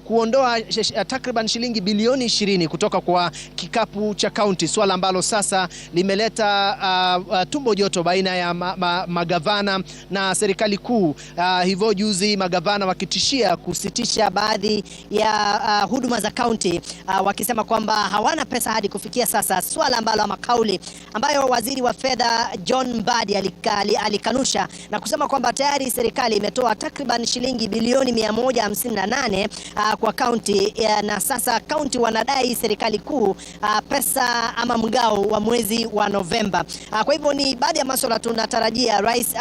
Kuondoa takriban shilingi bilioni 20 kutoka kwa kikapu cha kaunti, swala ambalo sasa limeleta tumbo joto baina ya magavana na serikali kuu. Hivyo juzi magavana wakitishia kusitisha baadhi ya huduma za kaunti, wakisema kwamba hawana pesa hadi kufikia sasa, swala ambalo makauli ambayo waziri wa fedha John Mbadi alikanusha na kusema kwamba tayari serikali imetoa takriban shilingi bilioni 158 kwa kaunti, na sasa kaunti wanadai serikali kuu pesa ama mgao wa mwezi wa Novemba. Kwa hivyo ni baadhi ya masuala tunatarajia Rais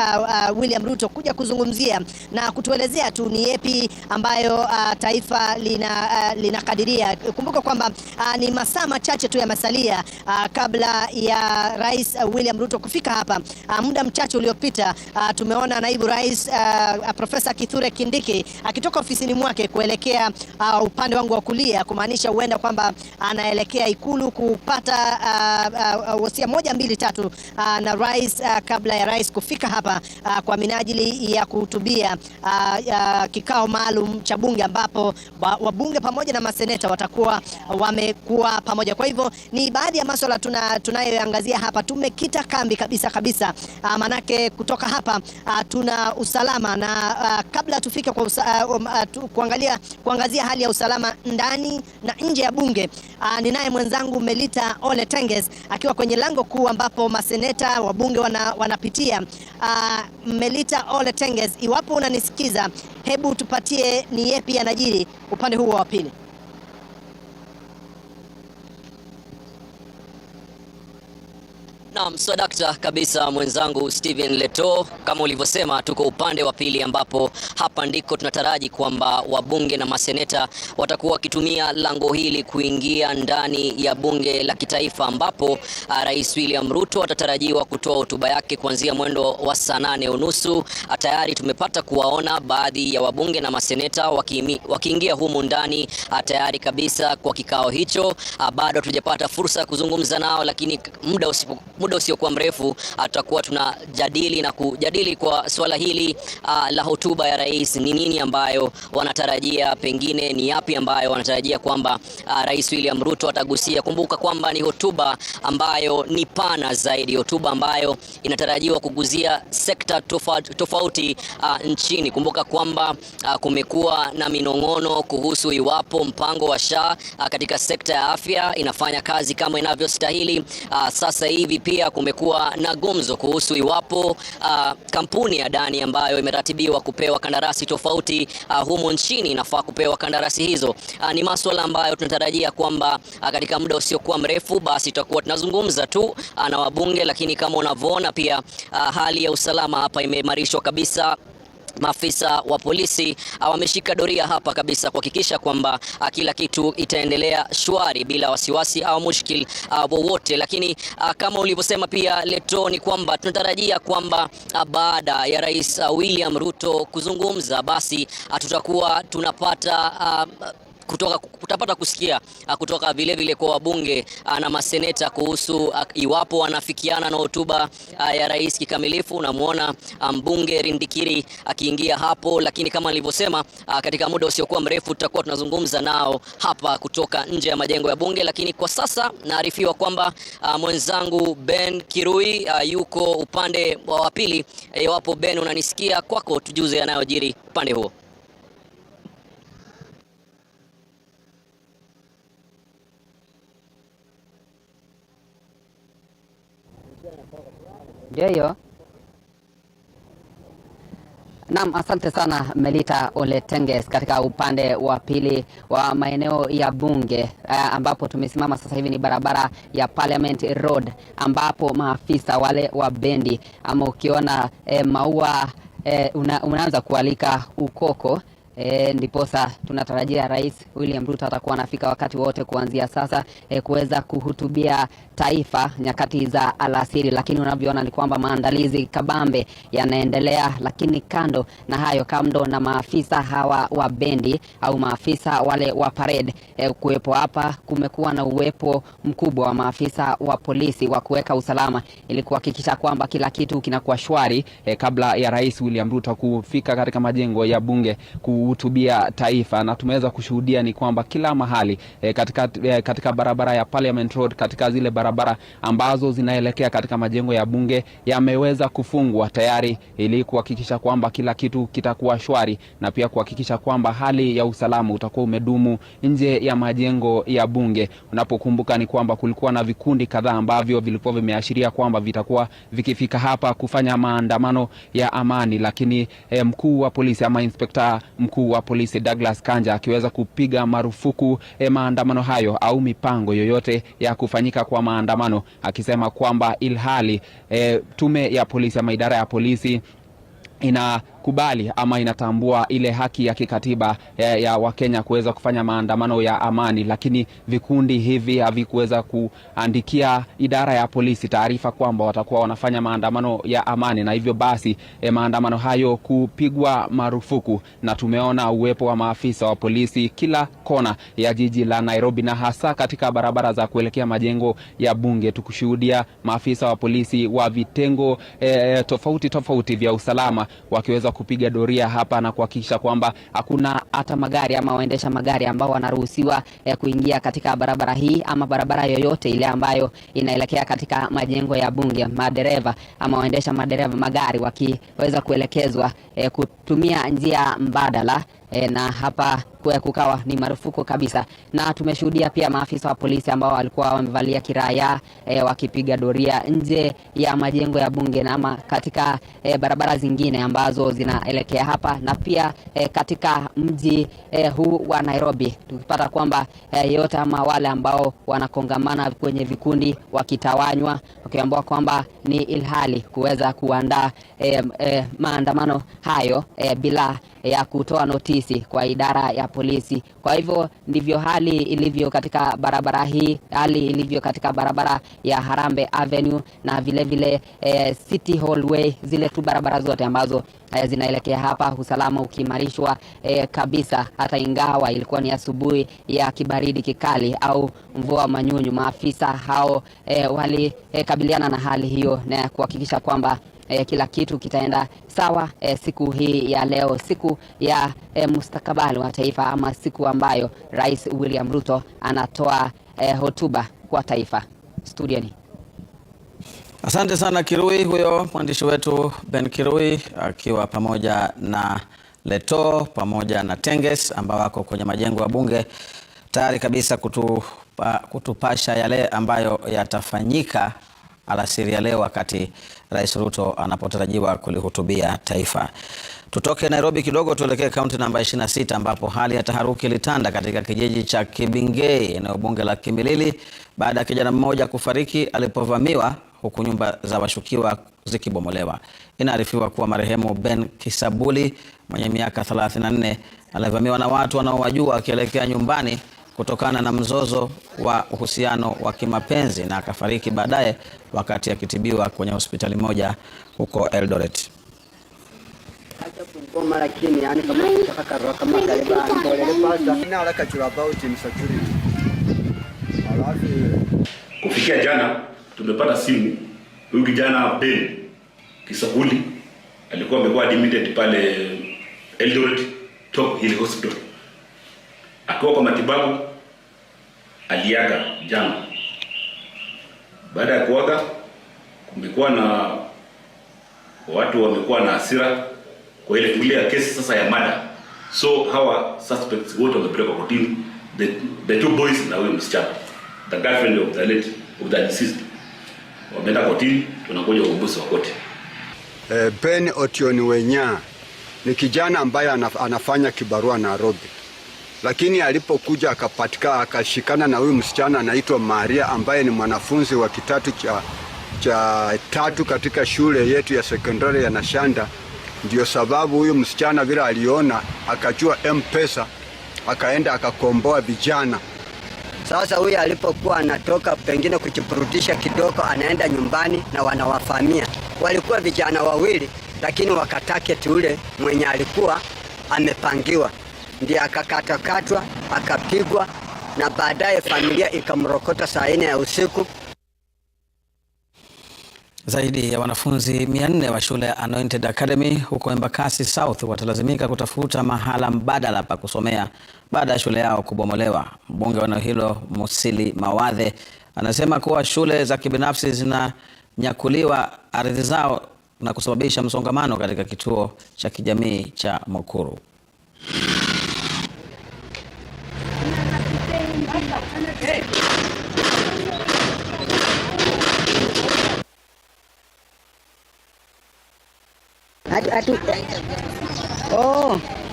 William Ruto kuja kuzungumzia na kutuelezea tu ni yapi ambayo taifa linakadiria. Kumbuka kwamba ni masaa machache tu yamesalia kabla ya Rais William Ruto kufika hapa. Muda mchache uliopita tumeona naibu rais Profesa Kithure Kindiki akitoka ofisini mwake kuelekea upande wangu wa kulia, kumaanisha huenda kwamba anaelekea ikulu kupata wasia 1, 2, 3 na rais kabla ya rais kufika hapa kwa minajili ya kuhutubia kikao maalum cha bunge, ambapo wabunge pamoja na maseneta watakuwa wamekuwa pamoja. Kwa hivyo ni baadhi ya masuala tunayoangazia hapa. Tumekita kambi kabisa, manake kutoka hapa tuna usalama, na kabla tufike kwa kuangazia hali ya usalama ndani na nje ya bunge, ninaye mwenzangu Melita Ole Tenges akiwa kwenye lango kuu ambapo maseneta wabunge wanapitia. Melita Ole Tenges, iwapo unanisikiza, hebu tupatie ni yapi yanajiri upande huo wa pili. Naam, swadakta kabisa mwenzangu Steven Leto, kama ulivyosema tuko upande wa pili, ambapo hapa ndiko tunataraji kwamba wabunge na maseneta watakuwa wakitumia lango hili kuingia ndani ya bunge la kitaifa, ambapo Rais William Ruto atatarajiwa kutoa hotuba yake kuanzia mwendo wa saa 8:30. Tayari tumepata kuwaona baadhi ya wabunge na maseneta wakiingia humu ndani tayari kabisa kwa kikao hicho. Bado hatujapata fursa ya kuzungumza nao, lakini muda usiokuwa mrefu tutakuwa tunajadili na kujadili kwa swala hili la hotuba ya rais. Ni nini ambayo wanatarajia, pengine ni yapi ambayo wanatarajia kwamba Rais William Ruto atagusia. Kumbuka kwamba ni hotuba ambayo ni pana zaidi, hotuba ambayo inatarajiwa kuguzia sekta tofauti nchini. Kumbuka kwamba kumekuwa na minong'ono kuhusu iwapo mpango wa SHA katika sekta ya afya inafanya kazi kama inavyostahili. Sasa hivi pia kumekuwa na gumzo kuhusu iwapo kampuni ya ndani ambayo imeratibiwa kupewa kandarasi tofauti humu nchini inafaa kupewa kandarasi hizo. Ni masuala ambayo tunatarajia kwamba katika muda usiokuwa mrefu basi tutakuwa tunazungumza tu na wabunge, lakini kama unavyoona pia hali ya usalama hapa imeimarishwa kabisa. Maafisa wa polisi wameshika doria hapa kabisa kuhakikisha kwamba kila kitu itaendelea shwari bila wasiwasi au mushkil wowote. Lakini kama ulivyosema pia Leto, ni kwamba tunatarajia kwamba baada ya Rais William Ruto kuzungumza basi tutakuwa tutapata kusikia kutoka vile kwa wabunge na maseneta kuhusu iwapo wanafikiana na hotuba ya rais kikamilifu. Unamuona mbunge Rindikiri akiingia hapo, lakini kama nilivyosema katika muda usiokuwa mrefu tutakuwa tunazungumza nao hapa kutoka nje ya majengo ya bunge. Lakini kwa sasa naarifiwa kwamba mwenzangu Ben Kirui yuko upande wa pili. Iwapo Ben unanisikia, kwako tujuze yanayojiri upande huo. Ndio. Naam, asante sana Melita Ole Tenges. Katika upande wa pili wa maeneo ya bunge ambapo tumesimama sasa hivi ni barabara ya Parliament Road, ambapo maafisa wale wa bendi ama ukiona maua unaanza kualika ukoko. Ndiposa tunatarajia Rais William Ruto atakuwa anafika wakati wote kuanzia sasa kuweza kuhutubia taifa nyakati za alasiri. Lakini unavyoona ni kwamba maandalizi kabambe yanaendelea. Lakini kando na hayo, kando na maafisa hawa wa bendi au maafisa wale wa parade kuwepo hapa, kumekuwa na uwepo mkubwa wa maafisa wa polisi wa kuweka usalama ili kuhakikisha kwamba kila kitu kinakuwa shwari kabla ya Rais William Ruto kufika katika majengo ya bunge kuhutubia taifa, na tumeweza kushuhudia ni kwamba kila mahali katika barabara ya Parliament Road, katika zile barabara ambazo zinaelekea katika majengo ya bunge yameweza kufungwa tayari ili kuhakikisha kwamba kila kitu kitakuwa shwari, na pia kuhakikisha kwamba hali ya usalama utakuwa umedumu nje ya majengo ya bunge. Unapokumbuka ni kwamba kulikuwa na vikundi kadhaa ambavyo vilikuwa vimeashiria kwamba vitakuwa vikifika hapa kufanya maandamano ya amani, lakini mkuu wa polisi ama inspekta mkuu wa polisi Douglas Kanja akiweza kupiga marufuku maandamano hayo au mipango yoyote ya kufanyika kwa maandamano, akisema kwamba ilhali tume ya polisi ama idara ya polisi inakubali ama inatambua ile haki ya kikatiba ya Wakenya kuweza kufanya maandamano ya amani, lakini vikundi hivi havikuweza kuandikia idara ya polisi taarifa kwamba watakuwa wanafanya maandamano ya amani, na hivyo basi maandamano hayo kupigwa marufuku. Na tumeona uwepo wa maafisa wa polisi kila kona ya jiji la Nairobi, na hasa katika barabara za kuelekea majengo ya bunge, tukushuhudia maafisa wa polisi wa vitengo tofauti vya usalama wakiweza kupiga doria hapa na kuhakikisha kwamba hakuna hata magari ama waendesha magari ambao wanaruhusiwa kuingia katika barabara hii ama barabara yoyote ile ambayo inaelekea katika majengo ya bunge. Madereva ama waendesha magari wakiweza kuelekezwa kutumia njia mbadala, na hapa kukawa ni marufuku kabisa. Na tumeshuhudia pia maafisa wa polisi ambao walikuwa wamevalia kiraya wakipiga doria nje ya majengo ya bunge na ama katika barabara zingine ambazo zinaelekea hapa, na pia katika mji huu wa Nairobi, tukipata kwamba yote ama wale ambao wanakongamana kwenye vikundi wakitawanywa, wakiambiwa kwamba ni ilhali kuweza kuandaa maandamano hayo bila ya kutoa notisi kwa idara ya polisi. Kwa hivyo ndivyo hali ilivyo katika barabara hii, hali ilivyo katika barabara ya Harambe Avenue na vile vile City Hallway, zile tu barabara zote ambazo zinaelekea hapa, usalama ukiimarishwa kabisa. Hata ingawa ilikuwa ni asubuhi ya kibaridi kikali au mvua manyunyu, maafisa hao walikabiliana na hali hiyo na kuhakikisha kwamba kila kitu kitaenda sawa siku hii ya leo, siku ya mustakabali wa taifa, ama siku ambayo Rais William Ruto anatoa hotuba kwa taifa. Studioni. Asante sana Kirui, huyo mwandishi wetu Ben Kirui akiwa pamoja na Leto pamoja na Tenges ambao wako kwenye majengo ya bunge tayari kabisa kutupasha yale ambayo yatafanyika alasiri ya leo wakati Rais Ruto anapotarajiwa kulihutubia taifa. Tutoke Nairobi kidogo tuelekee kaunti namba 26 ambapo hali ya taharuki ilitanda katika kijiji cha Kibingei, eneo bunge la Kimilili, baada ya kijana mmoja kufariki alipovamiwa huku nyumba za washukiwa zikibomolewa. Inaarifiwa kuwa marehemu Ben Kisabuli mwenye miaka 34 alivamiwa na watu wanaowajua akielekea nyumbani kutokana na mzozo wa uhusiano wa kimapenzi, na akafariki baadaye wakati akitibiwa kwenye hospitali moja huko Eldoret. Kufikia jana tumepata simu, huyu kijana Ben Kisabuli alikuwa amekuwa admitted pale Eldoret Top Hill Hospital. Akiwa kwa matibabu aliaga jana. Baada ya kuaga, kumekuwa na watu wamekuwa na hasira kwa ile ya kesi sasa ya murder. So hawa suspects wote wamepelekwa kotini, the two boys na huyo msichana, the girlfriend of the deceased, wameenda kotini. Tunangoja uamuzi wa koti. Ben Otioni Wenya ni kijana ambaye anafanya kibarua Nairobi, lakini alipokuja akapatikana akashikana na huyu msichana anaitwa Maria ambaye ni mwanafunzi wa kitatu cha tatu katika shule yetu ya sekondari ya Nashanda. Ndio sababu huyu msichana vile aliona akachua M-Pesa akaenda akakomboa vijana. Sasa huyu alipokuwa anatoka pengine kujiburudisha kidogo, anaenda nyumbani na wanawafamia. Walikuwa vijana wawili, lakini wakatake ule mwenye alikuwa amepangiwa, ndiye akakatakatwa akapigwa, na baadaye familia ikamrokota saa 4 ya usiku. Zaidi ya wanafunzi 400 wa shule ya Anointed Academy huko Embakasi South watalazimika kutafuta mahala mbadala pa kusomea baada ya shule yao kubomolewa. Mbunge wa eneo hilo Musili Mawadhe anasema kuwa shule za kibinafsi zinanyakuliwa ardhi zao na kusababisha msongamano katika kituo cha kijamii cha Mukuru.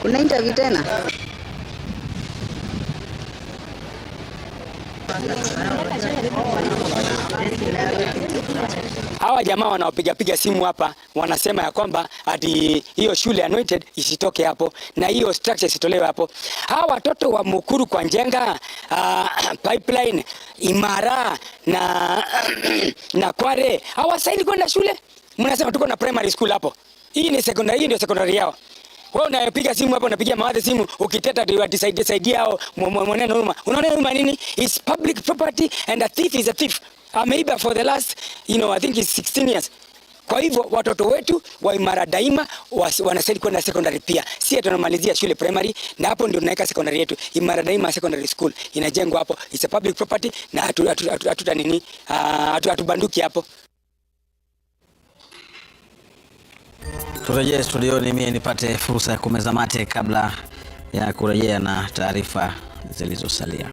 Kuna interview tena. Hawa jamaa wanaopiga simu hapa wanasema ya kwamba ati hiyo shule Anointed isitoke hapo na hiyo structure isitolewe hapo. Hawa watoto wa Mukuru kwa Njenga, Pipeline, Imara na Kware hawasaidi kwenda shule. Mnasema tuko na primary school hapo. Hii ni secondary, hii ndio secondary yao. Wewe unapiga simu hapo, unapigia Mawadhe simu ukiteta decide yao mwaneno huruma. Unaona huruma nini? It's public property and a thief is a thief. Ameiba for the last I think it's 16 years. Kwa hivyo watoto wetu wa Imara daima wanastahili kwenda secondary pia. Sisi tunamalizia shule primary na hapo ndio tunaweka secondary yetu. Imara daima secondary school inajengwa hapo. It's a public property na hatubanduki hapo. Turejee studioni mimi nipate fursa ya kumeza mate kabla ya kurejea na taarifa zilizosalia.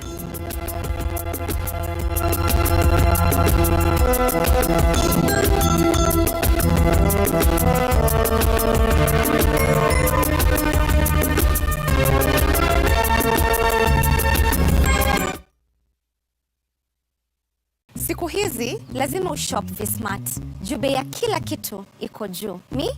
Siku hizi lazima ushop vismart. Juu bei ya kila kitu iko juu. Mi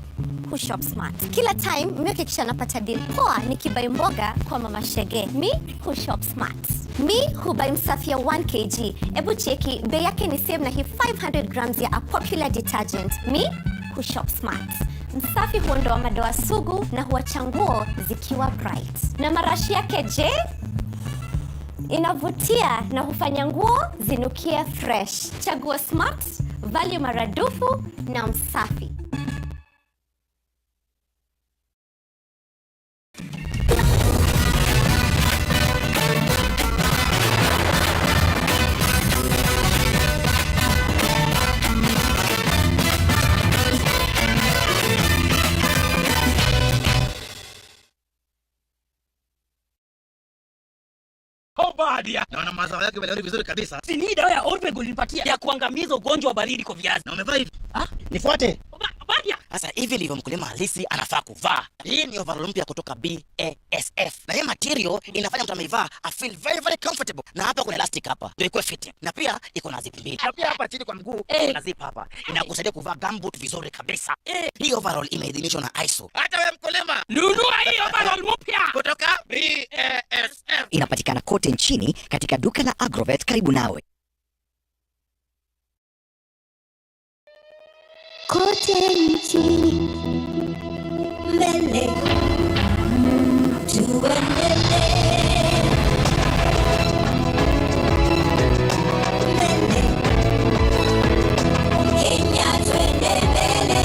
hushop smart. Kila time mimi hakikisha napata deal poa nikibai mboga kwa mama Shege. Mi hushop smart. Mi hubai msafi ya 1 kg. Ebu cheki bei yake ni same na hii 500 grams ya a popular detergent. Mi hushop smart. Msafi huondoa madoa sugu na huacha nguo zikiwa bright. Na marashi yake je? Inavutia na hufanya nguo zinukie fresh. Chagua smart, value maradufu na msafi. Badia. Naona mazao yake yanaonekana vizuri kabisa. Si ni dawa ya Orpego nilipatia ya kuangamiza ugonjwa wa baridi kwa viazi. Na umevaa hivi? Nifuate. Badia. Sasa hivi ndivyo mkulima halisi anafaa kuvaa. Hii ni overall mpya kutoka BASF. Na hii material inafanya mtu ameivaa I feel very very comfortable. Na hapa kuna elastic hapa. Ndio iko fitting. Na pia iko na zip mbili. Na pia hapa chini kwa mguu kuna zip hapa. Inakusaidia kuvaa gumboot vizuri kabisa. Hii overall imeidhinishwa na ISO. Hata wewe mkulima, nunua hii overall mpya kutoka BASF. Inapatikana kote nchini katika duka la Agrovet karibu nawe. Kote nchini mbele tuendelee, mbele Kenya twende mbele,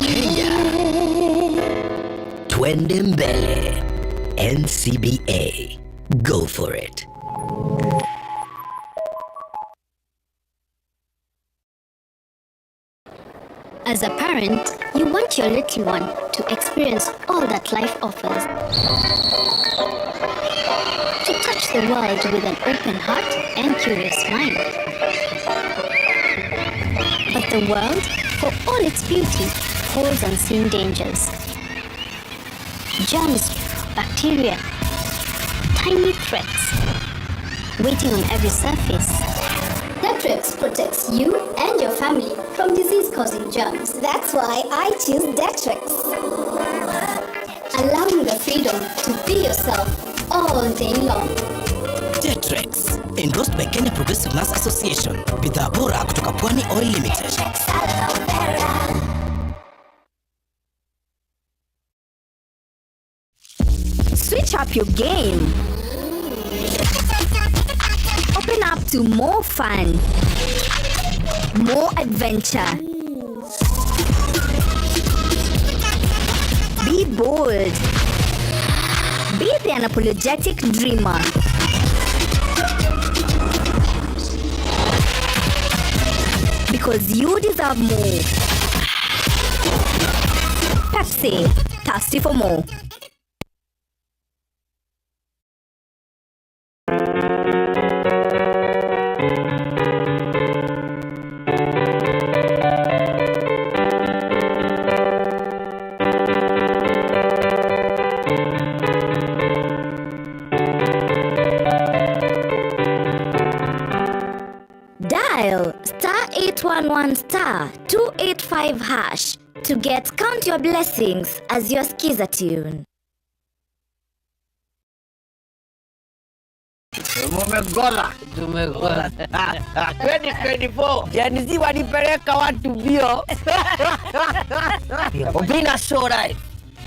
Kenya twende mbele. NCBA, go for it. As a parent, you want your little one to experience all that life offers. To touch the world with an open heart and curious mind. But the world, for all its beauty, holds unseen dangers. Germs, bacteria, tiny threats, waiting on every surface. Dettrex protects you and your family from disease-causing germs. That's why I choose Dettrex. Allow you the freedom to be yourself all day long. Dettrex, endorsed by Kenya Progressive Nurse Association. Bidhaa bora kutoka Pwani Oil Limited. Switch up your game. Open up to more fun, more adventure. Be bold. Be the unapologetic dreamer. Because you deserve more. Pepsi, thirsty for more. Dial *811 *285 hash to get Count Your Blessings as your skiza tune. Tumegola 2024 Janizi wanipeleka watu bio. Ubina so right.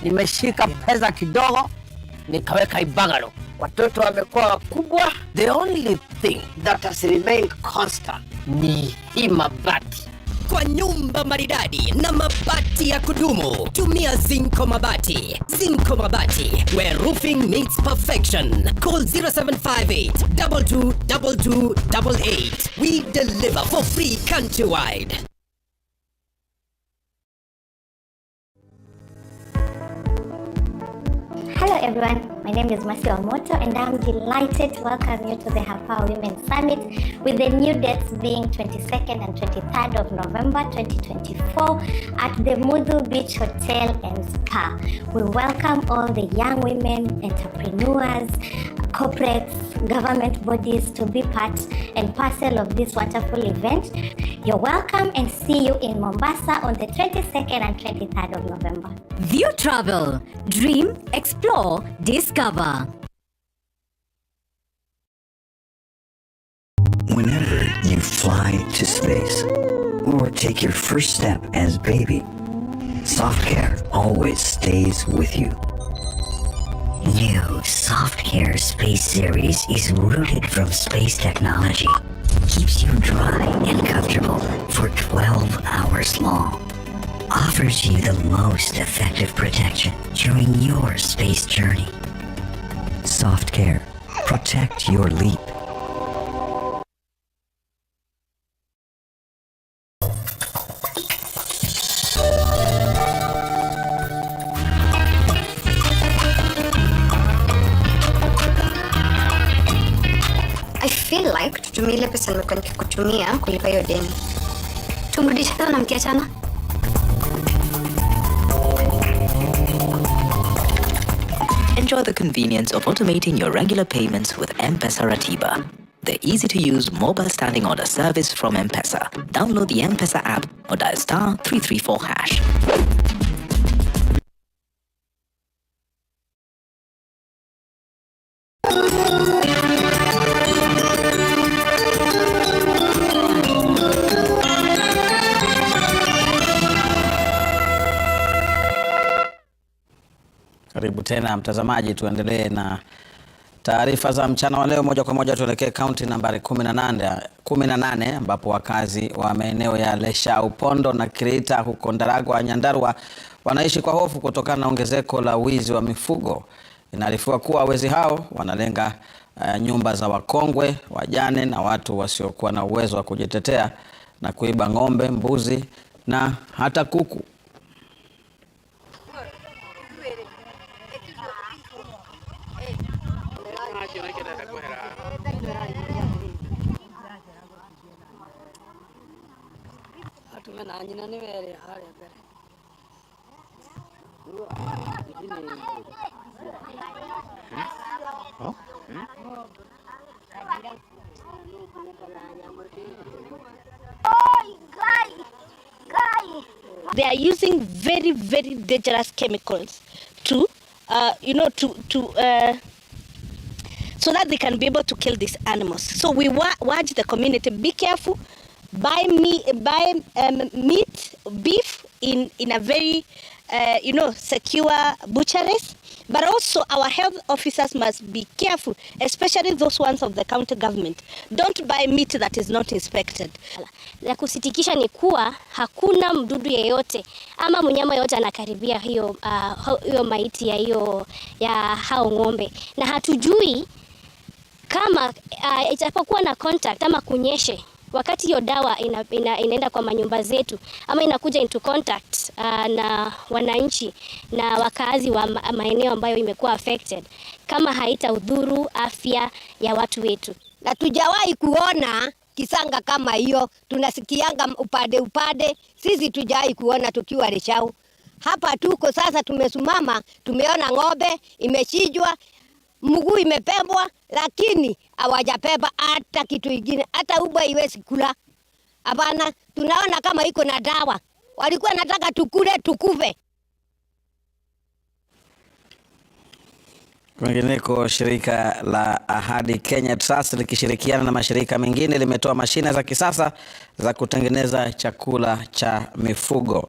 Nimeshika pesa kidogo nikaweka ibangalo. Watoto wamekuwa wakubwa. The only thing that has remained constant ni hii mabati. Kwa nyumba maridadi na mabati ya kudumu, tumia Zinco Mabati. Zinco Mabati, where roofing meets perfection. Call 0758 222288. We deliver for free countrywide. Hello everyone, my name is Mercy Omoto and I'm delighted to welcome you to the Hapa Women Summit with the new dates being 22nd and 23rd of November 2024 at the Mudu Beach Hotel and Spa. We welcome all the young women, entrepreneurs, corporates, government bodies to be part and parcel of this wonderful event. You're welcome and see you in Mombasa on the 22nd and 23rd of November. View Travel. Dream, explore, discover. Whenever you fly to space or take your first step as baby, Soft Care always stays with you. New Soft Care Space Series is rooted from space technology. Keeps you dry and comfortable for 12 hours long. Offers you the most effective protection during your space journey. Soft Care. Protect your leap. I feel like tutumie ile pesa nimekuwa nikikutumia kulipa hiyo deni. Tumrudishe tena na mkiachana. Enjoy the convenience of automating your regular payments with M-Pesa Ratiba, the easy-to-use mobile standing order service from M-Pesa. Download the M-Pesa app or dial *334 hash. Karibu tena mtazamaji, tuendelee na taarifa za mchana wa leo. Moja kwa moja tuelekee kaunti nambari 18 ambapo wakazi wa maeneo ya Lesha, Upondo na Kirita huko Ndaragwa, Nyandarua wanaishi kwa hofu kutokana na ongezeko la wizi wa mifugo. Inaarifiwa kuwa wezi hao wanalenga nyumba za wakongwe, wajane na watu wasiokuwa na uwezo wa kujitetea na kuiba ng'ombe, mbuzi na hata kuku. They are using very, very dangerous chemicals to, so that they can be able to kill these animals. So we urge the community, be careful, buy meat, beef in a very secure butcheries. But also our health officers must be careful, especially those ones of the county government. Don't buy meat that is not inspected. La kusitikisha ni kuwa hakuna mdudu yeyote ama mnyama yote anakaribia hiyo maiti ya hao ng'ombe, na hatujui kama itapokuwa na contact ama kunyeshe wakati hiyo dawa inaenda kwa manyumba zetu ama inakuja into contact na wananchi na wakazi wa maeneo ambayo imekuwa affected, kama haitaudhuru afya ya watu wetu. Na tujawahi kuona kisanga kama hiyo, tunasikianga upade. Sisi tujawahi kuona tukiwa Leshau. Hapa tuko sasa, tumesumama, tumeona ng'ombe imechijwa, mguu imepembwa, lakini hawajapeba hata kitu kingine, hata ubwa iwezi kula. Hapana, tunaona kama iko na dawa. Walikuwa nataka tukule tukuve. Kwingineko, shirika la Ahadi Kenya Trust likishirikiana na mashirika mengine limetoa mashine za kisasa za kutengeneza chakula cha mifugo.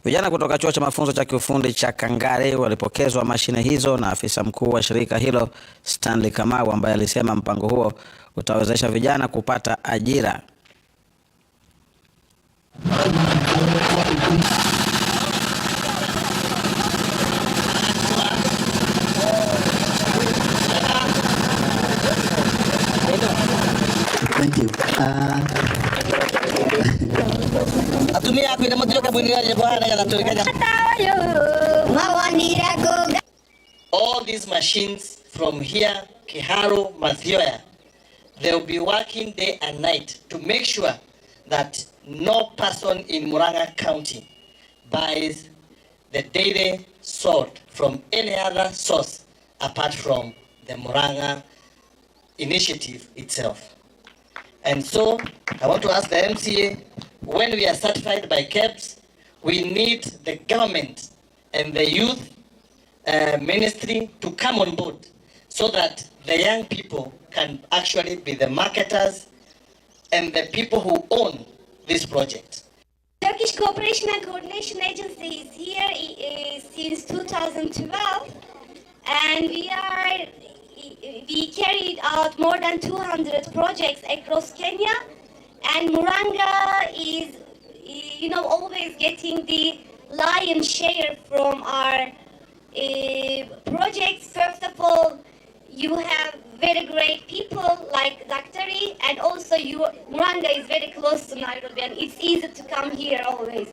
Vijana kutoka chuo cha mafunzo cha kiufundi cha Kangare walipokezwa mashine hizo na afisa mkuu wa shirika hilo Stanley Kamau, ambaye alisema mpango huo utawezesha vijana kupata ajira. Thank you. All these machines from here, Kiharo, Mathioya, they'll be working day and night to make sure that no person in Murang'a County buys the daily salt from any other source apart from the Murang'a initiative itself. And so I want to ask the MCA, when we are certified by KEBS, we need the government and the youth ministry to come on board so that the young people can actually be the marketers and the people who own this project. Turkish Cooperation and Coordination Agency is here since 2012, and we carried out more than 200 projects across Kenya, and Murang'a is always getting the lion's share from our projects. First of all, you have very great people like Daktari, and also Murang'a is very close to Nairobi, and it's easy to come here always.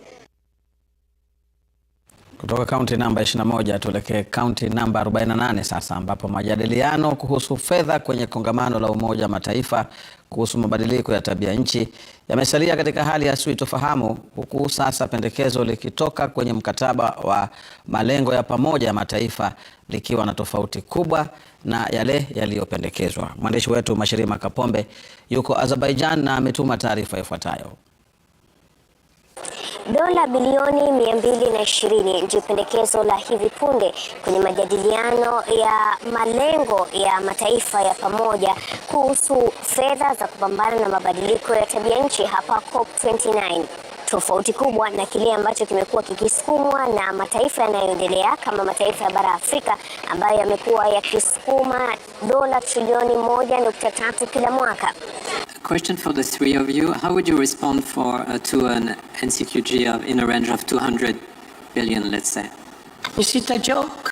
Kutoka kaunti namba 21 tuelekee kaunti namba 48 sasa, ambapo majadiliano kuhusu fedha kwenye kongamano la Umoja wa Mataifa kuhusu mabadiliko ya tabia nchi yamesalia katika hali ya sintofahamu, huku sasa pendekezo likitoka kwenye mkataba wa malengo ya pamoja ya mataifa likiwa na tofauti kubwa na yale yaliyopendekezwa. Mwandishi wetu Mashirima Kapombe yuko Azerbaijan na ametuma taarifa ifuatayo. Dola bilioni 220 ndio pendekezo la hivi punde kwenye majadiliano ya malengo ya mataifa ya pamoja kuhusu fedha za kupambana na mabadiliko ya tabia nchi hapa COP29. Tofauti kubwa na kile ambacho kimekuwa kikisukumwa na mataifa yanayoendelea kama mataifa ya bara Afrika ambayo yamekuwa yakisukuma dola trilioni 1.3 kila mwaka. Question for the three of you: how would you respond to an NCQG in a range of 200 billion, let's say? Is it a joke?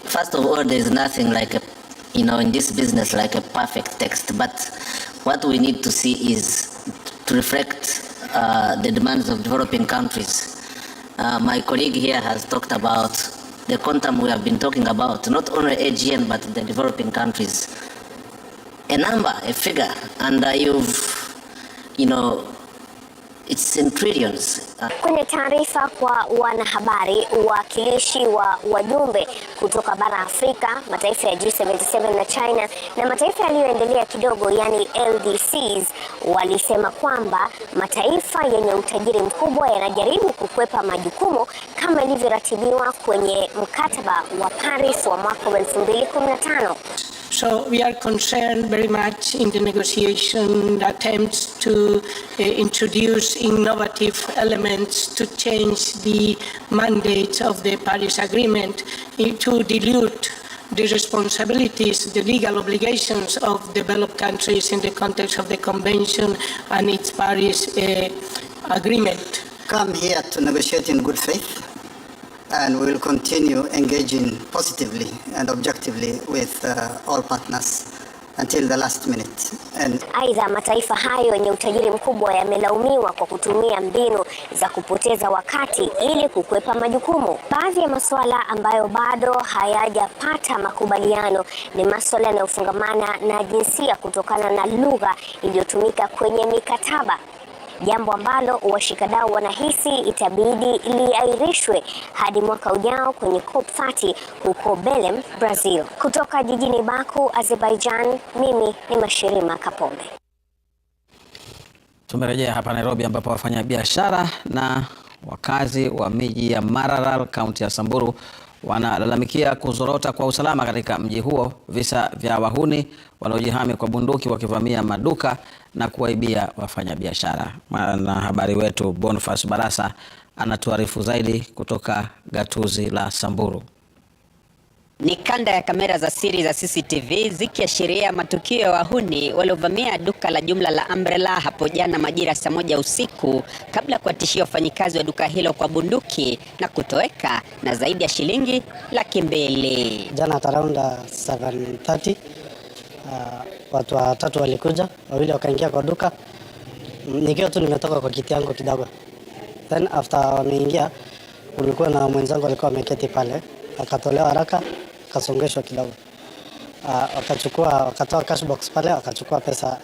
First of all, there is nothing like in this business like a perfect text, but what we need to see is to reflect the demands of developing countries. My colleague here has talked about the quantum we have been talking about, not only AGN but the developing countries. A number, a figure, and it's in trillions. Kwenye taarifa kwa wanahabari, wakilishi wa wajumbe kutoka bara Afrika, mataifa ya G77 na China na mataifa yaliyoendelea kidogo yani LDCs walisema kwamba mataifa yenye utajiri mkubwa yanajaribu kukwepa majukumu kama ilivyoratibiwa kwenye mkataba wa Paris wa mwaka 2015. So we are concerned very much in the negotiation attempts to introduce innovative elements to change the mandate of the Paris Agreement to dilute the responsibilities, the legal obligations of developed countries in the context of the Convention and its Paris Agreement. Come here to negotiate in good faith, and we will continue engaging positively and objectively with all partners until the last minute. Aidha, mataifa hayo yenye utajiri mkubwa yamelaumiwa kwa kutumia mbinu za kupoteza wakati ili kukwepa majukumu. Baadhi ya masuala ambayo bado hayajapata makubaliano ni masuala yanayofungamana na jinsia kutokana na lugha iliyotumika kwenye mikataba, jambo ambalo washikadau wanahisi itabidi liahirishwe hadi mwaka ujao kwenye COP30 huko Belem, Brazil. Kutoka jijini Baku, Azerbaijan, mimi ni Mashirima Kapombe. Tumerejea hapa Nairobi ambapo wafanyabiashara na wakazi wa miji ya Maralal, kaunti ya Samburu wanalalamikia kuzorota kwa usalama katika mji huo, visa vya wahuni wanaojihami kwa bunduki wakivamia maduka na kuwaibia wafanyabiashara. Mwanahabari wetu Boniface Barasa anatuarifu zaidi kutoka gatuzi la Samburu. Ni kanda ya kamera za siri za CCTV zikiashiria matukio ya wahuni waliovamia duka la jumla la Umbrella hapo jana majira saa 1 usiku kabla kuwatishia wafanyikazi wa duka hilo kwa bunduki na kutoweka na zaidi ya shilingi 200,000. Jana at around 7:30 watu watatu walikuja, wawili wakaingia kwa duka. Nikiwa tu nimetoka kwa kiti yangu kidogo. Then after wameingia, kulikuwa na mwenzangu alikuwa ameketi pale, akatolewa haraka, akasongeshwa kidogo. Wakatoa cash box pale, wakachukua pesa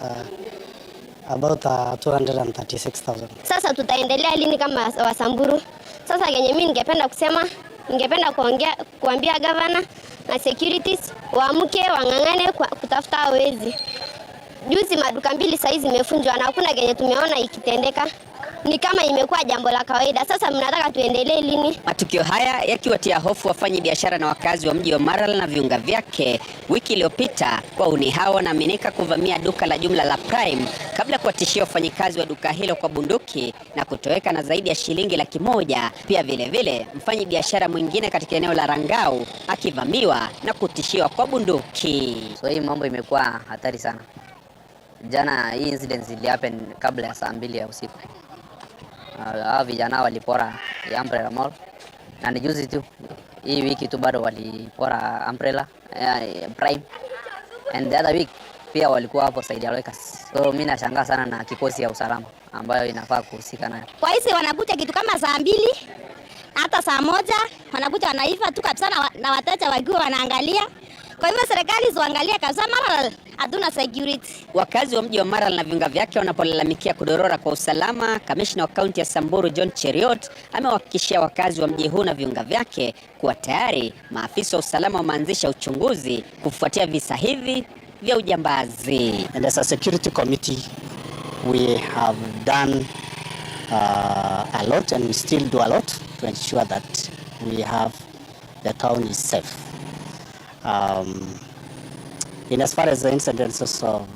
about 236,000. Sasa tutaendelea lini kama Wasamburu? Sasa yenye mimi ningependa kuambia governor na securities waamke wang'ang'ane kutafuta wezi. Juzi maduka 2 saizi zimefunjwa na hakuna kenye tumeona ikitendeka. Ni kama imekuwa jambo la kawaida. Sasa mnataka tuendelee lini? Matukio haya yakiwatia hofu wafanyi biashara na wakazi wa mji wa Maralal na viunga vyake. Wiki iliyopita wahuni hao wanaaminika kuvamia duka la jumla la Prime kabla kuwatishia wafanyikazi wa duka hilo kwa bunduki na kutoweka na zaidi ya shilingi 100,000. Pia vile mfanyi biashara mwingine katika eneo la Rangau akivamiwa na kutishiwa kwa bunduki. So hii mambo imekuwa hatari sana. Jana hii incident ili happen kabla ya saa 2 ya usiku. Hao vijana walipora Umbrella Mall na ni juzi tu hii wiki tu bado walipora Umbrella Prime, and the other week pia walikuwa hapo Saidi Aloekas. So mimi nashangaa sana na kikosi ya usalama ambayo inafaa kuhusika nayo. Kwa hizi wanakuja kitu kama saa 2 hata saa 1 wanakuja wanaifa tu kabisa na wateja wakiwa wanaangalia. Kwa hivyo serikali ziangalie kabisa Maralal hatuna security. Wakazi wa mji wa Maralal na viunga vyake wanapolalamikia kudorora kwa usalama, kamishna wa kaunti ya Samburu John Cheriot amewahakikishia wakazi wa mji huu na viunga vyake kuwa tayari maafisa wa usalama wameanzisha uchunguzi kufuatia visa hivi vya ujambazi. And as a security committee we have done a lot and we still do a lot to ensure that we have the town is safe. In as far as the incidences of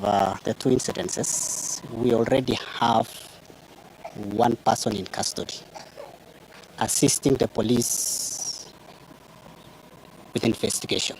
the 2 incidences, we already have 1 person in custody assisting the police with investigation.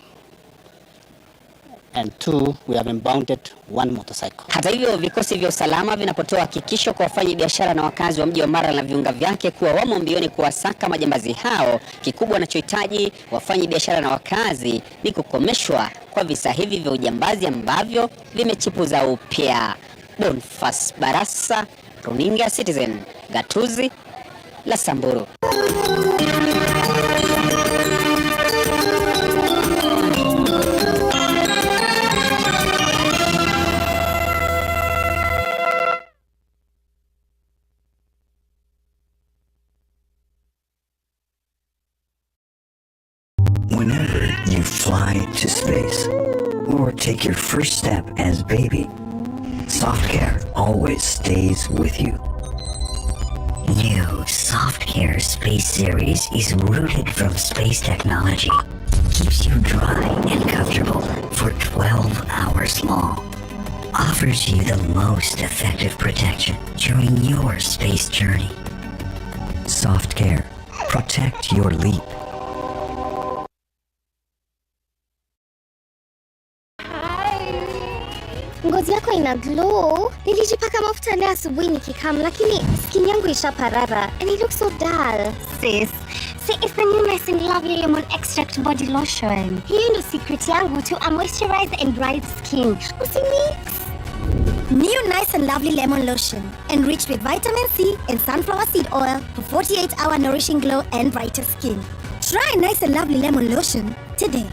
And 2, we have impounded 1 motorcycle. Hata hivyo vikosi vya usalama vinapotoa hakikisho kwa wafanyi biashara na wakazi wa mji wa Maralal na viunga vyake kuwa wamo mbioni kuwasaka majambazi hao, kikubwa wanachohitaji wafanyi biashara na wakazi ni kukomeshwa kwa visa hivi vya ujambazi ambavyo vimechipuza upya. Boniface Barasa, Runinga Citizen, gatuzi la Samburu. Whenever you fly to space or take your first step as baby, Soft Care always stays with you. New Soft Care Space Series is rooted from space technology. keeps you dry and comfortable for 12 hours long, offers you the most effective protection during your space journey. Soft Care. Protect your leap. Ngozi yako ina glow. Nilijipaka mafuta leo asubuhi nikikam, lakini skin yangu ishaparara and it looks so dull. Sis, see, it's the new Nice and Lovely Lemon Extract Body Lotion. Hii ndio secret yangu to a moisturized and bright skin. Usimix. New Nice and Lovely Lemon Lotion, enriched with vitamin C and sunflower seed oil for 48-hour nourishing glow and brighter skin. Try Nice and Lovely Lemon Lotion today.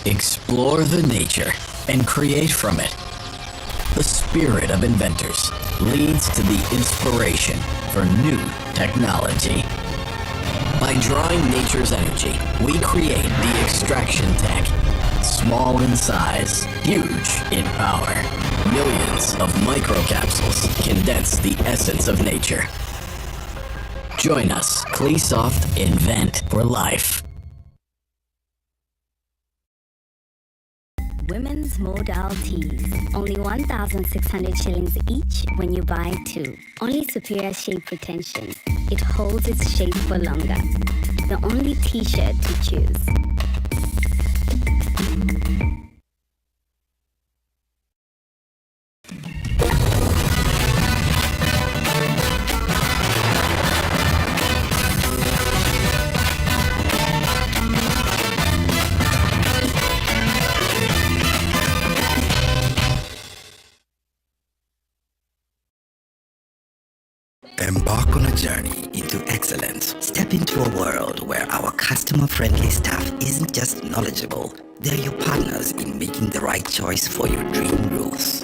Explore the nature and create from it. The spirit of inventors leads to the inspiration for new technology. By drawing nature's energy, we create the extraction tech. Small in size, huge in power. Millions of microcapsules condense the essence of nature. Join us, Cleasoft Invent for Life. Women's Modal Tees. Only 1,600 shillings each when you buy 2. Only superior shape retention. It holds its shape for longer. The only t-shirt to choose. Embark on a journey into excellence. Step into a world where our customer-friendly staff isn't just knowledgeable, they're your partners in making the right choice for your dream roofs.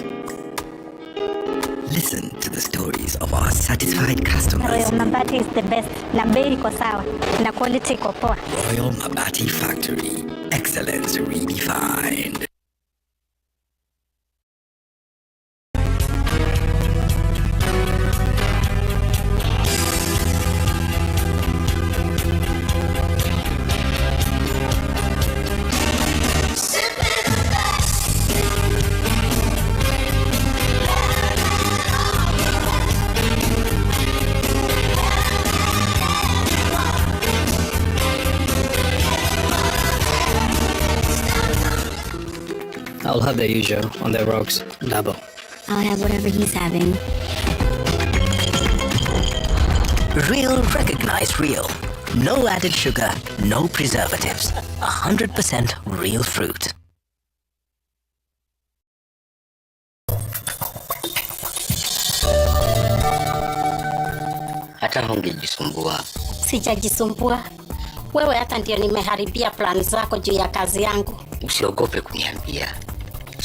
Listen to the stories of our satisfied customers. Royal Mabati is the best. Na bei iko sawa. Na quality iko poa. Royal Mabati Factory. Excellence redefined. I'll have the usual on the rocks. Double. I'll have whatever he's having. Real recognized real. No added sugar, no preservatives. 100% real fruit. Hata hungejisumbua. Sijajisumbua. Wewe hata ndio nimeharibia plani zako juu ya kazi yangu. Usiogope kuniambia.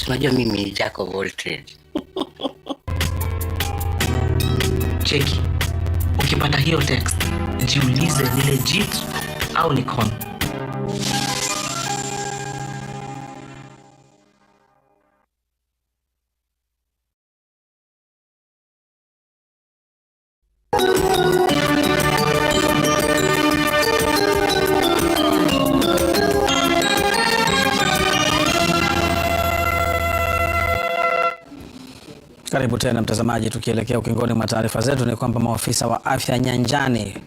Unajua mimi ni jack of all trades. Cheki. Ukipata hiyo text, jiulize ni legit au ni con. Karibu tena mtazamaji, tukielekea ukingoni mwa taarifa zetu ni kwamba maafisa wa afya nyanjani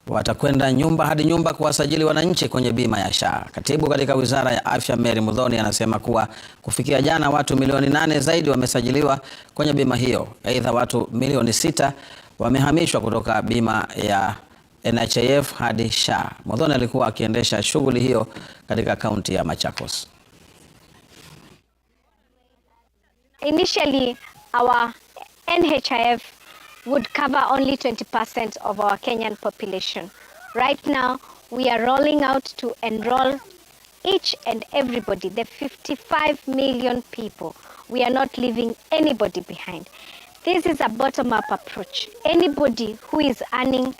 watakwenda nyumba hadi nyumba kuwasajili wananchi kwenye bima ya SHA. Katibu katika Wizara ya Afya Mary Muthoni anasema kuwa kufikia jana watu milioni 8 zaidi wamesajiliwa kwenye bima hiyo. Aidha, watu milioni 6 wamehamishwa kutoka bima ya NHIF hadi SHA. Muthoni alikuwa akiendesha shughuli hiyo katika kaunti ya Machakos. Initially, our NHIF would cover only 20% of our Kenyan population. Right now, we are rolling out to enroll each and everybody, the 55 million people. We are not leaving anybody behind. This is a bottom-up approach. Anybody who is earning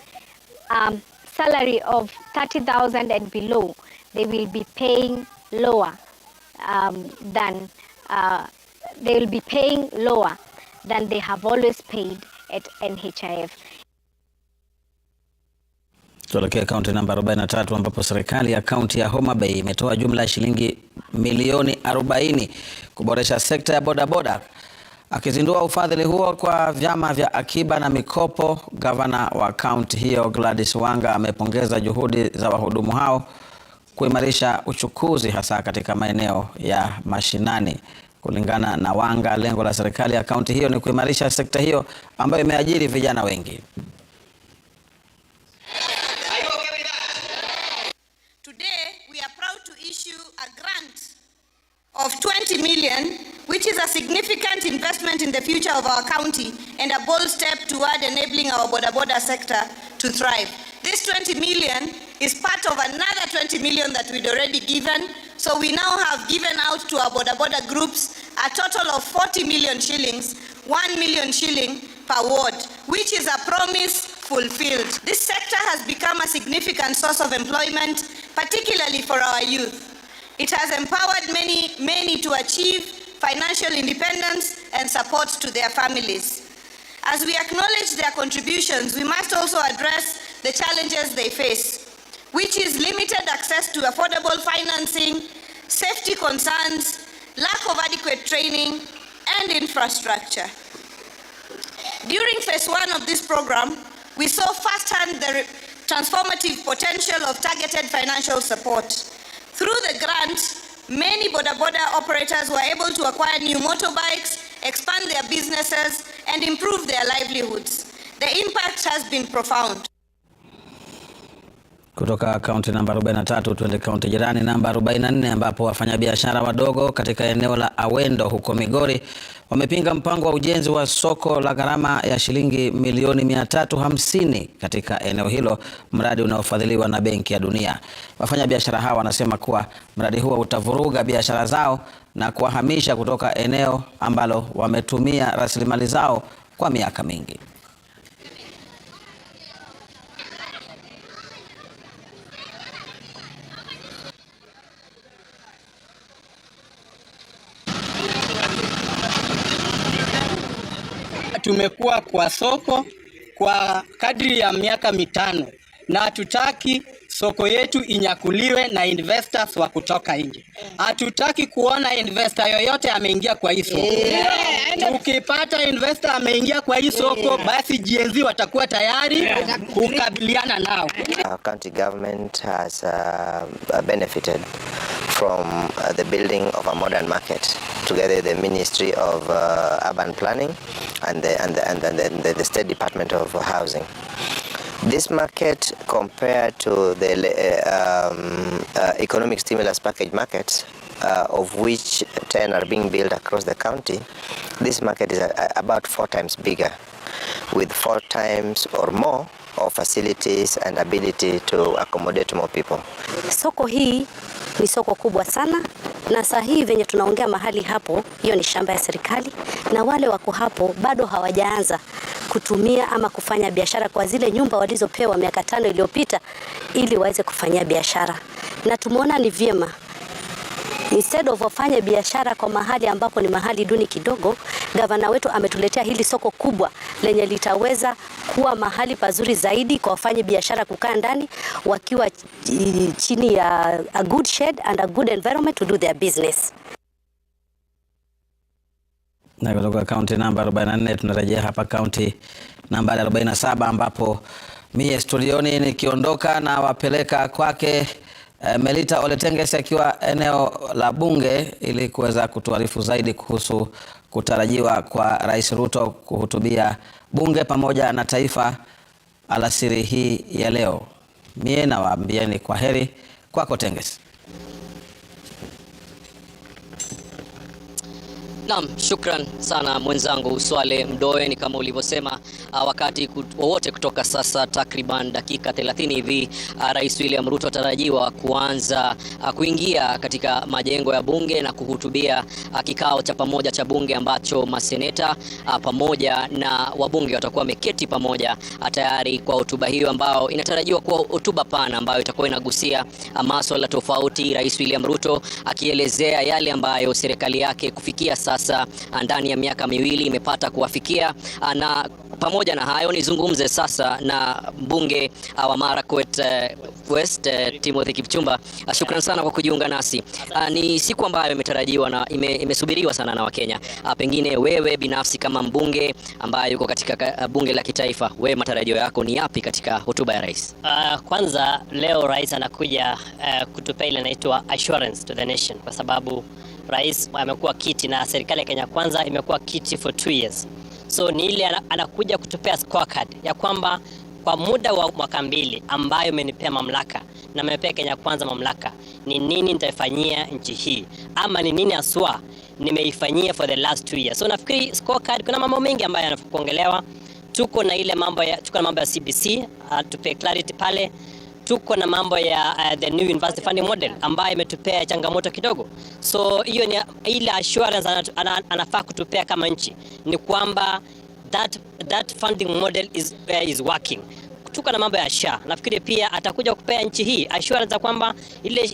salary of 30,000 and below, they will be paying lower than they have always paid at NHIF. Tuelekea kaunti namba 43 ambapo serikali ya kaunti ya Homa Bay imetoa jumla ya shilingi milioni 40 kuboresha sekta ya bodaboda. Akizindua ufadhili huo kwa vyama vya akiba na mikopo, gavana wa kaunti hiyo Gladys Wanga amepongeza juhudi za wahudumu hao kuimarisha uchukuzi hasa katika maeneo ya mashinani. Kulingana na Wanga, lengo la serikali ya kaunti hiyo ni kuimarisha sekta hiyo ambayo imeajiri vijana wengi. Of 20 million, which is a significant investment in the future of our county and a bold step toward enabling our boda sector to thrive. This 20 million is part of another 20 million that we'd already given. So we now have given out to our boda groups a total of 40 million shillings, 1 million shilling per ward, which is a promise fulfilled. This sector has become a significant source of employment, particularly for our youth. It has empowered many to achieve financial independence and support to their families. As we acknowledge their contributions, we must also address the challenges they face, which is limited access to affordable financing, safety concerns, lack of adequate training, and infrastructure. During phase 1 of this program, we saw firsthand the transformative potential of targeted financial support. Through the grant, many boda operators were able to acquire new motorbikes, expand their businesses, and improve their livelihoods. The impact has been profound. Kutoka kaunti namba 43 tuende kaunti jirani namba 44 ambapo wafanyabiashara wadogo katika eneo la Awendo huko Migori wamepinga mpango wa ujenzi wa soko la gharama ya shilingi milioni 350 katika eneo hilo, mradi unaofadhiliwa na Benki ya Dunia. Wafanyabiashara hawa wanasema kuwa mradi huo utavuruga biashara zao na kuwahamisha kutoka eneo ambalo wametumia rasilimali zao kwa miaka mingi. Tumekuwa kwa soko kwa kadri ya miaka 5 na hatutaki soko yetu inyakuliwe na investors wa kutoka nje. Hatutaki kuona investor yoyote ameingia kwa hii soko. Ukipata investor ameingia kwa hii soko, basi GNZ watakuwa tayari kukabiliana nao. Our county government has benefited from the building of a modern market together the Ministry of Urban Planning and the State Department of Housing. This market, compared to the economic stimulus package markets, of which 10 are being built across the county, this market is about 4 times bigger, with 4 times or more of facilities and ability to accommodate more people. Soko hii ni soko kubwa sana, na saa hii venye tunaongea mahali hapo, hiyo ni shamba ya serikali, na wale wako hapo bado hawajaanza kutumia ama kufanya biashara kwa zile nyumba walizopewa miaka 5 iliyopita ili waweze kufanya biashara. Na tumeona ni vyema instead of wafanye biashara kwa mahali ambapo ni mahali duni kidogo, gavana wetu ametuletea hili soko kubwa lenye litaweza kuwa mahali pazuri zaidi kwa wafanye biashara kukaa ndani wakiwa chini ya a good shade and a good environment to do their business. Na kutoka kaunti namba 44 tunarejea hapa kaunti namba 47 ambapo mie studioni nikiondoka na wapeleka kwake Melita Oletenges akiwa eneo la bunge ili kuweza kutuarifu zaidi kuhusu kutarajiwa kwa Rais Ruto kuhutubia bunge pamoja na taifa alasiri hii ya leo. Mie na waambieni kwa heri kwako Tenges. Naam, shukran sana mwenzangu Swale Mdoe. Ni kama ulivyosema, wakati wowote kutoka sasa takriban dakika 30 hivi Rais William Ruto atarajiwa kuanza kuingia katika majengo ya bunge na kuhutubia kikao cha pamoja cha bunge ambacho maseneta pamoja na wabunge watakuwa wameketi pamoja tayari kwa hotuba hiyo ambao inatarajiwa kuwa hotuba pana ambayo itakuwa inagusia masuala tofauti. Rais William Ruto akielezea yale ambayo serikali yake kufikia sasa sasa ndani ya miaka miwili imepata kuwafikia. Na pamoja na hayo nizungumze sasa na mbunge wa Marakwet West Timothy Kipchumba. Shukrani sana kwa kujiunga nasi. Ni siku ambayo imetarajiwa na imesubiriwa sana na Wakenya. Pengine wewe binafsi kama mbunge ambaye yuko katika bunge la kitaifa, wewe matarajio yako ni yapi katika hotuba ya rais? Kwanza leo rais anakuja kutupea ile inaitwa assurance to the nation, kwa sababu rais amekuwa kiti na serikali ya Kenya Kwanza imekuwa kiti for 2 years. So ni ile anakuja kutupea scorecard ya kwamba kwa muda wa mwaka 2 ambayo imenipea mamlaka na nimepea Kenya Kwanza mamlaka, ni nini nitaifanyia nchi hii, ama ni nini aswa nimeifanyia for the last 2 years. So nafikiri scorecard kuna mambo mengi ambayo yanakuongelewa. Tuko na ile mambo ya CBC, tupe clarity pale. Tuko na mambo ya the new university funding model ambayo imetupea changamoto kidogo. So hiyo ni ile assurance anafaa kutupea kama nchi, ni kwamba that funding model is working. Tuko na mambo ya SHA. Nafikiri pia atakuja kupea nchi hii assurance za kwamba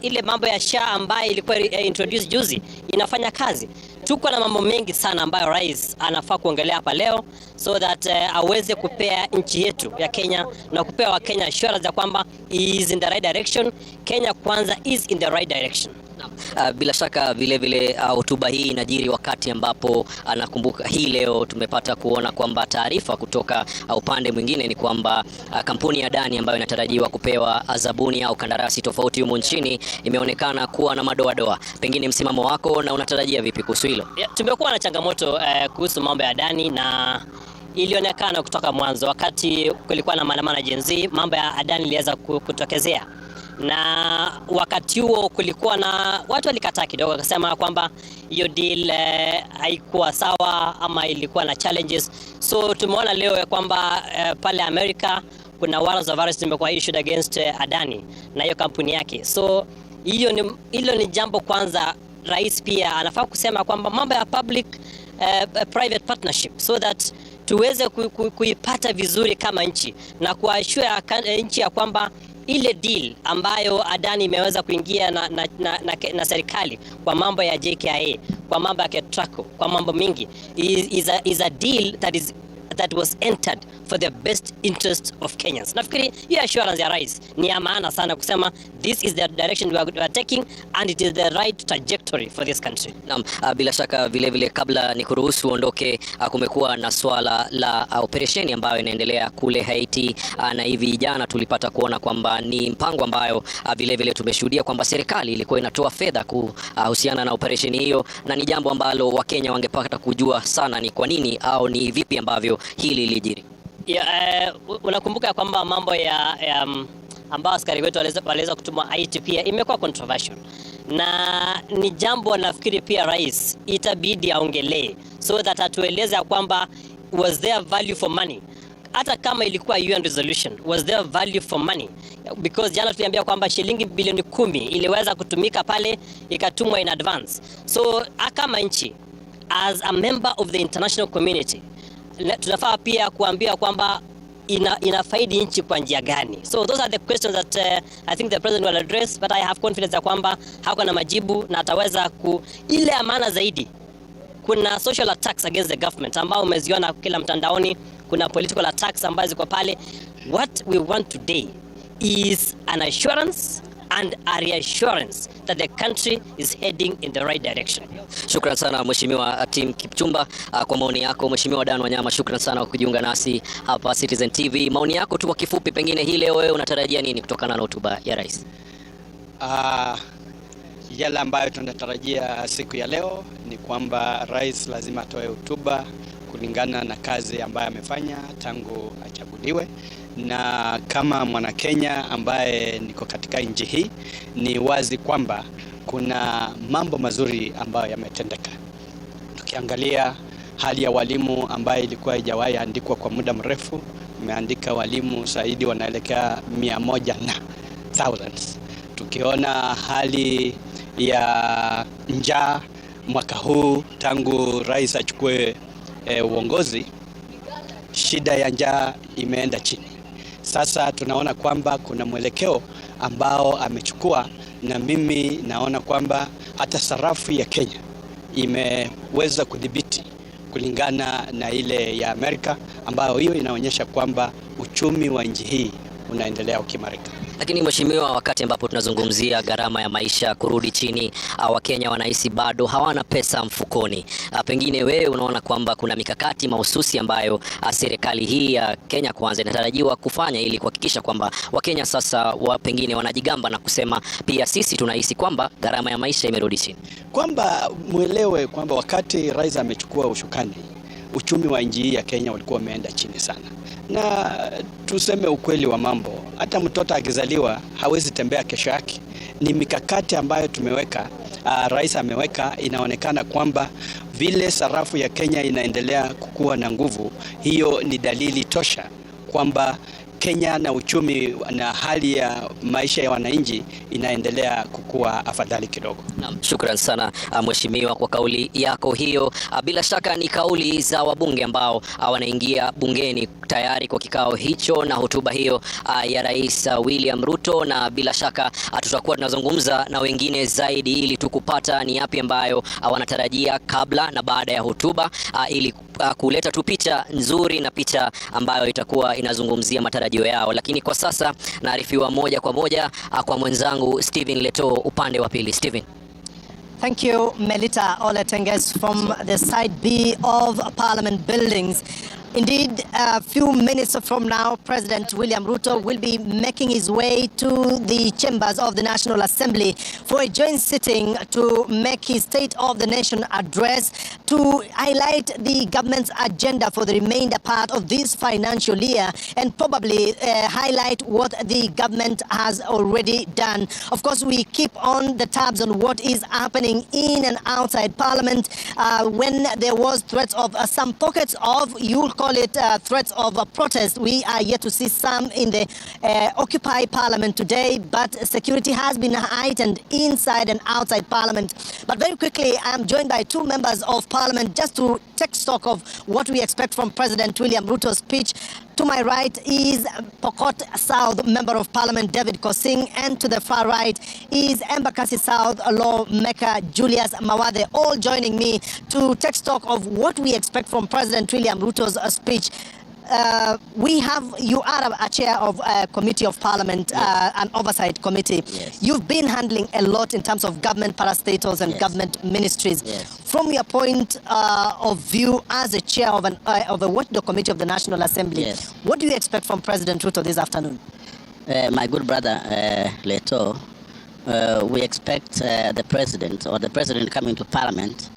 ile mambo ya SHA ambayo ilikuwa introduced juzi inafanya kazi. Tuko na mambo mengi sana ambayo rais anafaa kuongelea hapa leo, so that aweze kupea nchi yetu ya Kenya na kupea wa Kenya assurance ya kwamba is in the right direction. Kenya Kwanza is in the right direction. Bila shaka vile hotuba hii inajiri wakati ambapo nakumbuka hii leo tumepata kuona kwamba taarifa kutoka upande mwingine ni kwamba kampuni ya Adani ambayo inatarajiwa kupewa zabuni au kandarasi tofauti humu nchini imeonekana kuwa na madoadoa. Pengine msimamo wako na unatarajia vipi kuhusu hilo? Tumekuwa na changamoto kuhusu mambo ya Adani, na ilionekana kutoka mwanzo wakati kulikuwa na maandamano Gen Z, mambo ya Adani iliweza kutokezea. Na wakati huo kulikuwa na watu walikataa kidogo, wakasema kwamba hiyo deal haikuwa sawa ama ilikuwa na challenges. So tumeona leo ya kwamba pale Amerika kuna warrants of arrest imekuwa issued against Adani na hiyo kampuni yake. So hilo ni jambo kwanza. Rais pia anafaa kusema kwamba mambo ya public private partnership, so that tuweze kuipata vizuri kama nchi na kuassure nchi ya kwamba ile deal ambayo Adani imeweza kuingia na serikali kwa mambo ya JKIA, kwa mambo ya Ketraco, kwa mambo mingi is a deal that was entered for the best interest of Kenyans. Nafikiri hiyo assurance ya rais ni ya maana sana kusema this is the direction we are taking and it is the right trajectory for this country. Naam, bila shaka vile kabla ni kuruhusu uondoke, kumekuwa na swala la operesheni ambayo inaendelea kule Haiti, na hivi jana tulipata kuona kwamba ni mpango ambayo vile tumeshuhudia kwamba serikali ilikuwa inatoa fedha kuhusiana na operesheni hiyo, na ni jambo ambalo Wakenya wangepata kujua sana ni kwa nini au ni vipi ambavyo hili lilijiri. Unakumbuka kwamba mambo ya ambao askari wetu waliweza kutuma Haiti pia imekuwa controversial, na ni jambo nafikiri pia rais itabidi aongelee, so that atueleze kwamba was there value for money. Hata kama ilikuwa UN resolution, was there value for money? Because jana tuliambia kwamba shilingi bilioni 10 iliweza kutumika pale, ikatumwa in advance. So kama nchi, as a member of the international community, tunafaa pia kuambia kwamba inafaidi nchi kwa njia gani. So those are the questions that I think the president will address, but I have confidence ya kwamba hako na majibu na ataweza ile amana zaidi. Kuna social attacks against the government ambao umeziona kila mtandaoni, kuna political attacks ambazo ziko pale. What we want today is an assurance and a reassurance that the country is heading in the right direction. Shukran sana Mheshimiwa Tim Kipchumba kwa maoni yako. Mheshimiwa Dan Wanyama, shukran sana kwa kujiunga nasi hapa Citizen TV. Maoni yako tu kwa kifupi, pengine hii leo wewe unatarajia nini kutokana na hotuba ya rais? Yale ambayo tunatarajia siku ya leo ni kwamba rais lazima atoe hotuba kulingana na kazi ambayo amefanya tangu achaguliwe, na kama mwana Kenya ambaye niko katika nchi hii ni wazi kwamba kuna mambo mazuri ambayo yametendeka. Tukiangalia hali ya walimu ambayo ilikuwa haijawahi andikwa kwa muda mrefu, imeandika walimu zaidi wanaelekea 100 na thousands. Tukiona hali ya njaa mwaka huu tangu rais achukue uongozi, shida ya njaa imeenda chini. Sasa tunaona kwamba kuna mwelekeo ambao amechukua, na mimi naona kwamba hata sarafu ya Kenya kuweza kudhibiti kulingana na ile ya Amerika, ambayo hiyo inaonyesha kwamba uchumi wa nchi hii unaendelea ukimarika. Lakini mheshimiwa, wakati ambapo tunazungumzia gharama ya maisha kurudi chini, Wakenya wanahisi bado hawana pesa mfukoni. Pengine wewe unaona kwamba kuna mikakati mahususi ambayo serikali hii ya Kenya Kwanza inatarajiwa kufanya ili kuhakikisha kwamba Wakenya sasa pengine wanajigamba na kusema pia sisi tunahisi kwamba gharama ya maisha imerudi chini? Kwamba muelewe kwamba wakati rais amechukua ushukani, uchumi wa nchi hii ya Kenya ulikuwa umeenda chini sana. Na tuseme ukweli wa mambo, hata mtoto akizaliwa hawezi tembea kesho yake. Ni mikakati ambayo tumeweka, rais ameweka. Inaonekana kwamba vile sarafu ya Kenya inaendelea kukua na nguvu, hiyo ni dalili tosha kwamba Kenya na uchumi na hali ya maisha ya wananchi inaendelea kukua afadhali kidogo. Naam, shukran sana mheshimiwa kwa kauli yako hiyo. Bila shaka ni kauli za wabunge ambao wanaingia bungeni tayari kwa kikao hicho na hotuba hiyo ya Rais William Ruto, na bila shaka tutakuwa tunazungumza na wengine zaidi ili tukupata ni yapi ambayo wanatarajia kabla na baada ya hotuba ili kuleta tu picha nzuri na picha ambayo itakuwa inazungumzia matarajio yao. Lakini kwa sasa naarifiwa moja kwa moja kwa mwenzangu Stephen Leto upande wa pili. Stephen. Thank you, Melita Oletenges from the side B of Parliament buildings. Indeed, a few minutes from now, President William Ruto will be making his way to the chambers of the National Assembly for a joint sitting to make his State of the Nation address, to highlight the government's agenda for the remainder part of this financial year and probably highlight what the government has already done. Of course, we keep on the tabs on what is happening in and outside Parliament. When there was threats of some pockets of, you'll call it threats of protest, we are yet to see some in the Occupy Parliament today, but security has been heightened inside and outside Parliament. But very quickly, I'm joined by two members of Parliament just to take stock of what we expect from President William Ruto's speech. To my right is Pokot South Member of Parliament David Kosing, and to the far right is Embakasi South lawmaker Julius Mawade, all joining me to take stock of what we expect from President William Ruto's speech. You are a chair of a committee of Parliament, an oversight committee. Yes. You've been handling a lot in terms of government parastatals and government ministries. Yes. From your point of view as a chair of a watchdog committee of the National Assembly, Yes. what do you expect from President Ruto this afternoon? My good brother Leto, we expect the president coming to Parliament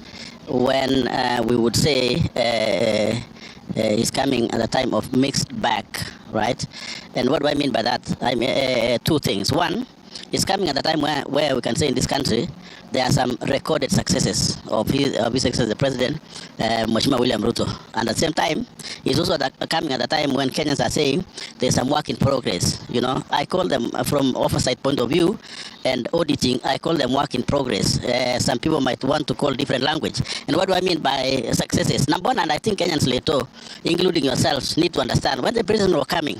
when we would say he's coming at a time of mixed bag, right? And what do I mean by that? I mean two things. One, he's coming at a time where we can say in this country there are some recorded successes of his success, the president, Mheshimiwa William Ruto. And at the same time, he's also coming at a time when Kenyans are saying there's some work in progress. You know, I call them from oversight point of view and auditing, I call them work in progress. Some people might want to call different language. And what do I mean by successes? Number one, and I think Kenyans, Leto, including yourselves, need to understand when the president was coming,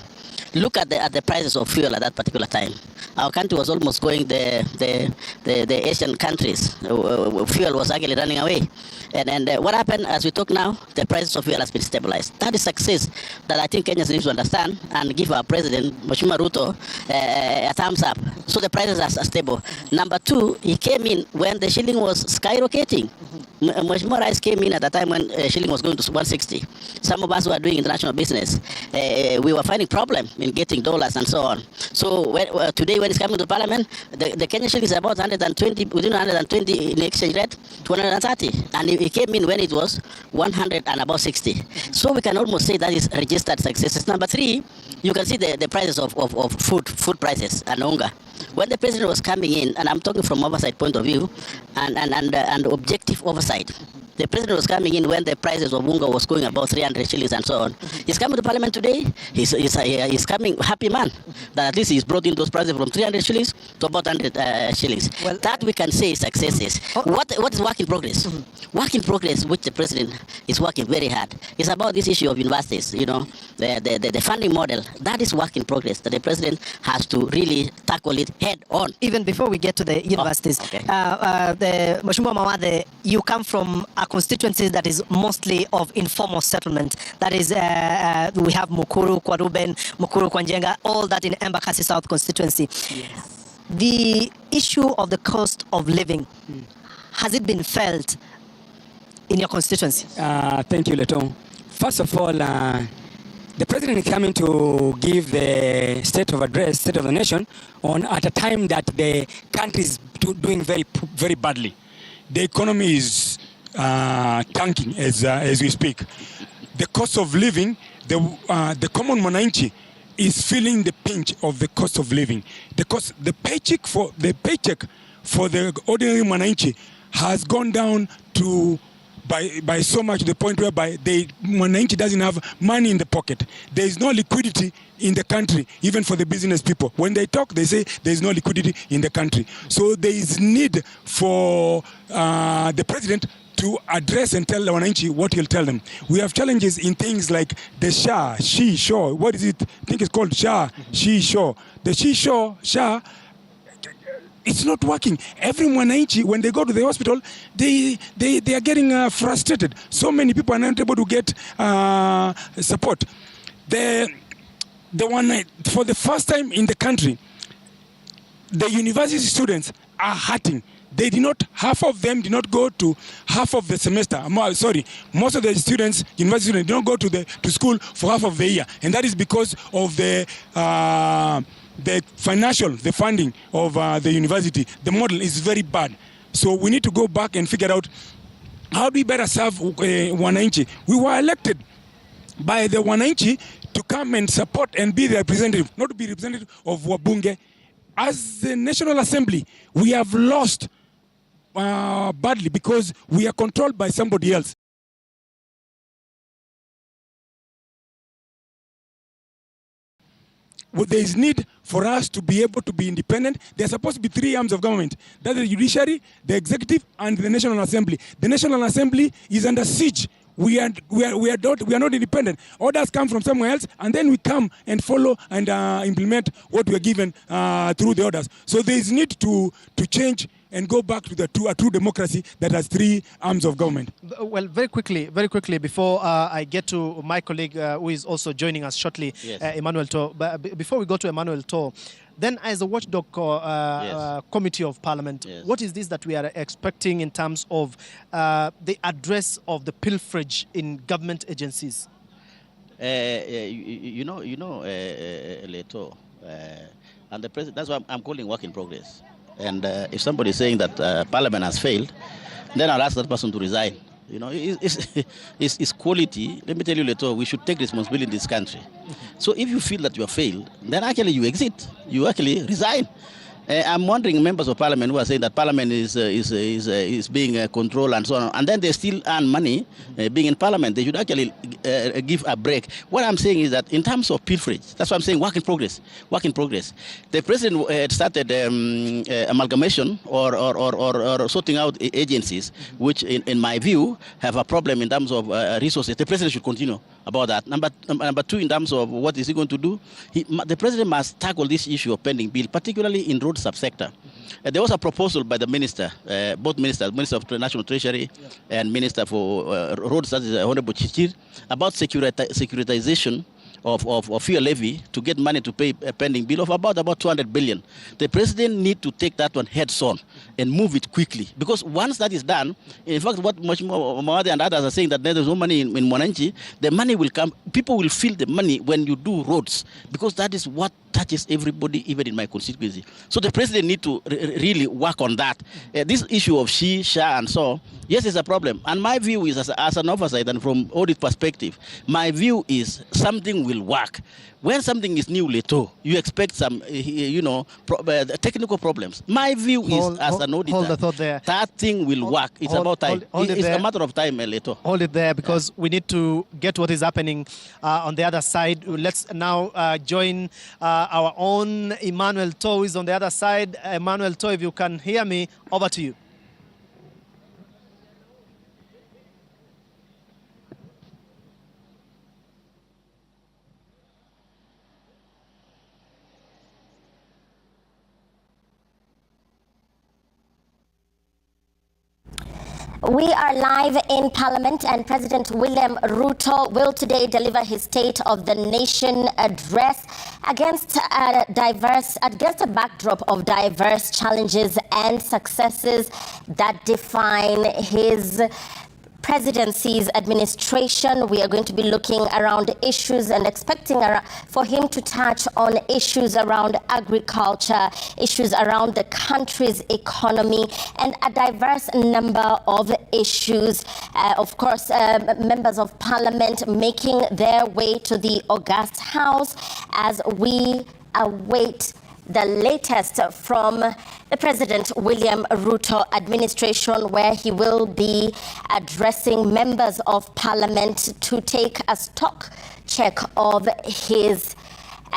look at the prices of fuel at that particular time. Our country was almost going the Asian countries. Fuel was actually running away. And what happened as we talk now, the prices of fuel has been stabilized. That is success that I think Kenyans need to understand and give our president, Mheshimiwa Ruto, a thumbs up. So the prices are stable. Number two, he came in when the shilling was skyrocketing. Mheshimiwa Rais came in at a time when shilling was going to 160. Some of us who are doing international business, we were finding problem in getting dollars and so on. So today when it's coming to Parliament, the Kenyan shilling is about 120, within 120 in exchange rate, 230. And he came in when it was 100 and about 60. So we can almost say that is registered successes. Number three, you can see the prices of food prices and hunger. When the president was coming in, and I'm talking from oversight point of view and objective oversight, the president was coming in when the prices of hunger was going about 300 shillings and so on. He's coming to Parliament today. He's coming happy man that at least he's brought in those prices from 300 shillings to about 100 shillings. Well, that we can say successes. What is work in progress? Work in progress, which the president is working very hard. It's about this issue of universities. You know, the funding model, that is work in progress that the president has to really tackle it head on. Even before we get to the universities, the Mheshimiwa Mawathe, you come from a constituency that is mostly of informal settlement. That is, we have Mukuru, Kwaruben, Mukuru, Kwanjenga, all that in Embakasi South constituency. Yes. The issue of the cost of living, has it been felt in your constituency? Thank you, Leto. First of all, the president is coming to give the state of the nation at a time that the country is doing very badly. The economy is tanking as we speak. The cost of living, the common mwananchi is feeling the pinch of the cost of living. The paycheck for the ordinary mwananchi has gone down to by so much to the point whereby mwananchi doesn't have money in the pocket. There is no liquidity in the country, even for the business people. When they talk, they say there is no liquidity in the country. So there is need for the president to address and tell the wananchi what he'll tell them. We have challenges in things like the SHA, she-sure. What is it? I think it's called SHA, she-sure. The she-sure, SHA, it's not working. Every mwananchi, when they go to the hospital, they are getting frustrated. So many people are not able to get support. The one, for the first time in the country, the university students are hurting. They did not, half of them did not go to half of the semester. Sorry, most of the students, university students, did not go to school for half of the year. And that is because of the funding of the university. The model is very bad. So we need to go back and figure out how do we better serve wananchi. We were elected by the wananchi to come and support and be the representative, not to be representative of wabunge. As the National Assembly, we have lost badly because we are controlled by somebody else. Well, there is need for us to be able to be independent. There are supposed to be three arms of government. That is the judiciary, the executive, and the National Assembly. The National Assembly is under siege. We are not independent. Orders come from somewhere else, and then we come and follow and implement what we are given through the orders. So there is need to change and go back to a true democracy that has three arms of government. Well, very quickly, before I get to my colleague who is also joining us shortly, yes. Emmanuel To. But before we go to Emmanuel To, then as a watchdog yes. Committee of Parliament, yes. What is this that we are expecting in terms of the address of the pilferage in government agencies? Leto, and the president, that's why I'm calling work in progress. And if somebody is saying that Parliament has failed, then I'll ask that person to resign. You know, it's quality. Let me tell you, Leto, we should take responsibility in this country. So if you feel that you have failed, then actually you exit. You actually resign. I'm wondering members of Parliament who are saying that Parliament is being controlled and so on, and then they still earn money being in Parliament. They should actually give a break. What I'm saying is that in terms of pilferage, that's what I'm saying, work in progress. Work in progress. The president started amalgamation or sorting out agencies, which in my view have a problem in terms of resources. The president should continue about that. Number two, in terms of what is he going to do, the president must tackle this issue of pending bill, particularly in road subsector. There was a proposal by the minister, both ministers, Minister of National Treasury and Minister for Roads, that is Honorable Chichir, about securitization of fuel levy to get money to pay a pending bill of about 200 billion. The president need to take that one heads on and move it quickly, because once that is done, in fact, what Mawathe and others are saying, that there is no money in Mwananchi, the money will come. People will feel the money when you do roads, because that is what touches everybody, even in my constituency. So the president need to really work on that. This issue of SHA and so, yes, it's a problem. And my view is, as an oversight and from audit perspective, my view is something will work. When something is new, Leto, you expect some, technical problems. My view is, as an auditor, hold the thought there. That thing will work. It's about time. It's a matter of time, Leto. Hold it there, because we need to get what is happening on the other side. Let's now join our own Emmanuel To, who is on the other side. Emmanuel To, if you can hear me, over to you. We are live in Parliament, and President William Ruto will today deliver his State of the Nation address against a backdrop of diverse challenges and successes that define his presidency's administration. We are going to be looking around issues and expecting for him to touch on issues around agriculture, issues around the country's economy, and a diverse number of issues. Of course, members of parliament making their way to the August House as we await the latest from the President William Ruto administration, where he will be addressing members of parliament to take a stock check of his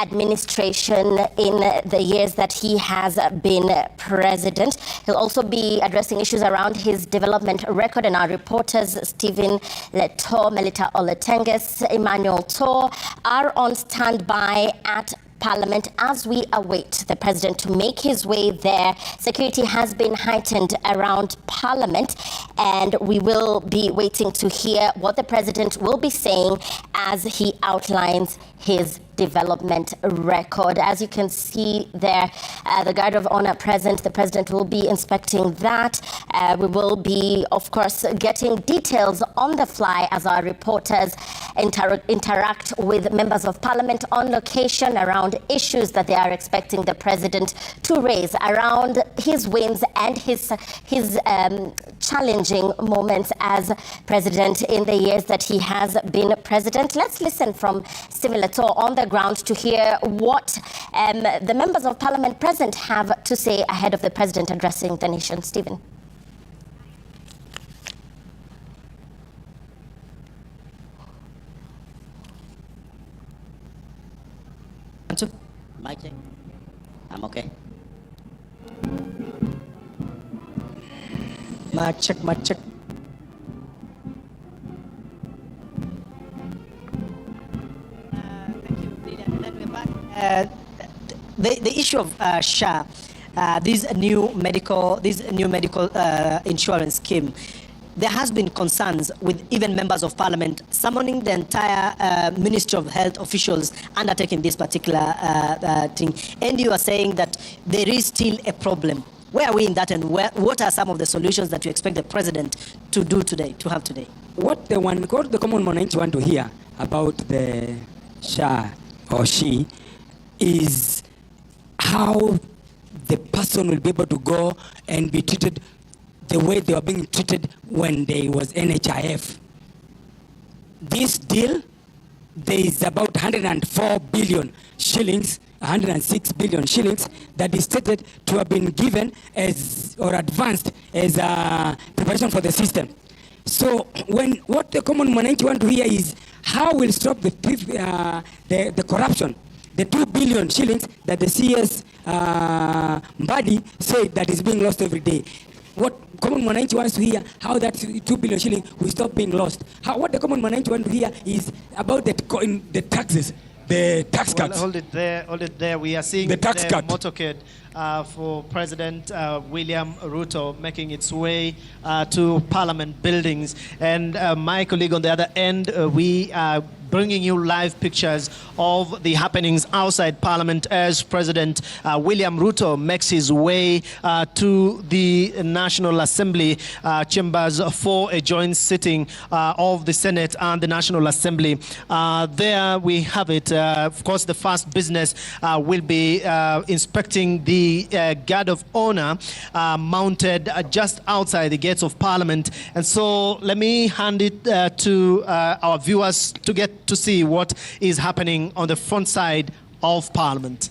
administration in the years that he has been president. He'll also be addressing issues around his development record, and our reporters Stephen Leto, Melita Oletenges, Emmanuel To are on standby at Parliament as we await the president to make his way there. Security has been heightened around Parliament, and we will be waiting to hear what the president will be saying as he outlines his development record. As you can see there, the Guard of Honor present, the president will be inspecting that. We will be, of course, getting details on the fly as our reporters interact with members of parliament on location around issues that they are expecting the president to raise around his wins and his challenging moments as president in the years that he has been president. Let's listen from Stephen Leto on the ground to hear what the members of parliament present have to say ahead of the president addressing the nation. Stephen. Mic check. I'm okay. Mic check, mic check. The issue of SHA, this new medical insurance scheme, there has been concerns with even members of parliament summoning the entire Ministry of Health officials undertaking this particular thing. And you are saying that there is still a problem. Where are we in that, and what are some of the solutions that you expect the president to do today, to have today? What the common man want to hear about the SHA or she is how the person will be able to go and be treated the way they were being treated when they was NHIF. This deal, there is about 104 billion shillings, 106 billion shillings that is stated to have been given as or advanced as a preparation for the system. So what the common man want to hear is how will stop the corruption, the 2 billion shillings that the CS Mbadi said that is being lost every day. What common mwananchi wants to hear, how that 2 billion shillings will stop being lost. What the common mwananchi wants to hear is about the taxes, the tax cuts. Hold it there. We are seeing the tax cut motorcade for President William Ruto making its way to Parliament buildings. And my colleague on the other end, we are bringing you live pictures of the happenings outside Parliament as President William Ruto makes his way to the National Assembly chambers for a joint sitting of the Senate and the National Assembly. There we have it. Of course, the first business will be inspecting the Guard of Honor mounted just outside the gates of Parliament. And so let me hand it to our viewers to get to see what is happening on the front side of Parliament.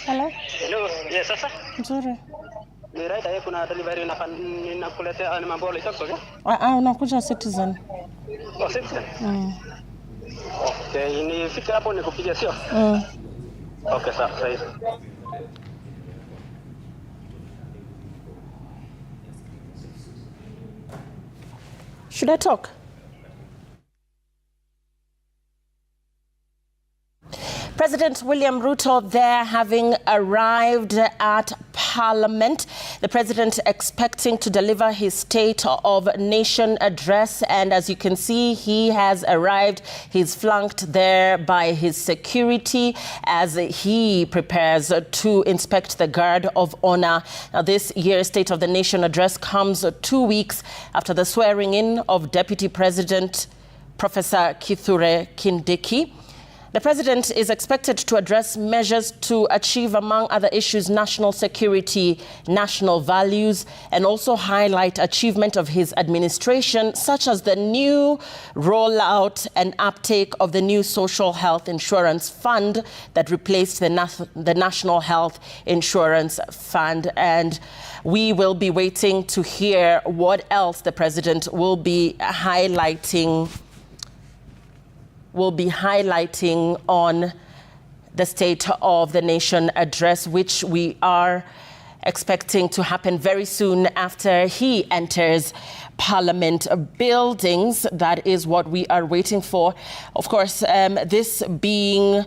Hello. Hello. Yes, sasa. Nzuri. Ni right aye kuna delivery ninakuletea ni mambo ile okay? Unakuja Citizen. Oh, Citizen. Okay, nifike hapo nikupigia sio? Okay, sawa. Should I talk? President William Ruto there having arrived at Parliament. The president expecting to deliver his State of Nation address, and as you can see, he has arrived. He's flanked there by his security as he prepares to inspect the guard of honor. Now, this year's State of the Nation address comes 2 weeks after the swearing in of Deputy President Professor Kithure Kindiki. The president is expected to address measures to achieve, among other issues, national security, national values, and also highlight achievement of his administration, such as the new rollout and uptake of the new social health insurance fund that replaced the National Health Insurance Fund. And we will be waiting to hear what else the president will be highlighting on the State of the Nation address, which we are expecting to happen very soon after he enters Parliament buildings. That is what we are waiting for. Of course, this being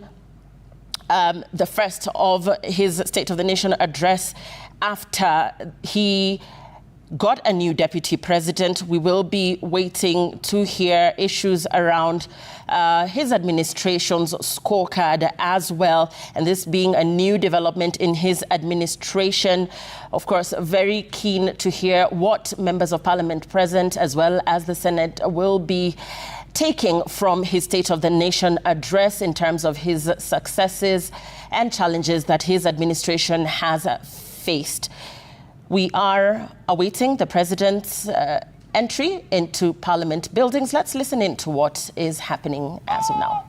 the first of his State of the Nation address after he got a new deputy president. We will be waiting to hear issues around his administration's scorecard as well. And this being a new development in his administration, of course, very keen to hear what members of Parliament present as well as the Senate will be taking from his State of the Nation address in terms of his successes and challenges that his administration has faced. We are awaiting the president's entry into Parliament buildings. Let's listen in to what is happening as of now.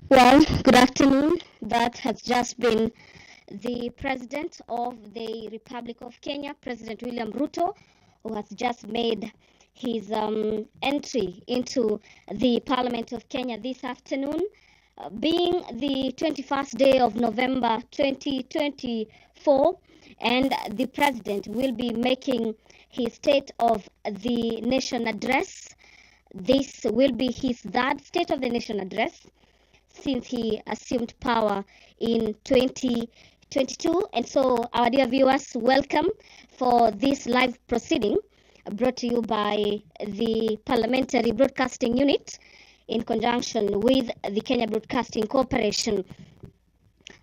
Well, good afternoon. That has just been the President of the Republic of Kenya, President William Ruto, who has just made his entry into the Parliament of Kenya this afternoon, being the 21st day of November 2024, and the President will be making his State of the Nation address. This will be his third State of the Nation address since he assumed power in 2022. And so, our dear viewers, welcome for this live proceeding brought to you by the Parliamentary Broadcasting Unit in conjunction with the Kenya Broadcasting Corporation.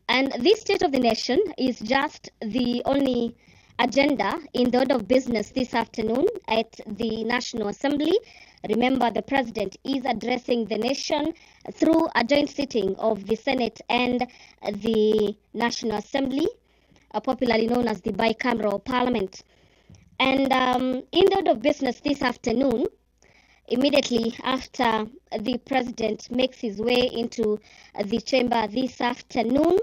And this State of the Nation is just the only agenda in the order of business this afternoon at the National Assembly. Remember, the President is addressing the nation through a joint sitting of the Senate and the National Assembly, popularly known as the bicameral Parliament. And in the order of business this afternoon, immediately after the President makes his way into the chamber this afternoon,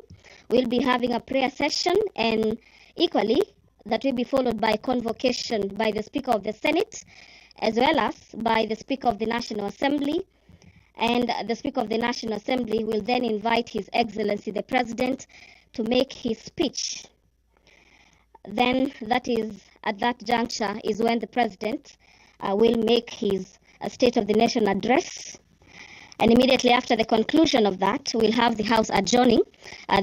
we'll be having a prayer session, and equally that will be followed by convocation by the Speaker of the Senate, as well as by the Speaker of the National Assembly. And the Speaker of the National Assembly will then invite His Excellency the President to make his speech. Then that is, at that juncture, is when the President will make his State of the Nation address. And immediately after the conclusion of that, we'll have the House adjourning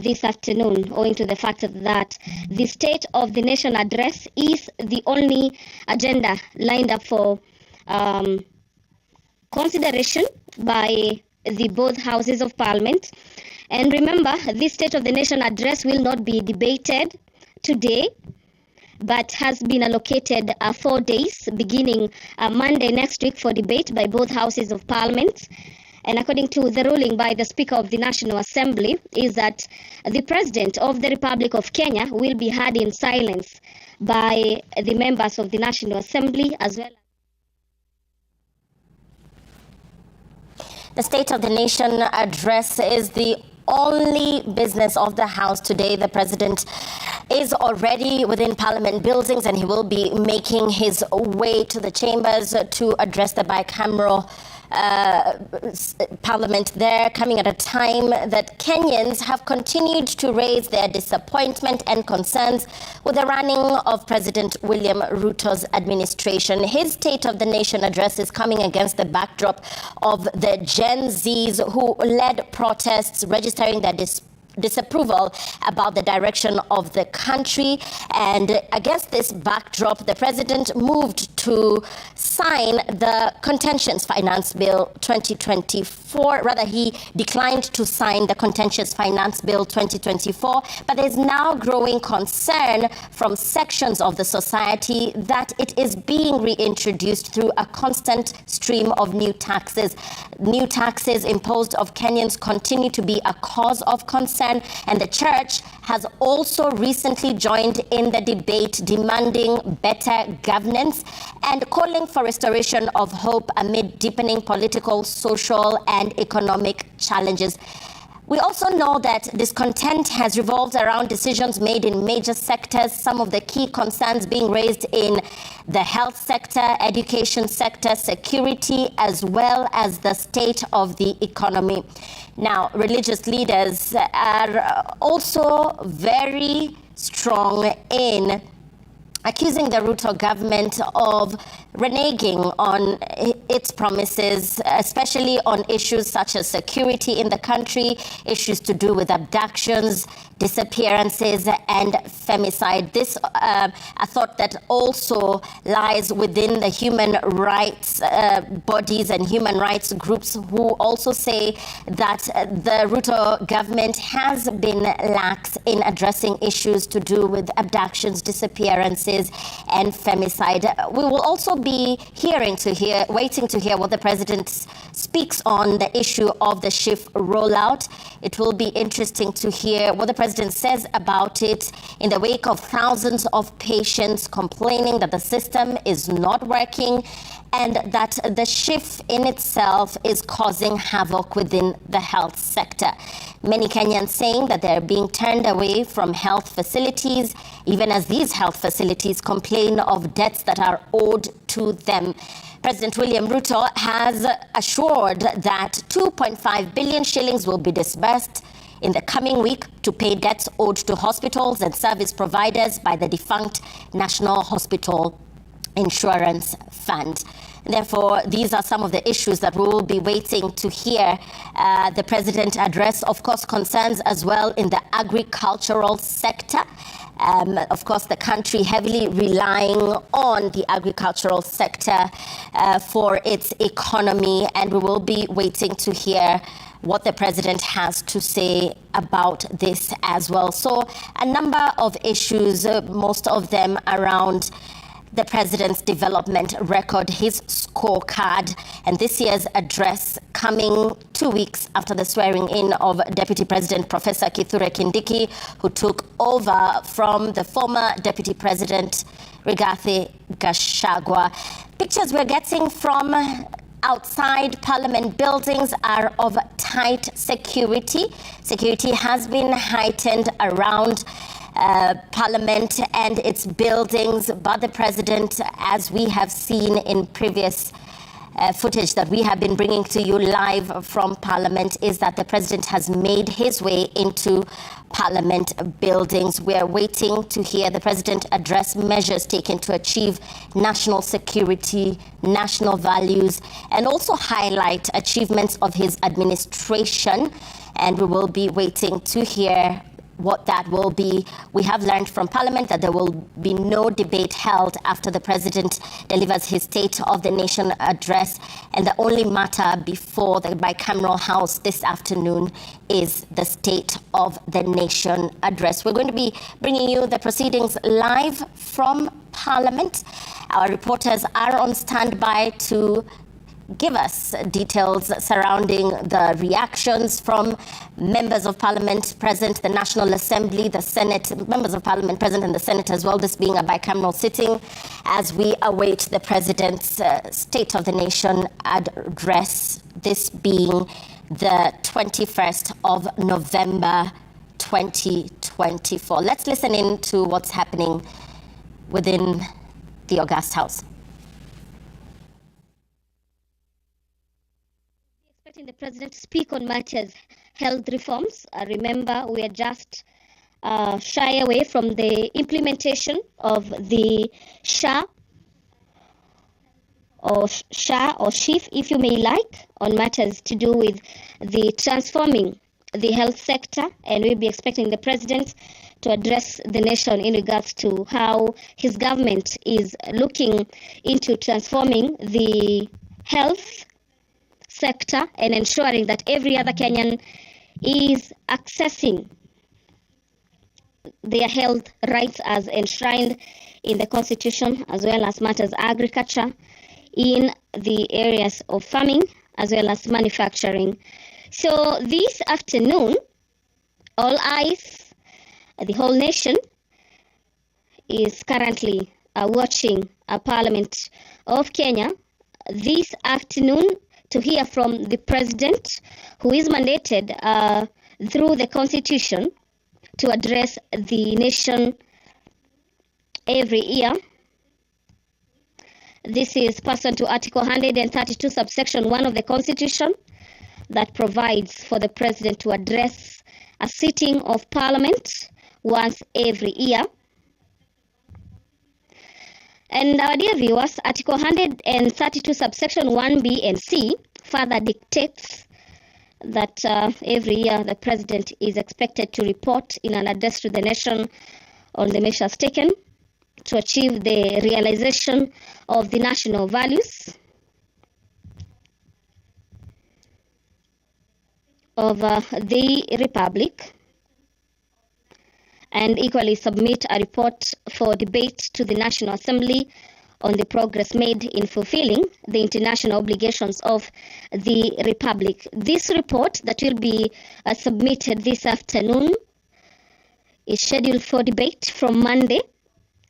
this afternoon, owing to the fact that the State of the Nation address is the only agenda lined up for consideration by the both houses of Parliament. And remember, this State of the Nation address will not be debated today, but has been allocated 4 days, beginning Monday next week, for debate by both houses of Parliament. And according to the ruling by the Speaker of the National Assembly, is that the President of the Republic of Kenya will be heard in silence by the members of the National Assembly as well. The State of the Nation address is the only business of the House today. The President is already within Parliament buildings, and he will be making his way to the chambers to address the bicameral Parliament there, coming at a time that Kenyans have continued to raise their disappointment and concerns with the running of President William Ruto's administration. His State of the Nation address is coming against the backdrop of the Gen Zs who led protests registering their disapproval about the direction of the country. And against this backdrop, the President moved to sign the contentious Finance Bill 2024. Rather, he declined to sign the contentious Finance Bill 2024, but there's now growing concern from sections of the society that it is being reintroduced through a constant stream of new taxes. New taxes imposed of Kenyans continue to be a cause of concern, and the church has also recently joined in the debate, demanding better governance and calling for restoration of hope amid deepening political, social, and economic challenges. We also know that discontent has revolved around decisions made in major sectors, some of the key concerns being raised in the health sector, education sector, security, as well as the state of the economy. Now, religious leaders are also very strong in accusing the Ruto government of reneging on its promises, especially on issues such as security in the country, issues to do with abductions, disappearances, and femicide. This, a thought that also lies within the human rights bodies and human rights groups, who also say that the Ruto government has been lax in addressing issues to do with abductions, disappearances, and femicide. We will also be waiting to hear what the president speaks on the issue of the SHIF rollout. It will be interesting to hear what the president says about it in the wake of thousands of patients complaining that the system is not working and that the shift in itself is causing havoc within the health sector. Many Kenyans saying that they're being turned away from health facilities, even as these health facilities complain of debts that are owed to them. President William Ruto has assured that 2.5 billion shillings will be disbursed in the coming week to pay debts owed to hospitals and service providers by the defunct National Hospital Insurance Fund. Therefore, these are some of the issues that we will be waiting to hear the president address. Of course, concerns as well in the agricultural sector. Of course, the country heavily relying on the agricultural sector for its economy, and we will be waiting to hear what the president has to say about this as well. So a number of issues, most of them around the president's development record, his scorecard, and this year's address coming 2 weeks after the swearing in of Deputy President Professor Kithure Kindiki, who took over from the former Deputy President Rigathi Gachagua. Pictures we're getting from outside Parliament buildings are of tight security. Security has been heightened around Parliament and its buildings, but the president, as we have seen in previous footage that we have been bringing to you live from Parliament, is that the president has made his way into Parliament buildings. We are waiting to hear the president address measures taken to achieve national security, national values, and also highlight achievements of his administration. And we will be waiting to hear what that will be. We have learned from Parliament that there will be no debate held after the president delivers his State of the Nation address, and the only matter before the bicameral house this afternoon is the State of the Nation address. We're going to be bringing you the proceedings live from Parliament. Our reporters are on standby to give us details surrounding the reactions from members of Parliament present, the National Assembly, the Senate, members of Parliament present and the Senate as well, this being a bicameral sitting, as we await the President's State of the Nation address, this being the 21st of November 2024. Let's listen in to what's happening within the August House. The president to speak on matters health reforms. Remember, we are just shy away from the implementation of the SHA or SHIF, if you may like, on matters to do with the transforming the health sector, and we'll be expecting the president to address the nation in regards to how his government is looking into transforming the health sector and ensuring that every other Kenyan is accessing their health rights as enshrined in the Constitution, as well as matters agriculture in the areas of farming, as well as manufacturing. So this afternoon, all eyes, the whole nation is currently watching a Parliament of Kenya this afternoon to hear from the president, who is mandated through the Constitution to address the nation every year. This is pursuant to Article 132, subsection 1 of the Constitution, that provides for the president to address a sitting of Parliament once every year. And our dear viewers, Article 132, subsection 1B and C further dictates that every year the president is expected to report in an address to the nation on the measures taken to achieve the realization of the national values of the Republic, and equally submit a report for debate to the National Assembly on the progress made in fulfilling the international obligations of the Republic. This report that will be submitted this afternoon is scheduled for debate from Monday,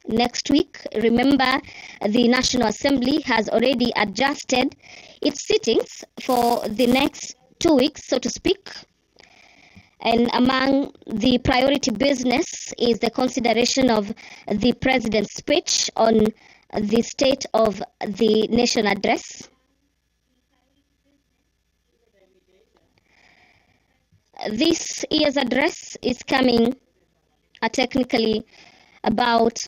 next week. Remember, the National Assembly has already adjusted its sittings for the next 2 weeks, so to speak. And among the priority business is the consideration of the President's speech on the State of the Nation address. This year's address is coming technically about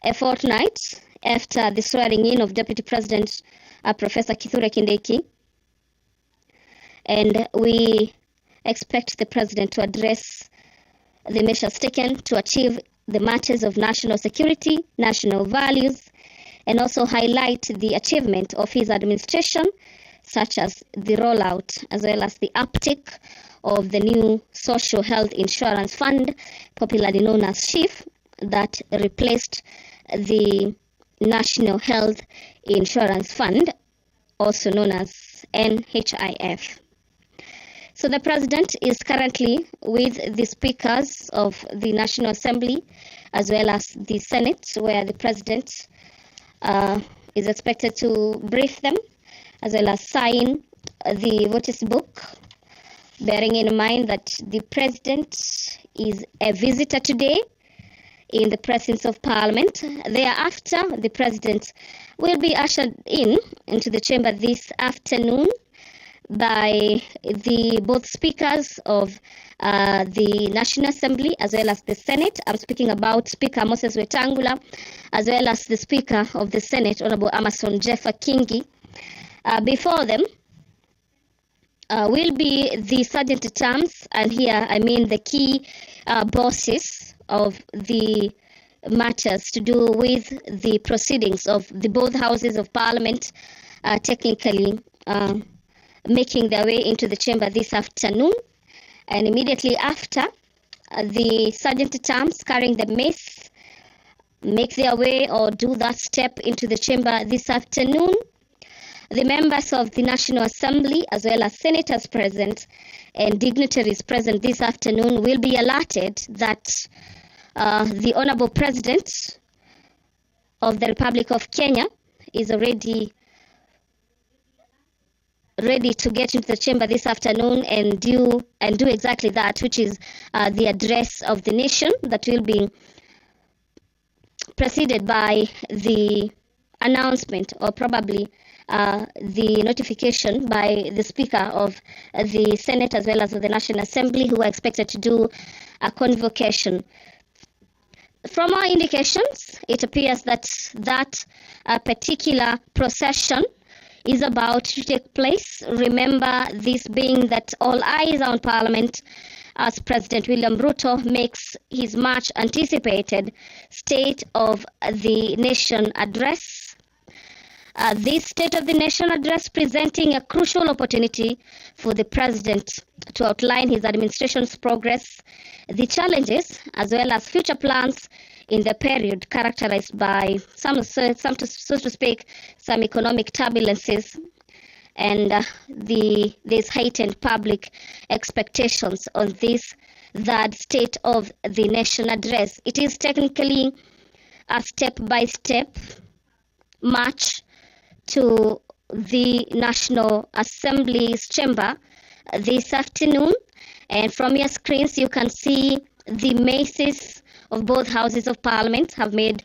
a fortnight after the swearing in of Deputy President Professor Kithure Kindiki. And we expect the President to address the measures taken to achieve the matters of national security, national values, and also highlight the achievement of his administration, such as the rollout as well as the uptake of the new Social Health Insurance Fund, popularly known as SHIF, that replaced the National Health Insurance Fund, also known as NHIF. So the President is currently with the speakers of the National Assembly as well as the Senate, where the President is expected to brief them as well as sign the voters book, bearing in mind that the President is a visitor today in the presence of Parliament. Thereafter, the President will be ushered into the chamber this afternoon by the both speakers of the National Assembly as well as the Senate. I'm speaking about Speaker Moses Wetangula as well as the Speaker of the Senate, Honorable Amason Jeffa Kingi. Before them will be the Sergeant at Arms, and here I mean the key bosses of the matters to do with the proceedings of the both houses of Parliament, technically making their way into the chamber this afternoon. And immediately after, the Sergeant at Arms carrying the mace make their way or do that step into the chamber this afternoon. The members of the National Assembly as well as senators present and dignitaries present this afternoon will be alerted that the Honorable President of the Republic of Kenya is already ready to get into the chamber this afternoon and do exactly that, which is the address of the nation that will be preceded by the announcement or probably the notification by the Speaker of the Senate as well as of the National Assembly, who are expected to do a convocation. From our indications, it appears that particular procession is about to take place. Remember, this being that all eyes are on Parliament as President William Ruto makes his much anticipated State of the Nation address. This State of the Nation address presenting a crucial opportunity for the President to outline his administration's progress, the challenges, as well as future plans in the period characterized by so to speak, some economic turbulences, and there's heightened public expectations on this third State of the Nation address. It is technically a step-by-step march to the National Assembly's chamber this afternoon, and from your screens you can see the maces of both houses of Parliament have made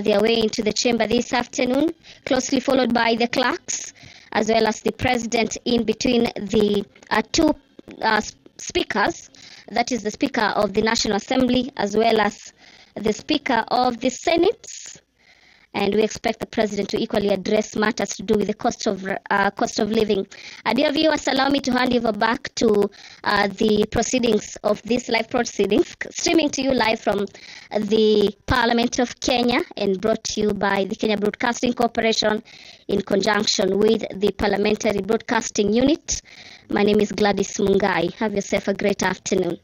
their way into the chamber this afternoon, closely followed by the clerks as well as the President in between the two speakers, that is the Speaker of the National Assembly as well as the Speaker of the Senate. And we expect the President to equally address matters to do with the cost of living. Dear viewers, allow me to hand over back to the proceedings of these live proceedings, streaming to you live from the Parliament of Kenya and brought to you by the Kenya Broadcasting Corporation in conjunction with the Parliamentary Broadcasting Unit. My name is Gladys Mungai. Have yourself a great afternoon.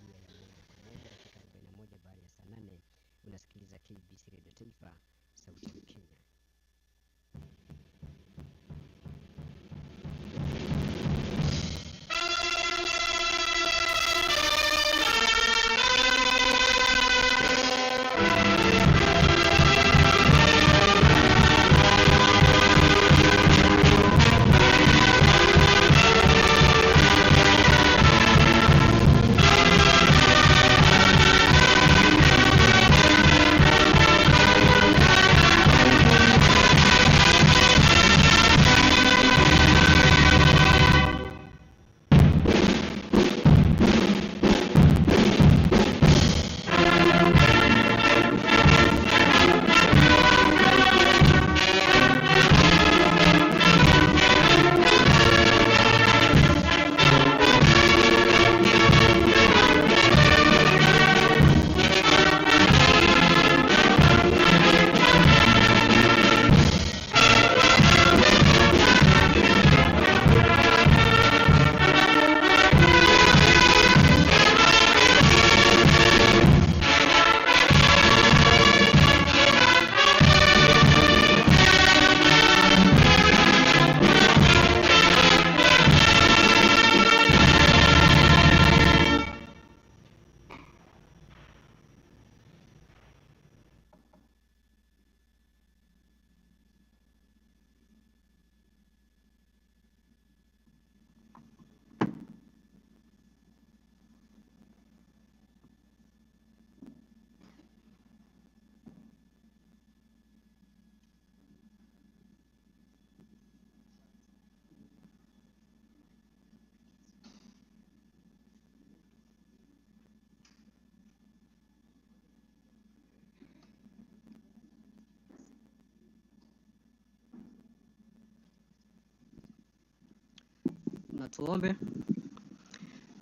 Tuombe.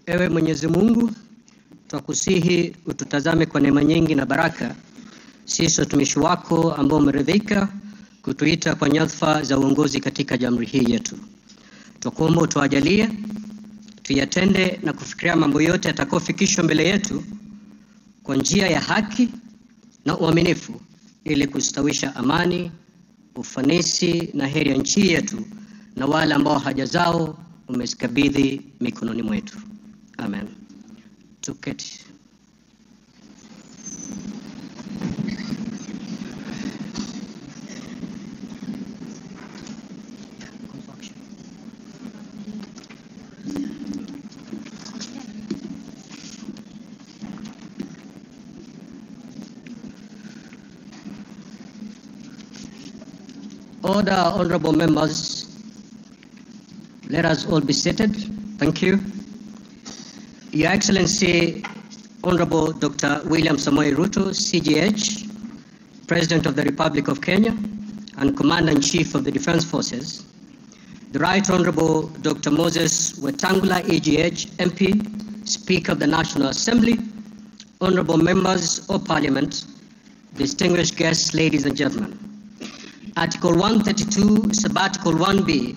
Ewe Mwenyezi Mungu, twakusihi ututazame kwa neema nyingi na baraka, sisi watumishi wako ambao umeridhika kutuita kwa nyadhifa za uongozi katika jamhuri hii yetu. Twakuomba utuajalie tuyatende na kufikiria mambo yote yatakayofikishwa mbele yetu kwa njia ya haki na uaminifu, ili kustawisha amani, ufanisi na heri ya nchi yetu na wale ambao haja zao umezikabidhi mikononi mwetu. Amen. Tuketi. Order, honorable members. Let us all be seated. Thank you. Your Excellency, Honorable Dr. William Samoei Ruto, CGH, President of the Republic of Kenya and Commander-in-Chief of the Defense Forces, the Right Honorable Dr. Moses Wetangula, AGH, MP, Speaker of the National Assembly, honorable members of Parliament, distinguished guests, ladies and gentlemen. Article 132, Sub-Article 1B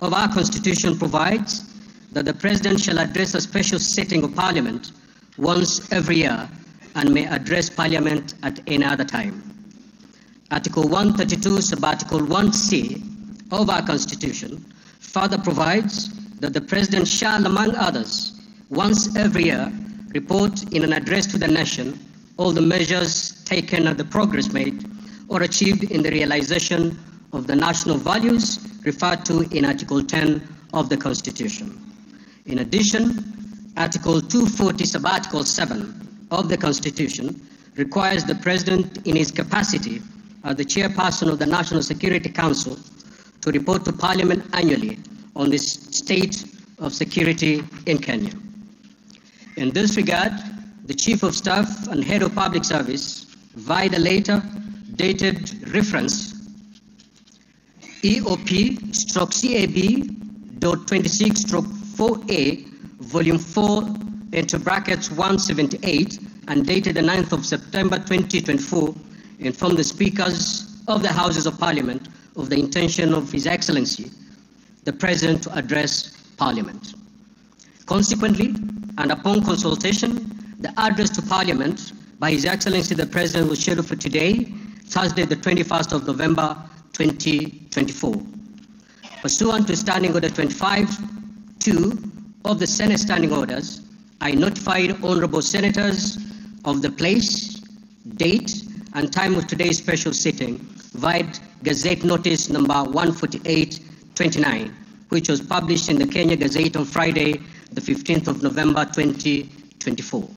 of our Constitution provides that the President shall address a special sitting of Parliament once every year and may address Parliament at any other time. Article 132, Sub-Article 1C of our Constitution further provides that the President shall, among others, once every year report in an address to the nation all the measures taken and the progress made or achieved in the realization of the national values referred to in Article 10 of the Constitution. In addition, Article 240, Sub-Article 7 of the Constitution requires the President in his capacity as the chairperson of the National Security Council to report to Parliament annually on the state of security in Kenya. In this regard, the Chief of Staff and Head of Public Service via the letter dated reference EOP/CAB.26/4A, Volume 4, into brackets 178, and dated the 9th of September 2024, informed the Speakers of the Houses of Parliament of the intention of His Excellency, the President, to address Parliament. Consequently, and upon consultation, the address to Parliament by His Excellency the President was scheduled for today, Thursday, the 21st of November, 2024. Pursuant to Standing Order 25(2) of the Senate Standing Orders, I notified honorable senators of the place, date, and time of today's special sitting via Gazette Notice number 148/29, which was published in the Kenya Gazette on Friday, the 15th of November, 2024.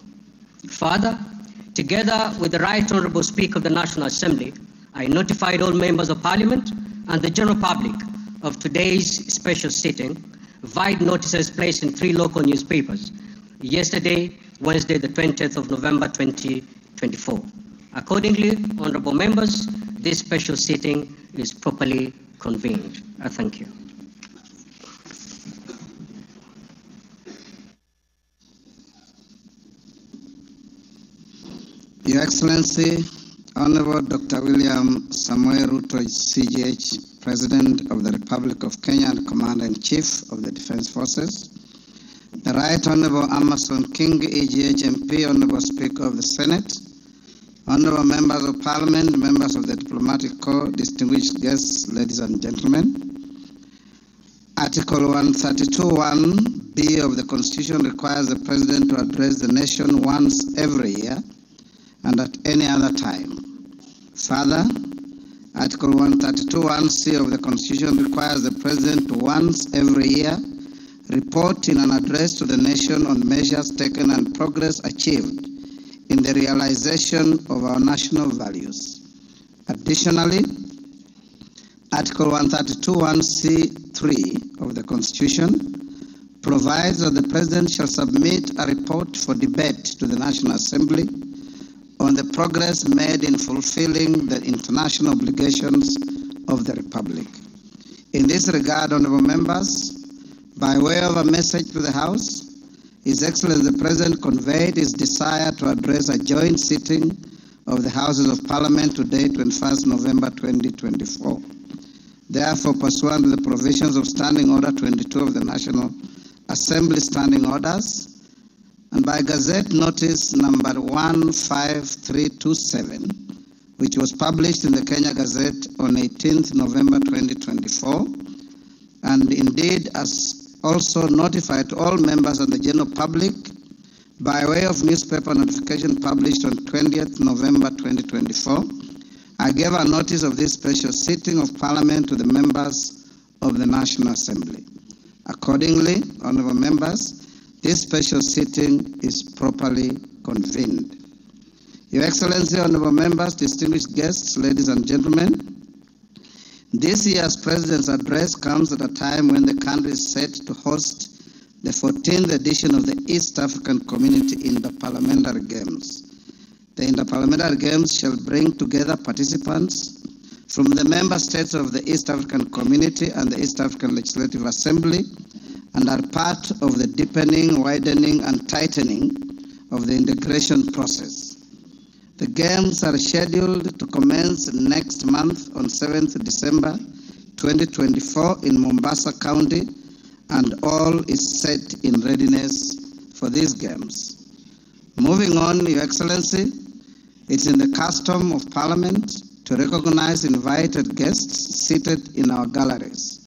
Further, together with the Right Honorable Speaker of the National Assembly, I notified all members of Parliament and the general public of today's special sitting via notices placed in 3 local newspapers yesterday, Wednesday, the 20th of November, 2024. Accordingly, honorable members, this special sitting is properly convened. I thank you. Your Excellency, Honorable Dr. William Samoei Ruto, CGH, President of the Republic of Kenya and Commander-in-Chief of the Defense Forces, the Right Honorable Amason King, AGH MP, Honorable Speaker of the Senate, Honorable Members of Parliament, members of the Diplomatic Corps, distinguished guests, ladies and gentlemen. Article 132(1)(b) of the Constitution requires the President to address the nation once every year and at any other time. Further, Article 132(1)(c) of the Constitution requires the President to once every year report in an address to the nation on measures taken and progress achieved in the realization of our national values. Additionally, Article 132(1)(c)(3) of the Constitution provides that the President shall submit a report for debate to the National Assembly on the progress made in fulfilling the international obligations of the Republic. In this regard, honorable members, By way of a message to the House, His Excellency the President conveyed his desire to address a joint sitting of the Houses of Parliament today, 21st November 2024. Therefore, pursuant to the provisions of Standing Order 22 of the National Assembly Standing Orders, and by Gazette Notice number 15327, which was published in the Kenya Gazette on 18th November 2024, and indeed as also notified to all members and the general public by way of newspaper notification published on 20th November 2024, I gave a notice of this special sitting of Parliament to the members of the National Assembly. Accordingly, honorable members, this special sitting is properly convened. Your Excellency, honorable members, distinguished guests, ladies and gentlemen, this year's President's address comes at a time when the country is set to host the 14th edition of the East African Community Interparliamentary Games. The Interparliamentary Games shall bring together participants from the member states of the East African Community and the East African Legislative Assembly, and are part of the deepening, widening, and tightening of the integration process. The Games are scheduled to commence next month on 7th December 2024 in Mombasa County, and all is set in readiness for these Games. Moving on, Your Excellency, it's in the custom of Parliament to recognize invited guests seated in our galleries.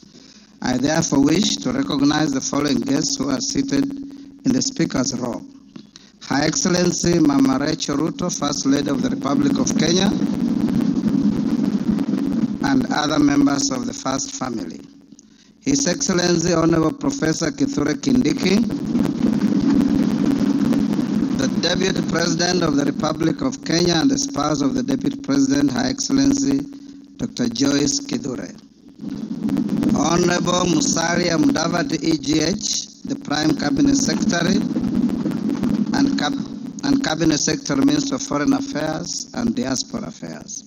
I therefore wish to recognize the following guests who are seated in the Speaker's row. Her Excellency Mama Rachel Ruto, First Lady of the Republic of Kenya, and other members of the First Family. His Excellency Honorable Professor Kithure Kindiki, the Deputy President of the Republic of Kenya and the spouse of the Deputy President, Her Excellency Dr. Joyce Kithure. Honorable Musalia Mudavadi EGH, the Prime Cabinet Secretary and Cabinet Secretary, Minister of Foreign Affairs and Diaspora Affairs.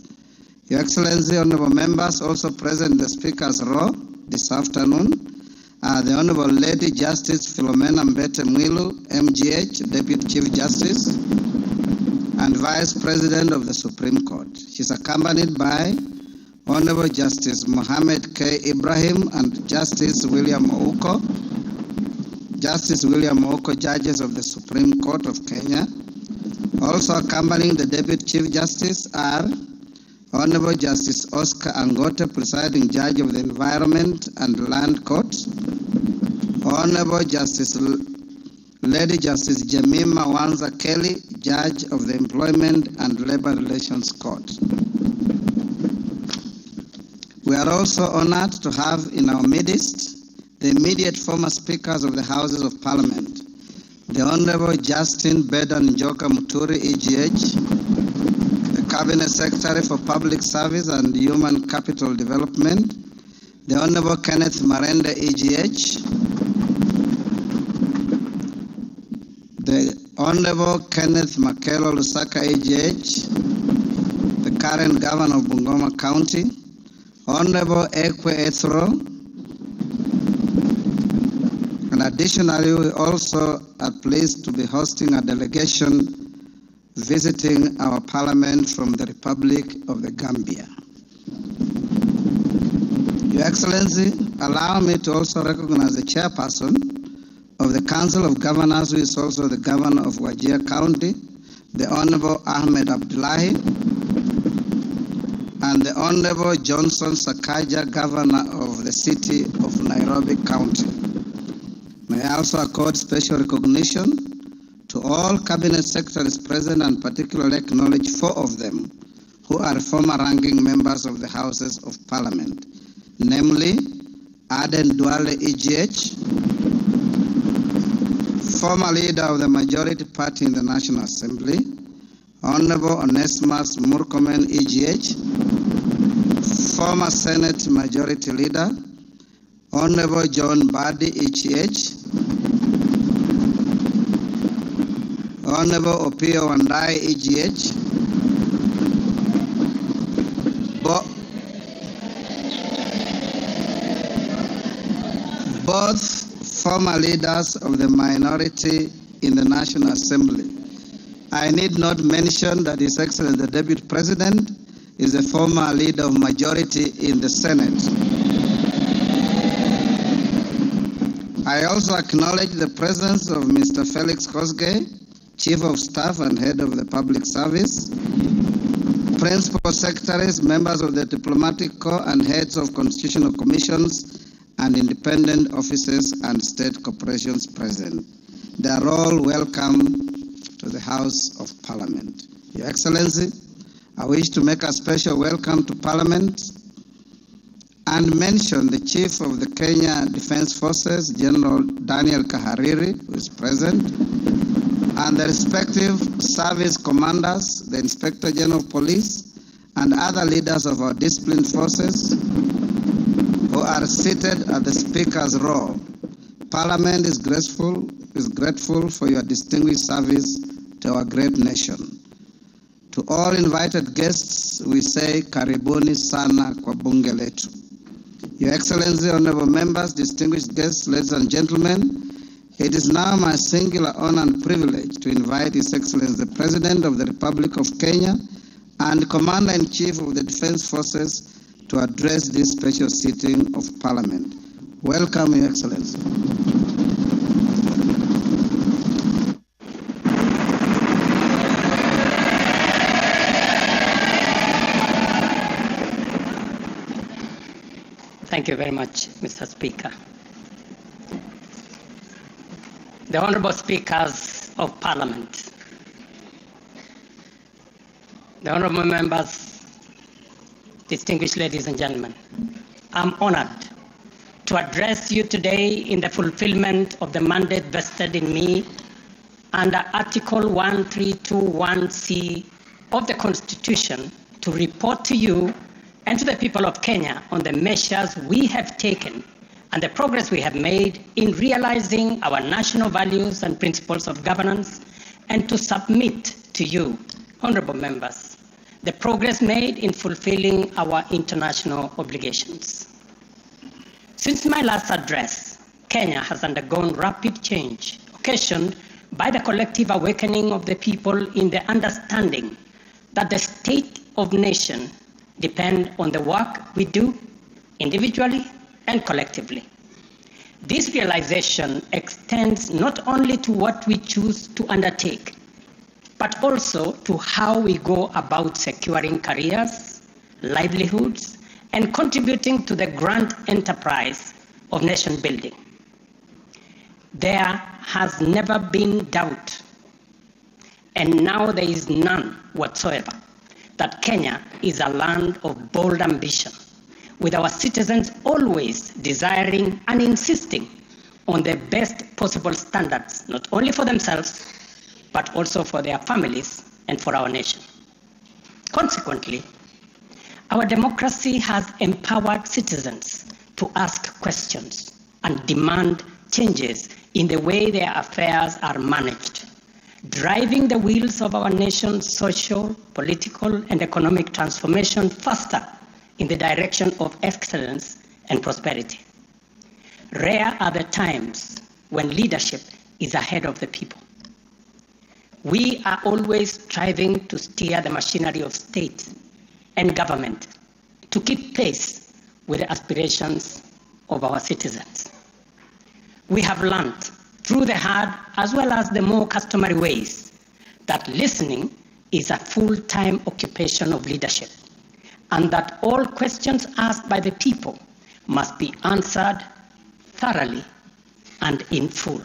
Your Excellency, honorable members, also present in the Speaker's row this afternoon are the Honorable Lady Justice Philomena Mbete Mwilu, MGH, Deputy Chief Justice and Vice President of the Supreme Court. She's accompanied by Honorable Justice Mohammed K. Ibrahim and Justice William Ouko, judges of the Supreme Court of Kenya. Also accompanying the Deputy Chief Justice are Honorable Justice Oscar Angote, presiding judge of the Environment and Land Court, Honorable Lady Justice Jemima Wanza Kelly, judge of the Employment and Labor Relations Court. We are also honored to have in our midst the immediate former speakers of the Houses of Parliament, the Honorable Justin Bedan Njoka Muturi, EGH, the Cabinet Secretary for Public Service and Human Capital Development, the Honorable Kenneth Marende, EGH, the Honorable Kenneth Makelo Lusaka, EGH, the current Governor of Bungoma County, Honorable Ekwe Ethro, and additionally, we also are pleased to be hosting a delegation visiting our Parliament from the Republic of the Gambia. Your Excellency, allow me to also recognize the chairperson of the Council of Governors, who is also the Governor of Wajir County, the Honorable Ahmed Abdullahi, and the Honorable Johnson Sakaja, Governor of the City of Nairobi County. May I also accord special recognition to all Cabinet Secretaries present and particularly acknowledge 4 of them who are former ranking members of the Houses of Parliament, namely Aden Duale, EGH, former leader of the majority party in the National Assembly, Honorable Onesimus Murkomen, EGH, former Senate Majority Leader, Honorable John Badi, EGH, Honorable Opio Wandai, EGH, both former leaders of the minority in the National Assembly. I need not mention that His Excellency the Deputy President is a former leader of majority in the Senate. I also acknowledge the presence of Mr. Felix Kosgei, Chief of Staff and Head of the Public Service, Principal Secretaries, members of the Diplomatic Corps, and heads of constitutional commissions and independent offices and state corporations present. They are all welcome to the House of Parliament. Your Excellency, I wish to make a special welcome to Parliament and mention the Chief of the Kenya Defence Forces, General Daniel Kahariri, who is present, and the respective service commanders, the Inspector General of Police, and other leaders of our disciplined forces who are seated at the Speaker's row. Parliament is grateful for your distinguished service to our great nation. To all invited guests, we say karibuni sana kwa bunge letu. Your Excellency, honorable members, distinguished guests, ladies and gentlemen, it is now my singular honor and privilege to invite His Excellency the President of the Republic of Kenya and Commander-in-Chief of the Defense Forces to address this special sitting of Parliament. Welcome, Your Excellency. Thank you very much, Mr. Speaker. The Honorable Speakers of Parliament, the Honorable Members, distinguished ladies and gentlemen, I'm honored to address you today in the fulfillment of the mandate vested in me under Article 1321C of the Constitution to report to you and to the people of Kenya on the measures we have taken and the progress we have made in realizing our national values and principles of governance, and to submit to you, honorable members, the progress made in fulfilling our international obligations. Since my last address, Kenya has undergone rapid change, occasioned by the collective awakening of the people in the understanding that the state of nation depend on the work we do individually and collectively. This realization extends not only to what we choose to undertake, but also to how we go about securing careers, livelihoods, and contributing to the grand enterprise of nation building. There has never been doubt, and now there is none whatsoever, that Kenya is a land of bold ambition, with our citizens always desiring and insisting on the best possible standards, not only for themselves, but also for their families and for our nation. Consequently, our democracy has empowered citizens to ask questions and demand changes in the way their affairs are managed, driving the wheels of our nation's social, political, and economic transformation faster in the direction of excellence and prosperity. Rare are the times when leadership is ahead of the people. We are always striving to steer the machinery of state and government to keep pace with the aspirations of our citizens. We have learned through the hard as well as the more customary ways that listening is a full-time occupation of leadership, and that all questions asked by the people must be answered thoroughly and in full.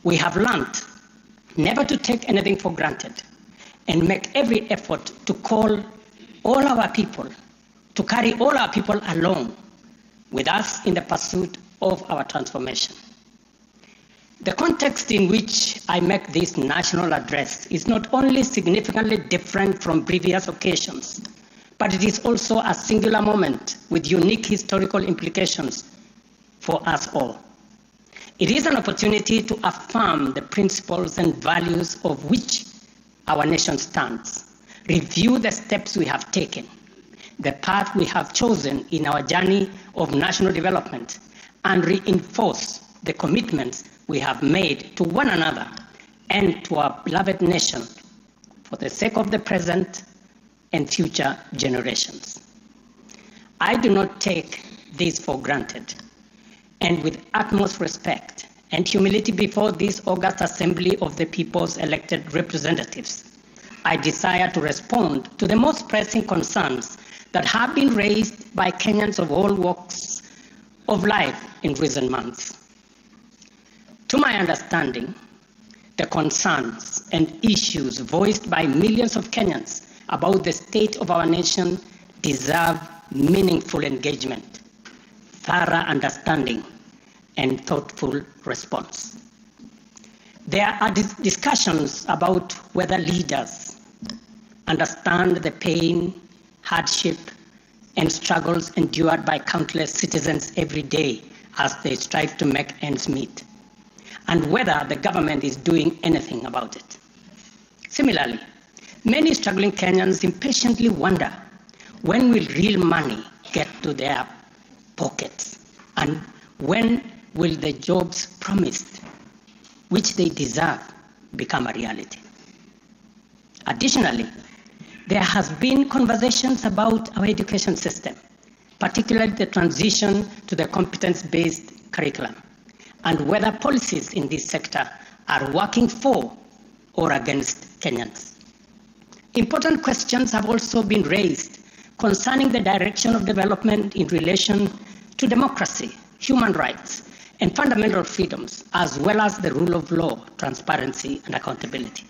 We have learned never to take anything for granted and make every effort to call all our people, to carry all our people along with us in the pursuit of our transformation. The context in which I make this national address is not only significantly different from previous occasions, but it is also a singular moment with unique historical implications for us all. It is an opportunity to affirm the principles and values of which our nation stands, review the steps we have taken, the path we have chosen in our journey of national development, and reinforce the commitments we have made to one another and to our beloved nation for the sake of the present and future generations. I do not take this for granted, and with utmost respect and humility before this august assembly of the people's elected representatives, I desire to respond to the most pressing concerns that have been raised by Kenyans of all walks of life in recent months. To my understanding, the concerns and issues voiced by millions of Kenyans about the state of our nation deserve meaningful engagement, thorough understanding, and thoughtful response. There are discussions about whether leaders understand the pain, hardship, and struggles endured by countless citizens every day as they strive to make ends meet, and whether the government is doing anything about it. Similarly, many struggling Kenyans impatiently wonder, when will real money get to their pockets, and when will the jobs promised, which they deserve, become a reality? Additionally, there has been conversations about our education system, particularly the transition to the competence-based curriculum, and whether policies in this sector are working for or against Kenyans. Important questions have also been raised concerning the direction of development in relation to democracy, human rights, and fundamental freedoms, as well as the rule of law, transparency, and accountability.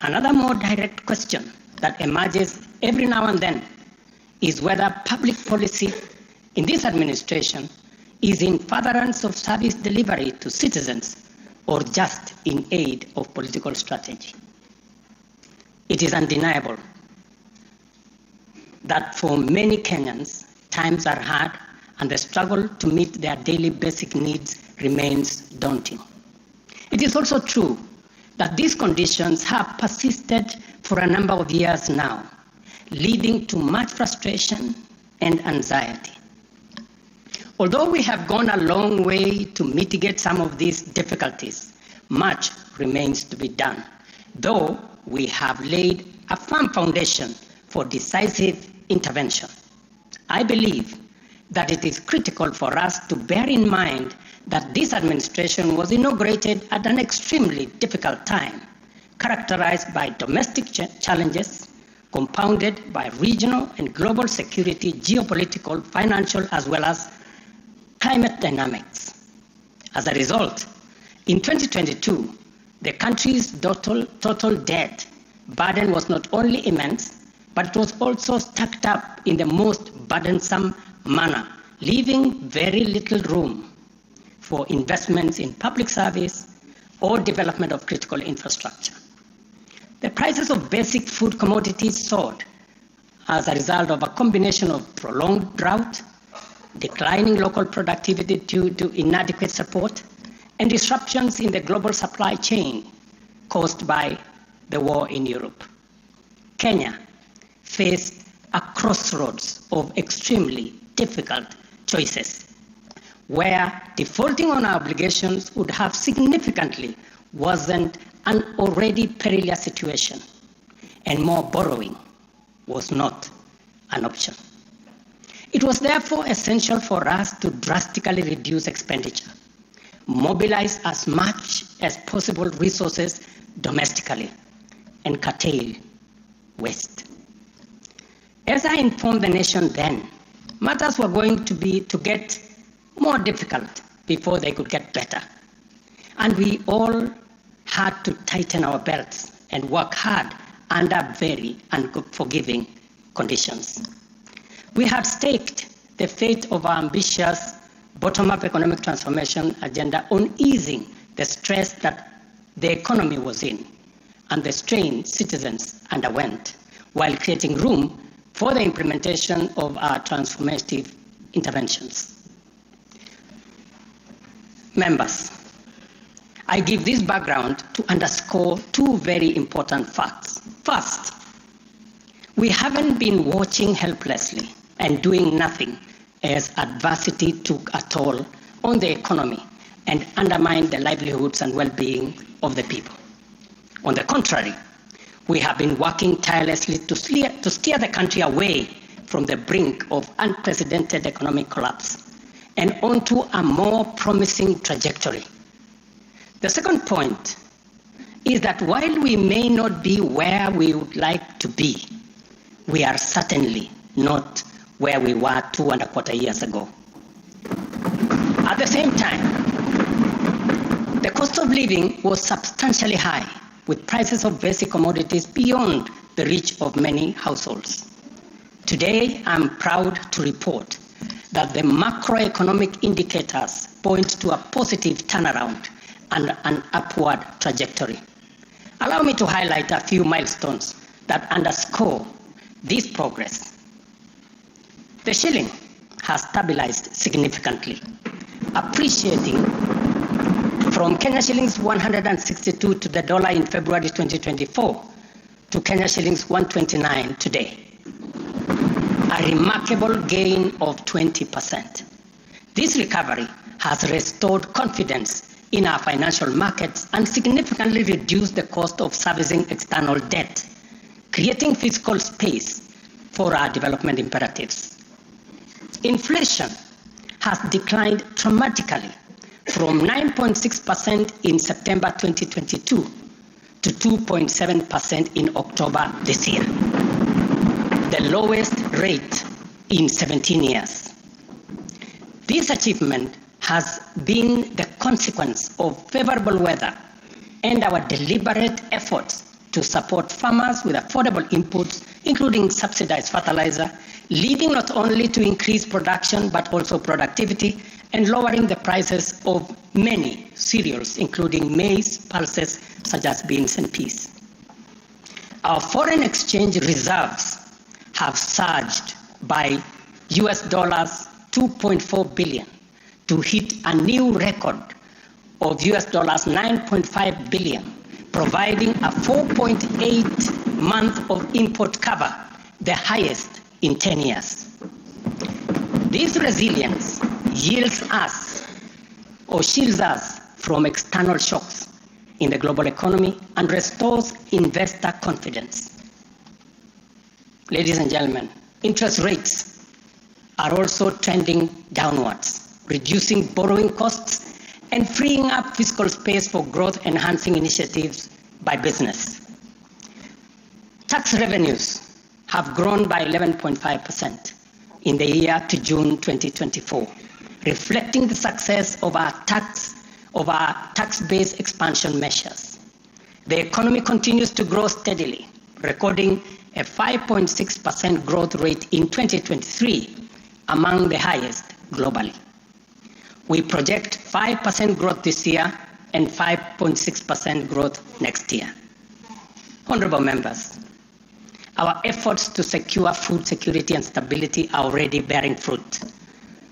Another more direct question that emerges every now and then is whether public policy in this administration is in furtherance of service delivery to citizens or just in aid of political strategy. It is undeniable that for many Kenyans, times are hard and the struggle to meet their daily basic needs remains daunting. It is also true that these conditions have persisted for a number of years now, leading to much frustration and anxiety. Although we have gone a long way to mitigate some of these difficulties, much remains to be done, though we have laid a firm foundation for decisive intervention. I believe that it is critical for us to bear in mind that this administration was inaugurated at an extremely difficult time, characterized by domestic challenges, compounded by regional and global security, geopolitical, financial, as well as climate dynamics. As a result, in 2022, the country's total debt burden was not only immense, but it was also stacked up in the most burdensome manner, leaving very little room for investments in public service or development of critical infrastructure. The prices of basic food commodities soared as a result of a combination of prolonged drought, declining local productivity due to inadequate support, and disruptions in the global supply chain caused by the war in Europe. Kenya faced a crossroads of extremely difficult choices, where defaulting on our obligations would have significantly worsened an already perilous situation, and more borrowing was not an option. It was therefore essential for us to drastically reduce expenditure, mobilize as much as possible resources domestically, and curtail waste. As I informed the nation then, matters were going to get more difficult before they could get better. And we all had to tighten our belts and work hard under very unforgiving conditions. We had staked the fate of our ambitious bottom-up economic transformation agenda on easing the stress that the economy was in and the strain citizens underwent, while creating room for the implementation of our transformative interventions. Members, I give this background to underscore two very important facts. First, we haven't been watching helplessly and doing nothing as adversity took a toll on the economy and undermine the livelihoods and well-being of the people. On the contrary, we have been working tirelessly to steer the country away from the brink of unprecedented economic collapse and onto a more promising trajectory. The second point is that while we may not be where we would like to be, we are certainly not where we were 2.25 years ago. At the same time, the cost of living was substantially high, with prices of basic commodities beyond the reach of many households. Today, I'm proud to report that the macroeconomic indicators point to a positive turnaround and an upward trajectory. Allow me to highlight a few milestones that underscore this progress. The shilling has stabilized significantly, appreciating from Kenya shillings 162 to the dollar in February 2024 to Kenya shillings 129 today, a remarkable gain of 20%. This recovery has restored confidence in our financial markets and significantly reduced the cost of servicing external debt, creating fiscal space for our development imperatives. Inflation has declined dramatically from 9.6% in September 2022 to 2.7% in October this year, the lowest rate in 17 years. This achievement has been the consequence of favorable weather and our deliberate efforts to support farmers with affordable inputs, including subsidized fertilizer, leading not only to increased production but also productivity and lowering the prices of many cereals, including maize, pulses such as beans and peas. Our foreign exchange reserves have surged by US dollars 2.4 billion to hit a new record of US dollars 9.5 billion, providing a 4.8 month of import cover, the highest in 10 years. This resilience yields us or shields us from external shocks in the global economy and restores investor confidence. Ladies and gentlemen, interest rates are also trending downwards, reducing borrowing costs and freeing up fiscal space for growth-enhancing initiatives by business. Tax revenues have grown by 11.5% in the year to June 2024, reflecting the success of our tax-based expansion measures. The economy continues to grow steadily, recording a 5.6% growth rate in 2023, among the highest globally. We project 5% growth this year and 5.6% growth next year. Honorable members, our efforts to secure food security and stability are already bearing fruit.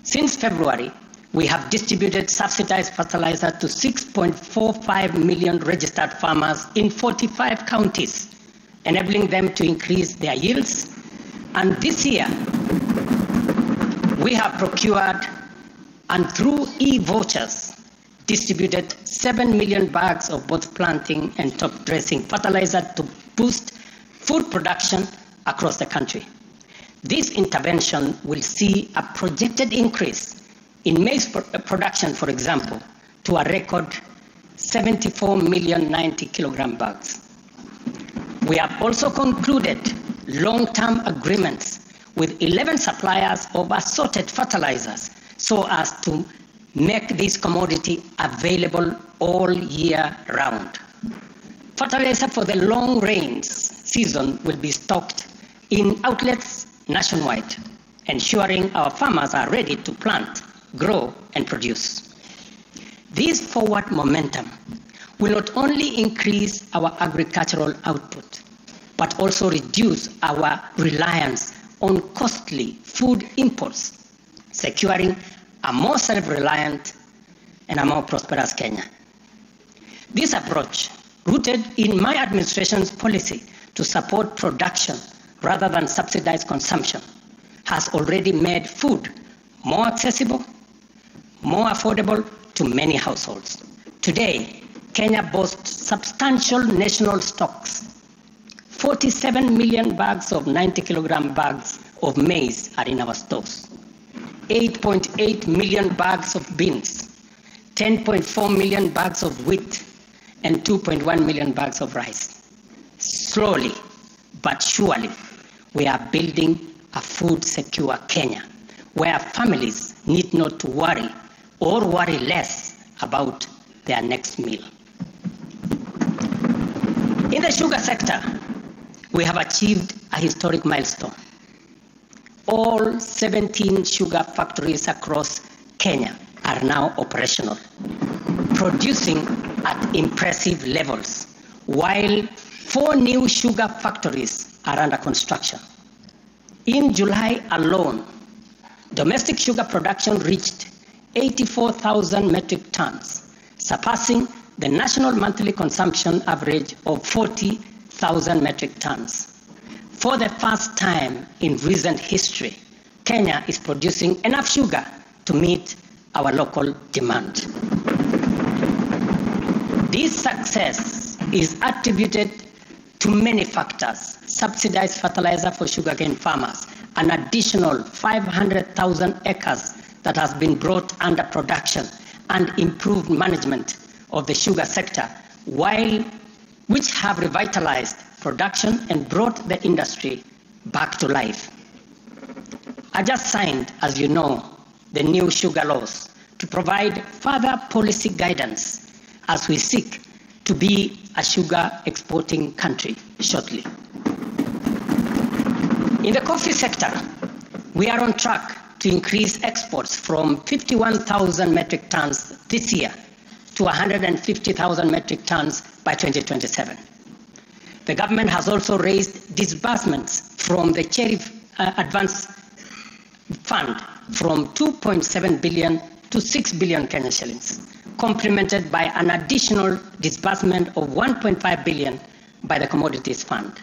Since February, we have distributed subsidized fertilizer to 6.45 million registered farmers in 45 counties, enabling them to increase their yields. And this year, we have procured and through e-vouchers distributed 7 million bags of both planting and top dressing fertilizer to boost food production across the country. This intervention will see a projected increase in maize production, for example, to a record 74 million 90 kilogram bags. We have also concluded long-term agreements with 11 suppliers of assorted fertilizers so as to make this commodity available all year round. Fertilizer for the long rains season will be stocked in outlets nationwide, ensuring our farmers are ready to plant, grow, and produce. This forward momentum will not only increase our agricultural output, but also reduce our reliance on costly food imports, securing a more self-reliant and a more prosperous Kenya. This approach, rooted in my administration's policy to support production rather than subsidize consumption, has already made food more accessible, more affordable, to many households. Today, Kenya boasts substantial national stocks. 47 million bags of 90-kilogram bags of maize are in our stores. 8.8 million bags of beans, 10.4 million bags of wheat, and 2.1 million bags of rice. Slowly but surely, we are building a food-secure Kenya, where families need not to worry or worry less about their next meal. In the sugar sector, we have achieved a historic milestone. All 17 sugar factories across Kenya are now operational, producing at impressive levels, while 4 new sugar factories are under construction. In July alone, domestic sugar production reached 84,000 metric tons, surpassing the national monthly consumption average of 40,000 metric tons. For the first time in recent history, Kenya is producing enough sugar to meet our local demand. This success is attributed to many factors: subsidized fertilizer for sugarcane farmers, an additional 500,000 acres that has been brought under production, and improved management of the sugar sector, which have revitalized production and brought the industry back to life. I just signed, as you know, the new sugar laws to provide further policy guidance as we seek to be a sugar exporting country shortly. In the coffee sector, we are on track to increase exports from 51,000 metric tons this year to 150,000 metric tons by 2027. The government has also raised disbursements from the Cherry Advance Fund from 2.7 billion to 6 billion Kenya shillings, complemented by an additional disbursement of 1.5 billion by the Commodities Fund.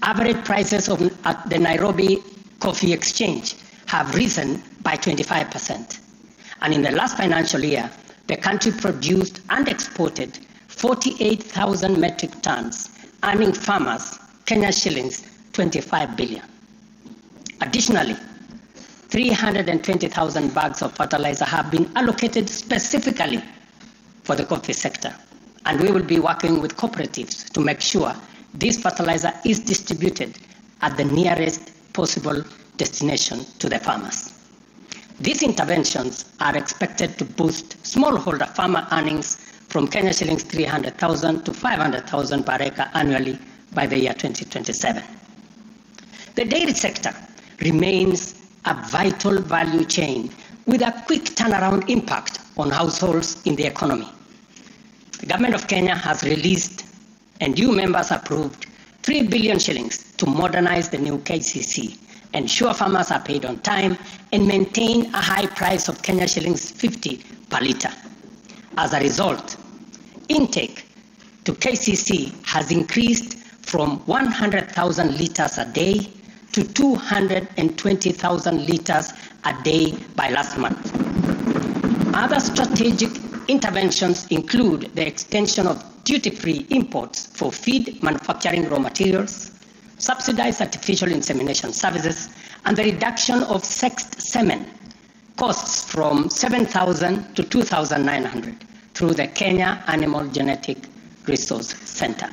Average prices at the Nairobi Coffee Exchange have risen by 25%. And in the last financial year, the country produced and exported 48,000 metric tons, earning farmers Kenya shillings 25 billion. Additionally, 320,000 bags of fertilizer have been allocated specifically for the coffee sector, and we will be working with cooperatives to make sure this fertilizer is distributed at the nearest possible destination to the farmers. These interventions are expected to boost smallholder farmer earnings from Kenya shillings 300,000 to 500,000 per acre annually by the year 2027. The dairy sector remains a vital value chain with a quick turnaround impact on households in the economy. The government of Kenya has released and you members approved 3 billion shillings to modernize the new KCC, ensure farmers are paid on time, and maintain a high price of Kenya shillings 50 per litre. As a result, intake to KCC has increased from 100,000 litres a day to 220,000 litres a day by last month. Other strategic interventions include the extension of duty-free imports for feed manufacturing raw materials, subsidized artificial insemination services, and the reduction of sexed semen costs from 7,000 to 2,900 through the Kenya Animal Genetic Resource Center.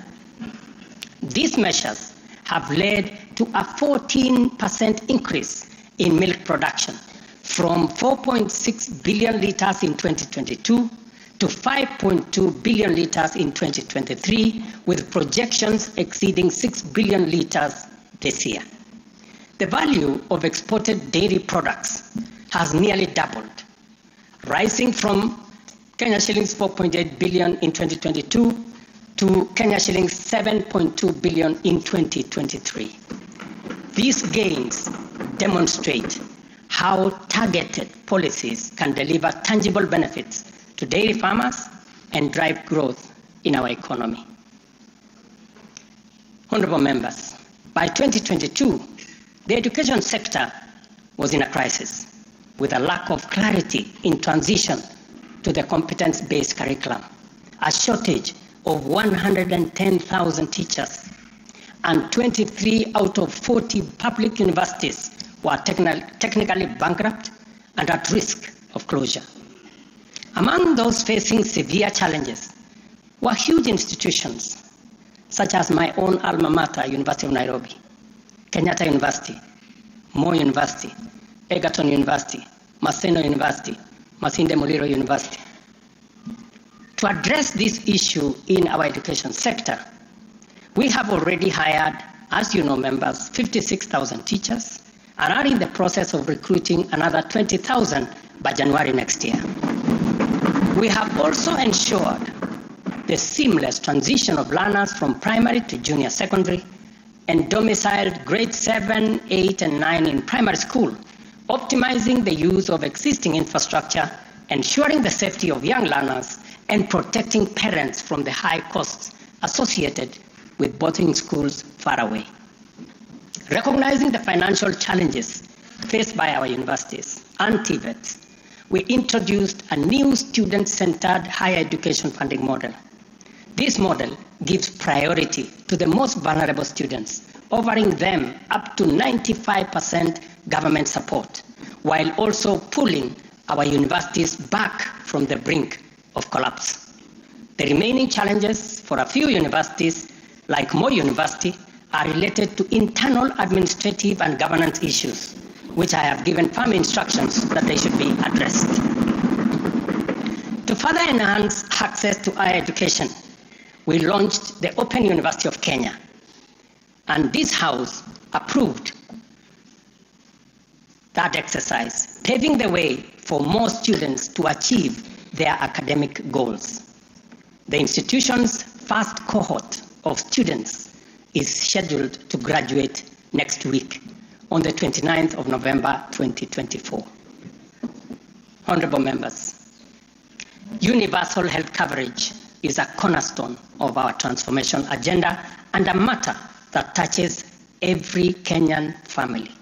These measures have led to a 14% increase in milk production from 4.6 billion litres in 2022 to 5.2 billion litres in 2023, with projections exceeding 6 billion litres this year. The value of exported dairy products has nearly doubled, rising from Kenya shillings 4.8 billion in 2022 to Kenya shillings 7.2 billion in 2023. These gains demonstrate how targeted policies can deliver tangible benefits to dairy farmers and drive growth in our economy. Honorable members, by 2022, the education sector was in a crisis with a lack of clarity in transition to the competence-based curriculum, a shortage of 110,000 teachers, and 23 out of 40 public universities were technically bankrupt and at risk of closure. Among those facing severe challenges were huge institutions such as my own alma mater, University of Nairobi, Kenyatta University, Moi University, Egerton University, Maseno University, Masinde Muliro University. To address this issue in our education sector, we have already hired, as you know, members, 56,000 teachers and are in the process of recruiting another 20,000 by January next year. We have also ensured the seamless transition of learners from primary to junior secondary and domiciled grades 7, 8, and 9 in primary school, optimizing the use of existing infrastructure, ensuring the safety of young learners, and protecting parents from the high costs associated with boarding schools far away. Recognizing the financial challenges faced by our universities and TVETs, we introduced a new student-centered higher education funding model. This model gives priority to the most vulnerable students, offering them up to 95% government support, while also pulling our universities back from the brink of collapse. The remaining challenges for a few universities, like Moi University, are related to internal administrative and governance issues, which I have given firm instructions that they should be addressed. To further enhance access to higher education, we launched the Open University of Kenya, and this House approved that exercise, paving the way for more students to achieve their academic goals. The institution's first cohort of students is scheduled to graduate next week on the 29th of November 2024. Honorable members, universal health coverage is a cornerstone of our transformation agenda and a matter that touches every Kenyan family.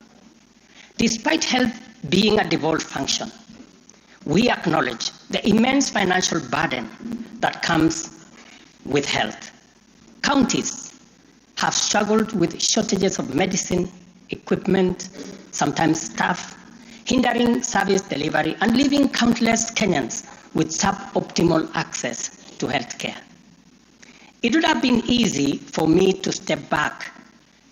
Despite health being a devolved function, we acknowledge the immense financial burden that comes with health. Counties have struggled with shortages of medicine, equipment, sometimes staff, hindering service delivery and leaving countless Kenyans with suboptimal access to healthcare. It would have been easy for me to step back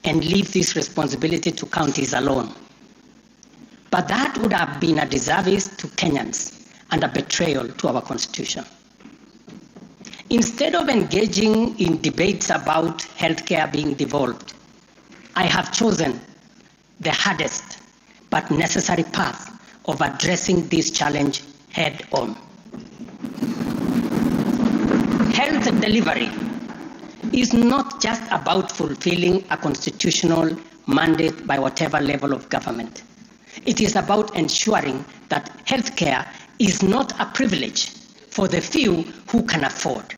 and leave this responsibility to counties alone. But that would have been a disservice to Kenyans and a betrayal to our Constitution. Instead of engaging in debates about healthcare being devolved, I have chosen the hardest but necessary path of addressing this challenge head on. Health delivery is not just about fulfilling a constitutional mandate by whatever level of government. It is about ensuring that healthcare is not a privilege for the few who can afford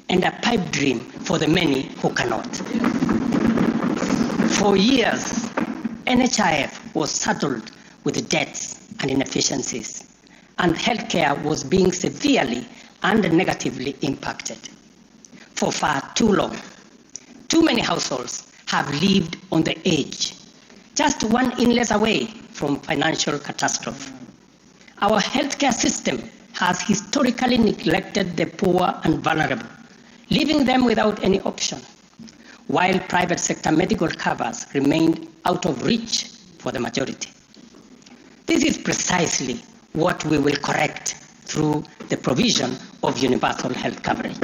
and a pipe dream for the many who cannot. For years, NHIF was saddled with debts and inefficiencies, and healthcare was being severely and negatively impacted. For far too long, too many households have lived on the edge, just one illness away from financial catastrophe. Our healthcare system has historically neglected the poor and vulnerable, leaving them without any option, while private sector medical covers remained out of reach for the majority. This is precisely what we will correct through the provision of universal health coverage.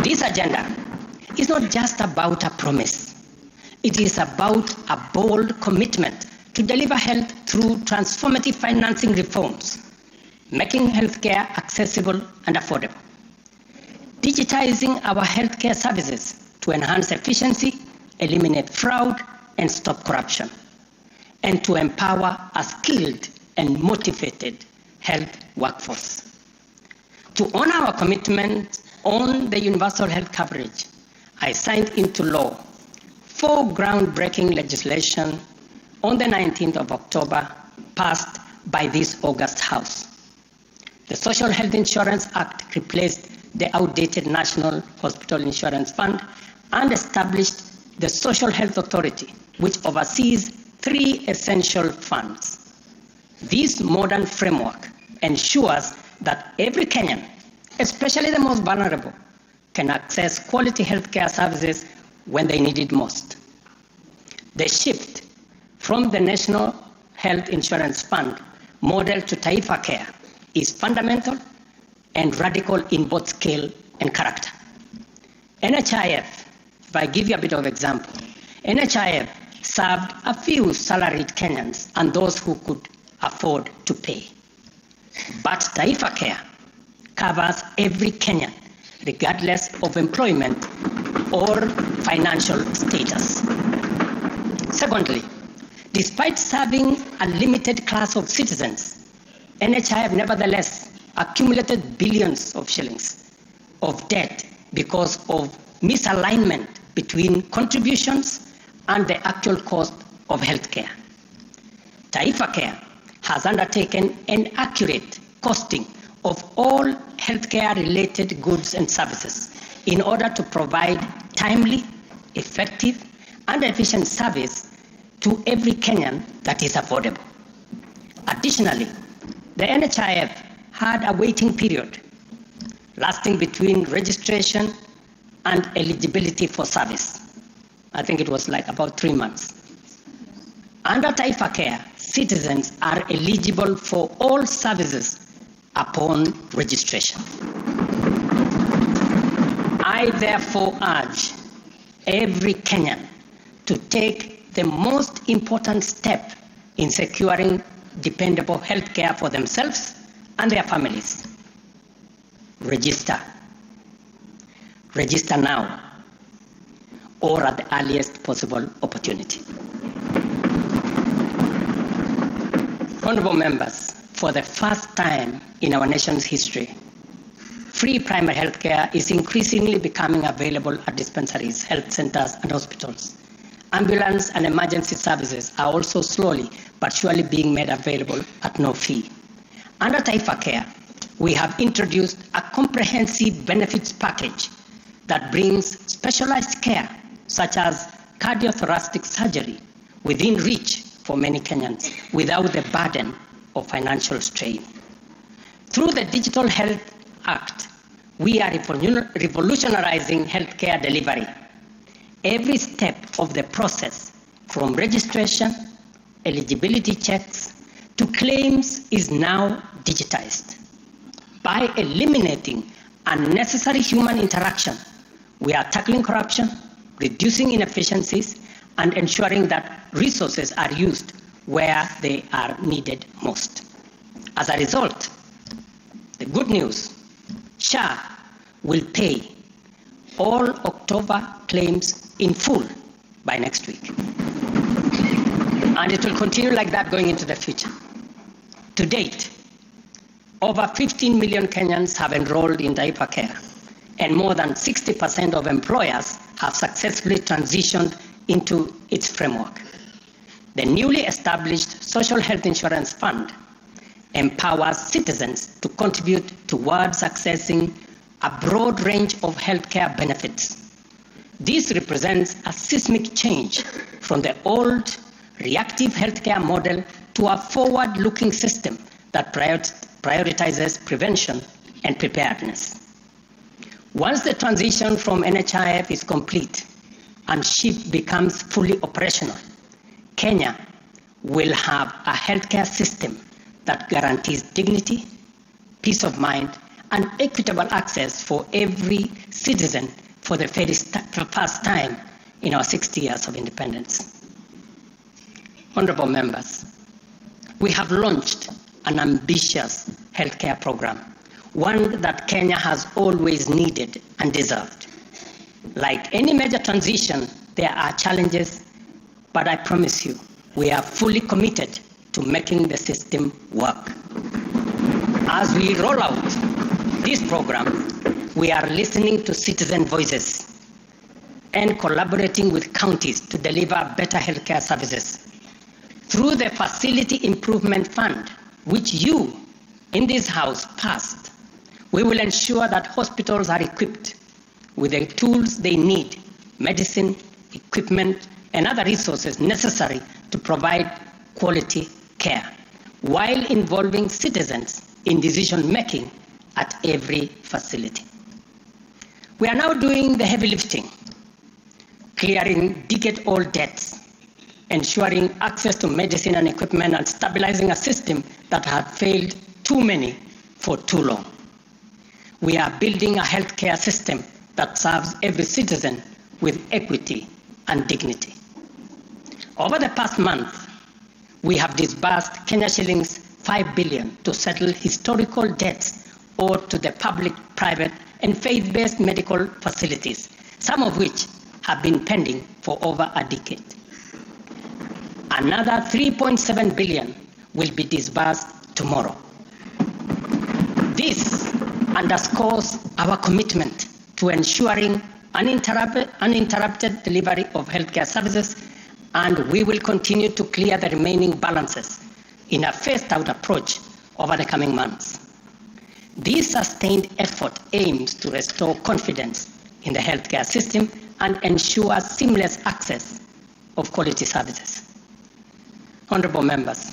This agenda is not just about a promise. It is about a bold commitment to deliver health through transformative financing reforms, making healthcare accessible and affordable, digitizing our healthcare services to enhance efficiency, eliminate fraud, and stop corruption, and to empower a skilled and motivated health workforce. To honor our commitment on the universal health coverage, I signed into law 4 groundbreaking legislation on the 19th of October, passed by this August House. The Social Health Insurance Act replaced the outdated National Hospital Insurance Fund and established the Social Health Authority, which oversees 3 essential funds. This modern framework ensures that every Kenyan, especially the most vulnerable, can access quality healthcare services when they need it most. The shift from the National Health Insurance Fund model to Taifa Care is fundamental and radical in both scale and character. NHIF, if I give you a bit of example, NHIF served a few salaried Kenyans and those who could afford to pay. But Taifa Care covers every Kenyan, regardless of employment or financial status. Secondly, despite serving a limited class of citizens, NHIF nevertheless accumulated billions of shillings of debt because of misalignment between contributions and the actual cost of healthcare. Taifa Care has undertaken an accurate costing of all healthcare-related goods and services in order to provide timely, effective, and efficient service to every Kenyan that is affordable. Additionally, the NHIF had a waiting period lasting between registration and eligibility for service. I think it was like about 3 months. Under Taifa Care, citizens are eligible for all services upon registration. I therefore urge every Kenyan to take the most important step in securing dependable health care for themselves and their families. Register. Register now or at the earliest possible opportunity. Honorable members, for the first time in our nation's history, free primary health care is increasingly becoming available at dispensaries, health centers, and hospitals. Ambulance and emergency services are also slowly but surely being made available at no fee. Under Taifa Care, we have introduced a comprehensive benefits package that brings specialized care such as cardiothoracic surgery within reach for many Kenyans without the burden of financial strain. Through the Digital Health Act, we are revolutionizing healthcare delivery. Every step of the process, from registration, eligibility checks, to claims, is now digitized. By eliminating unnecessary human interaction, we are tackling corruption, reducing inefficiencies, and ensuring that resources are used where they are needed most. As a result, the good news, SHA will pay all October claims in full by next week. And it will continue like that going into the future. To date, over 15 million Kenyans have enrolled in Taifa Care, and more than 60% of employers have successfully transitioned into its framework. The newly established Social Health Insurance Fund empowers citizens to contribute towards accessing a broad range of healthcare benefits. This represents a seismic change from the old reactive healthcare model to a forward-looking system that prioritizes prevention and preparedness. Once the transition from NHIF is complete and SHIP becomes fully operational, Kenya will have a healthcare system that guarantees dignity, peace of mind, and equitable access for every citizen for the first time in our 60 years of independence. Honorable members, we have launched an ambitious healthcare program, one that Kenya has always needed and deserved. Like any major transition, there are challenges, but I promise you, we are fully committed to making the system work. As we roll out this program, we are listening to citizen voices and collaborating with counties to deliver better healthcare services. Through the Facility Improvement Fund, which you in this House passed, we will ensure that hospitals are equipped with the tools they need, medicine, equipment, and other resources necessary to provide quality care, while involving citizens in decision-making at every facility. We are now doing the heavy lifting, clearing decade-old debts, ensuring access to medicine and equipment, and stabilizing a system that had failed too many for too long. We are building a healthcare system that serves every citizen with equity and dignity. Over the past month, we have disbursed Kenya shillings 5 billion to settle historical debts owed to the public, private, and faith-based medical facilities, some of which have been pending for over a decade. Another 3.7 billion will be disbursed tomorrow. This underscores our commitment to ensuring uninterrupted delivery of healthcare services, and we will continue to clear the remaining balances in a phased-out approach over the coming months. This sustained effort aims to restore confidence in the healthcare system and ensure seamless access of quality services. Honorable members,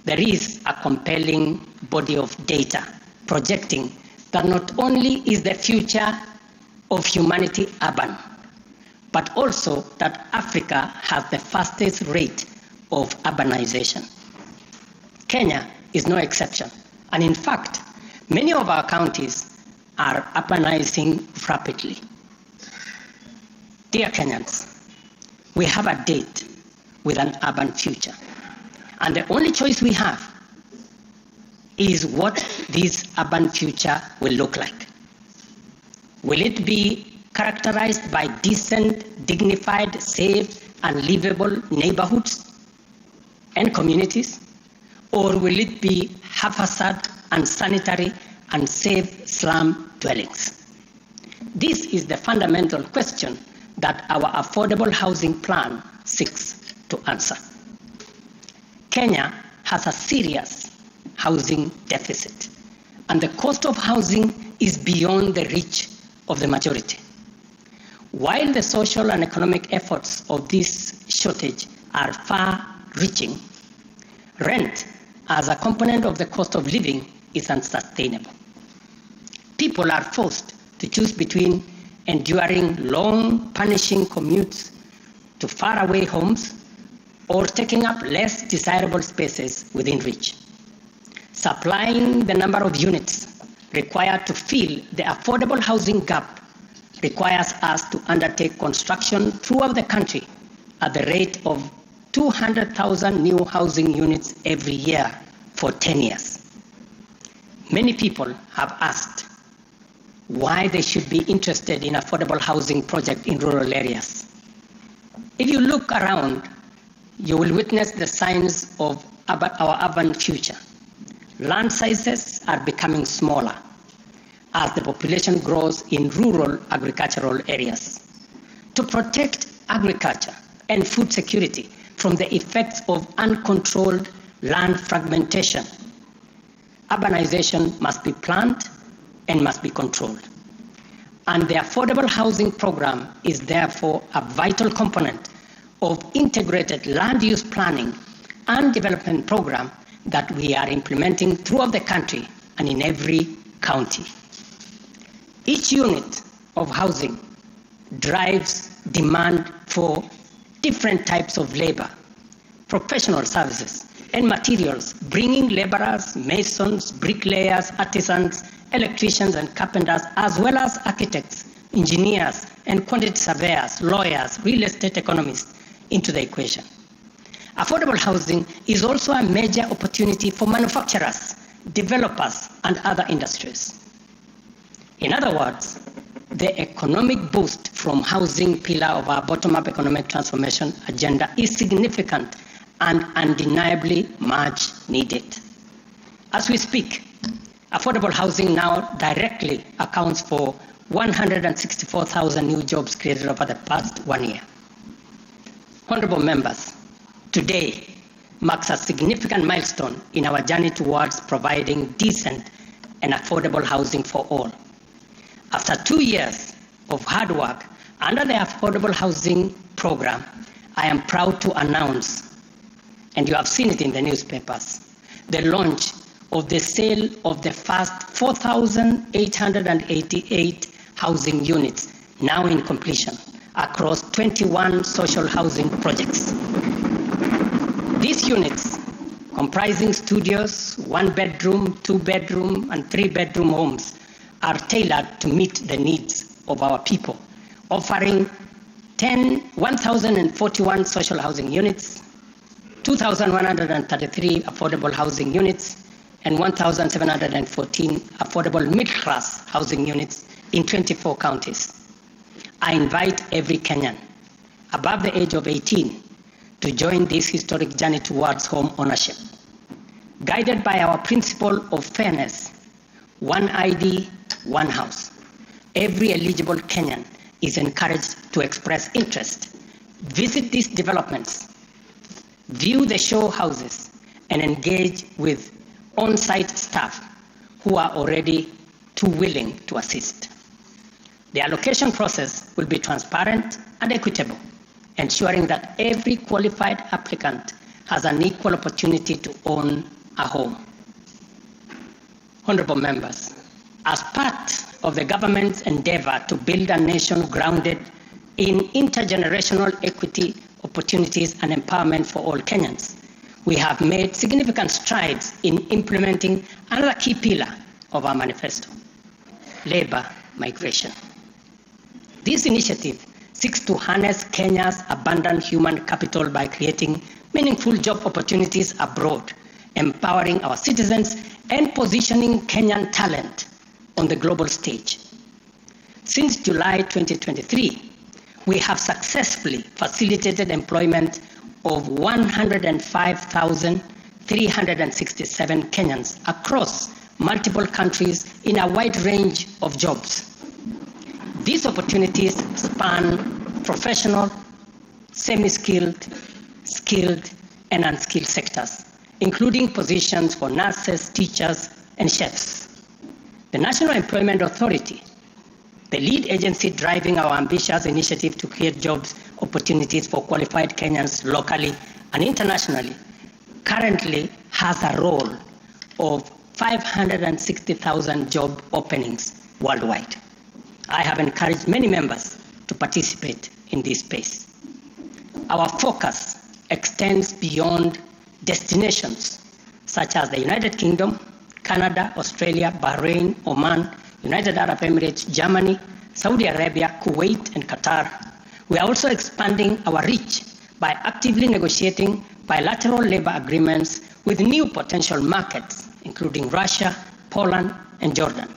there is a compelling body of data projecting that not only is the future of humanity urban, but also that Africa has the fastest rate of urbanization. Kenya is no exception, and in fact, many of our counties are urbanizing rapidly. Dear Kenyans, we have a date with an urban future, and the only choice we have is what this urban future will look like. Will it be characterized by decent, dignified, safe, and livable neighborhoods and communities? Or will it be haphazard, unsanitary, unsafe slum dwellings? This is the fundamental question that our affordable housing plan seeks to answer. Kenya has a serious housing deficit, and the cost of housing is beyond the reach of the majority. While the social and economic efforts of this shortage are far-reaching, rent as a component of the cost of living is unsustainable. People are forced to choose between enduring long, punishing commutes to faraway homes or taking up less desirable spaces within reach. Supplying the number of units required to fill the affordable housing gap requires us to undertake construction throughout the country at the rate of 200,000 new housing units every year for 10 years. Many people have asked why they should be interested in affordable housing projects in rural areas. If you look around, you will witness the signs of our urban future. Land sizes are becoming smaller as the population grows in rural agricultural areas. To protect agriculture and food security from the effects of uncontrolled land fragmentation, urbanization must be planned and must be controlled. And the affordable housing program is therefore a vital component of integrated land use planning and development program that we are implementing throughout the country and in every county. Each unit of housing drives demand for different types of labor, professional services, and materials, bringing laborers, masons, bricklayers, artisans, electricians, and carpenters, as well as architects, engineers, and quantity surveyors, lawyers, real estate economists into the equation. Affordable housing is also a major opportunity for manufacturers, developers, and other industries. In other words, the economic boost from housing pillar of our bottom-up economic transformation agenda is significant and undeniably much needed. As we speak, affordable housing now directly accounts for 164,000 new jobs created over the past 1 year. Honorable members, today marks a significant milestone in our journey towards providing decent and affordable housing for all. After 2 years of hard work under the Affordable Housing Program, I am proud to announce, and you have seen it in the newspapers, the launch of the sale of the first 4,888 housing units, now in completion, across 21 social housing projects. These units, comprising studios, 1-bedroom, 2-bedroom, and 3-bedroom homes, are tailored to meet the needs of our people, offering 1,041 social housing units, 2,133 affordable housing units, and 1,714 affordable middle-class housing units in 24 counties. I invite every Kenyan above the age of 18 to join this historic journey towards home ownership. Guided by our principle of fairness, one ID, one house, every eligible Kenyan is encouraged to express interest, visit these developments, view the show houses, and engage with on-site staff who are already too willing to assist. The allocation process will be transparent and equitable, ensuring that every qualified applicant has an equal opportunity to own a home. Honorable members, as part of the government's endeavor to build a nation grounded in intergenerational equity, opportunities, and empowerment for all Kenyans, we have made significant strides in implementing another key pillar of our manifesto, labor migration. This initiative seeks to harness Kenya's abundant human capital by creating meaningful job opportunities abroad, empowering our citizens, and positioning Kenyan talent on the global stage. Since July 2023, we have successfully facilitated employment of 105,367 Kenyans across multiple countries in a wide range of jobs. These opportunities span professional, semi-skilled, skilled, and unskilled sectors, including positions for nurses, teachers, and chefs. The National Employment Authority, the lead agency driving our ambitious initiative to create jobs opportunities for qualified Kenyans locally and internationally, currently has a role of 560,000 job openings worldwide. I have encouraged many members to participate in this space. Our focus extends beyond destinations such as the United Kingdom, Canada, Australia, Bahrain, Oman, United Arab Emirates, Germany, Saudi Arabia, Kuwait, and Qatar. We are also expanding our reach by actively negotiating bilateral labor agreements with new potential markets, including Russia, Poland, and Jordan.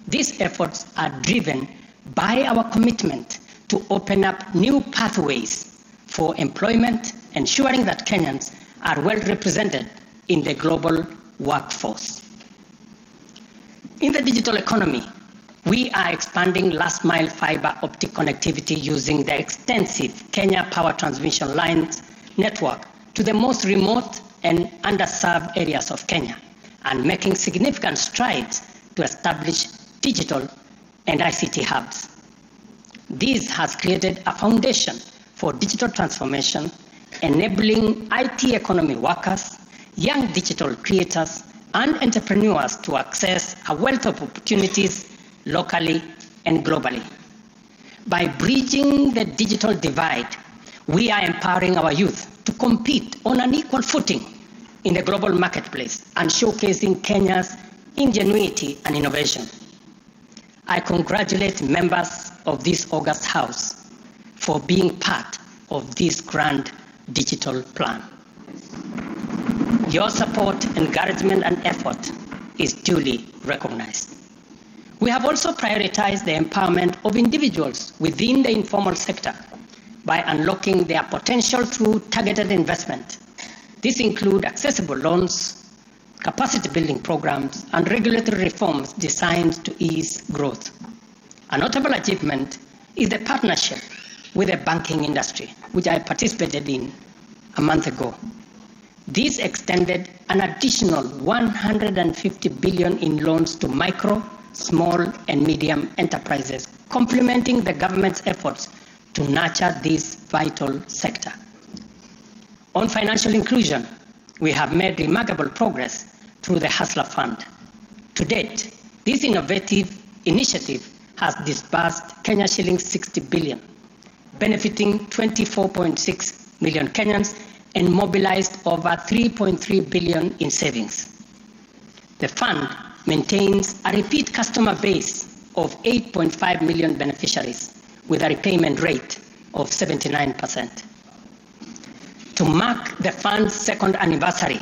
These efforts are driven by our commitment to open up new pathways for employment, ensuring that Kenyans are well represented in the global workforce. In the digital economy, we are expanding last-mile fiber optic connectivity using the extensive Kenya Power Transmission Lines network to the most remote and underserved areas of Kenya, and making significant strides to establish digital and ICT hubs. This has created a foundation for digital transformation, enabling IT economy workers, young digital creators, and entrepreneurs to access a wealth of opportunities locally and globally. By bridging the digital divide, we are empowering our youth to compete on an equal footing in the global marketplace and showcasing Kenya's ingenuity and innovation. I congratulate members of this August House for being part of this grand digital plan. Your support, encouragement, and effort is duly recognized. We have also prioritized the empowerment of individuals within the informal sector by unlocking their potential through targeted investment. This includes accessible loans, capacity building programs, and regulatory reforms designed to ease growth. A notable achievement is the partnership with the banking industry, which I participated in a month ago. This extended an additional 150 billion in loans to micro, small, and medium enterprises, complementing the government's efforts to nurture this vital sector. On financial inclusion, we have made remarkable progress through the Hustler Fund. To date, this innovative initiative has disbursed Kenya shillings 60 billion, benefiting 24.6 million Kenyans and mobilized over 3.3 billion in savings. The fund maintains a repeat customer base of 8.5 million beneficiaries with a repayment rate of 79%. To mark the fund's second anniversary,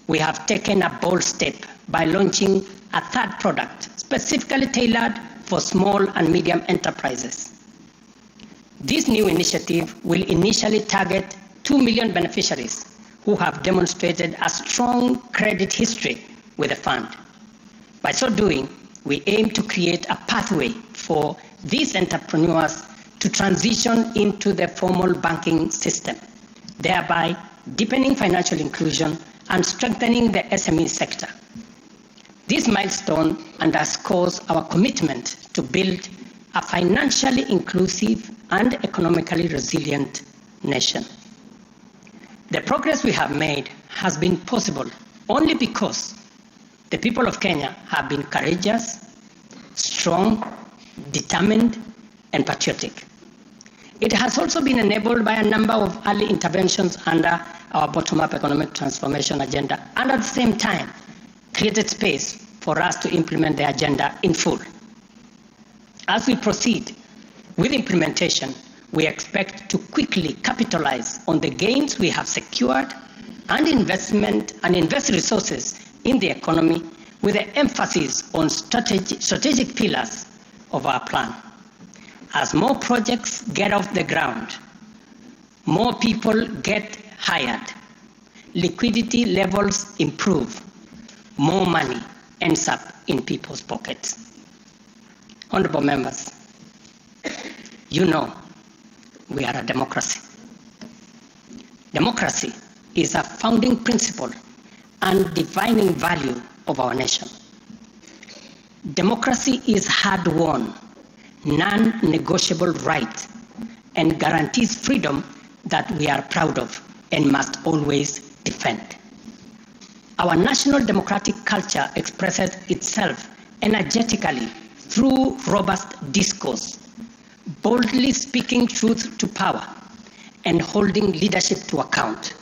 we have taken a bold step by launching a third product specifically tailored for small and medium enterprises. This new initiative will initially target 2 million beneficiaries who have demonstrated a strong credit history with the fund. By so doing, we aim to create a pathway for these entrepreneurs to transition into the formal banking system, thereby deepening financial inclusion and strengthening the SME sector. This milestone underscores our commitment to build a financially inclusive and economically resilient nation. The progress we have made has been possible only because the people of Kenya have been courageous, strong, determined, and patriotic. It has also been enabled by a number of early interventions under our bottom-up economic transformation agenda, and at the same time, created space for us to implement the agenda in full. As we proceed with implementation, we expect to quickly capitalize on the gains we have secured and invest resources in the economy with an emphasis on strategic pillars of our plan. As more projects get off the ground, more people get hired, liquidity levels improve, more money ends up in people's pockets. Honorable members, you know we are a democracy. Democracy is a founding principle and defining value of our nation. Democracy is hard-won, non-negotiable right, and guarantees freedom that we are proud of and must always defend. Our national democratic culture expresses itself energetically through robust discourse, boldly speaking truth to power, and holding leadership to account.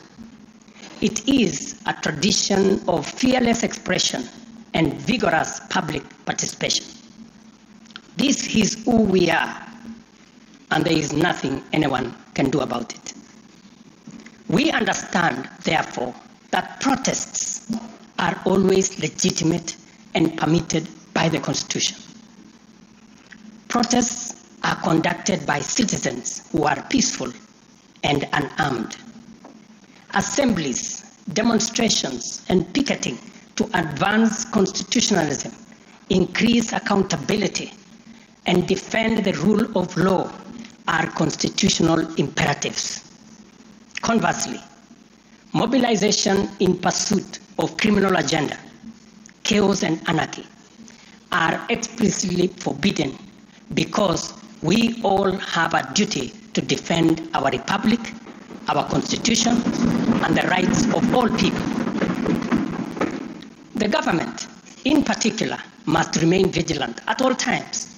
It is a tradition of fearless expression and vigorous public participation. This is who we are, and there is nothing anyone can do about it. We understand, therefore, that protests are always legitimate and permitted by the Constitution. Protests are conducted by citizens who are peaceful and unarmed. Assemblies, demonstrations, and picketing to advance constitutionalism, increase accountability, and defend the rule of law are constitutional imperatives. Conversely, mobilization in pursuit of criminal agenda, chaos and anarchy are explicitly forbidden because we all have a duty to defend our republic, our constitution, and the rights of all people. The government, in particular, must remain vigilant at all times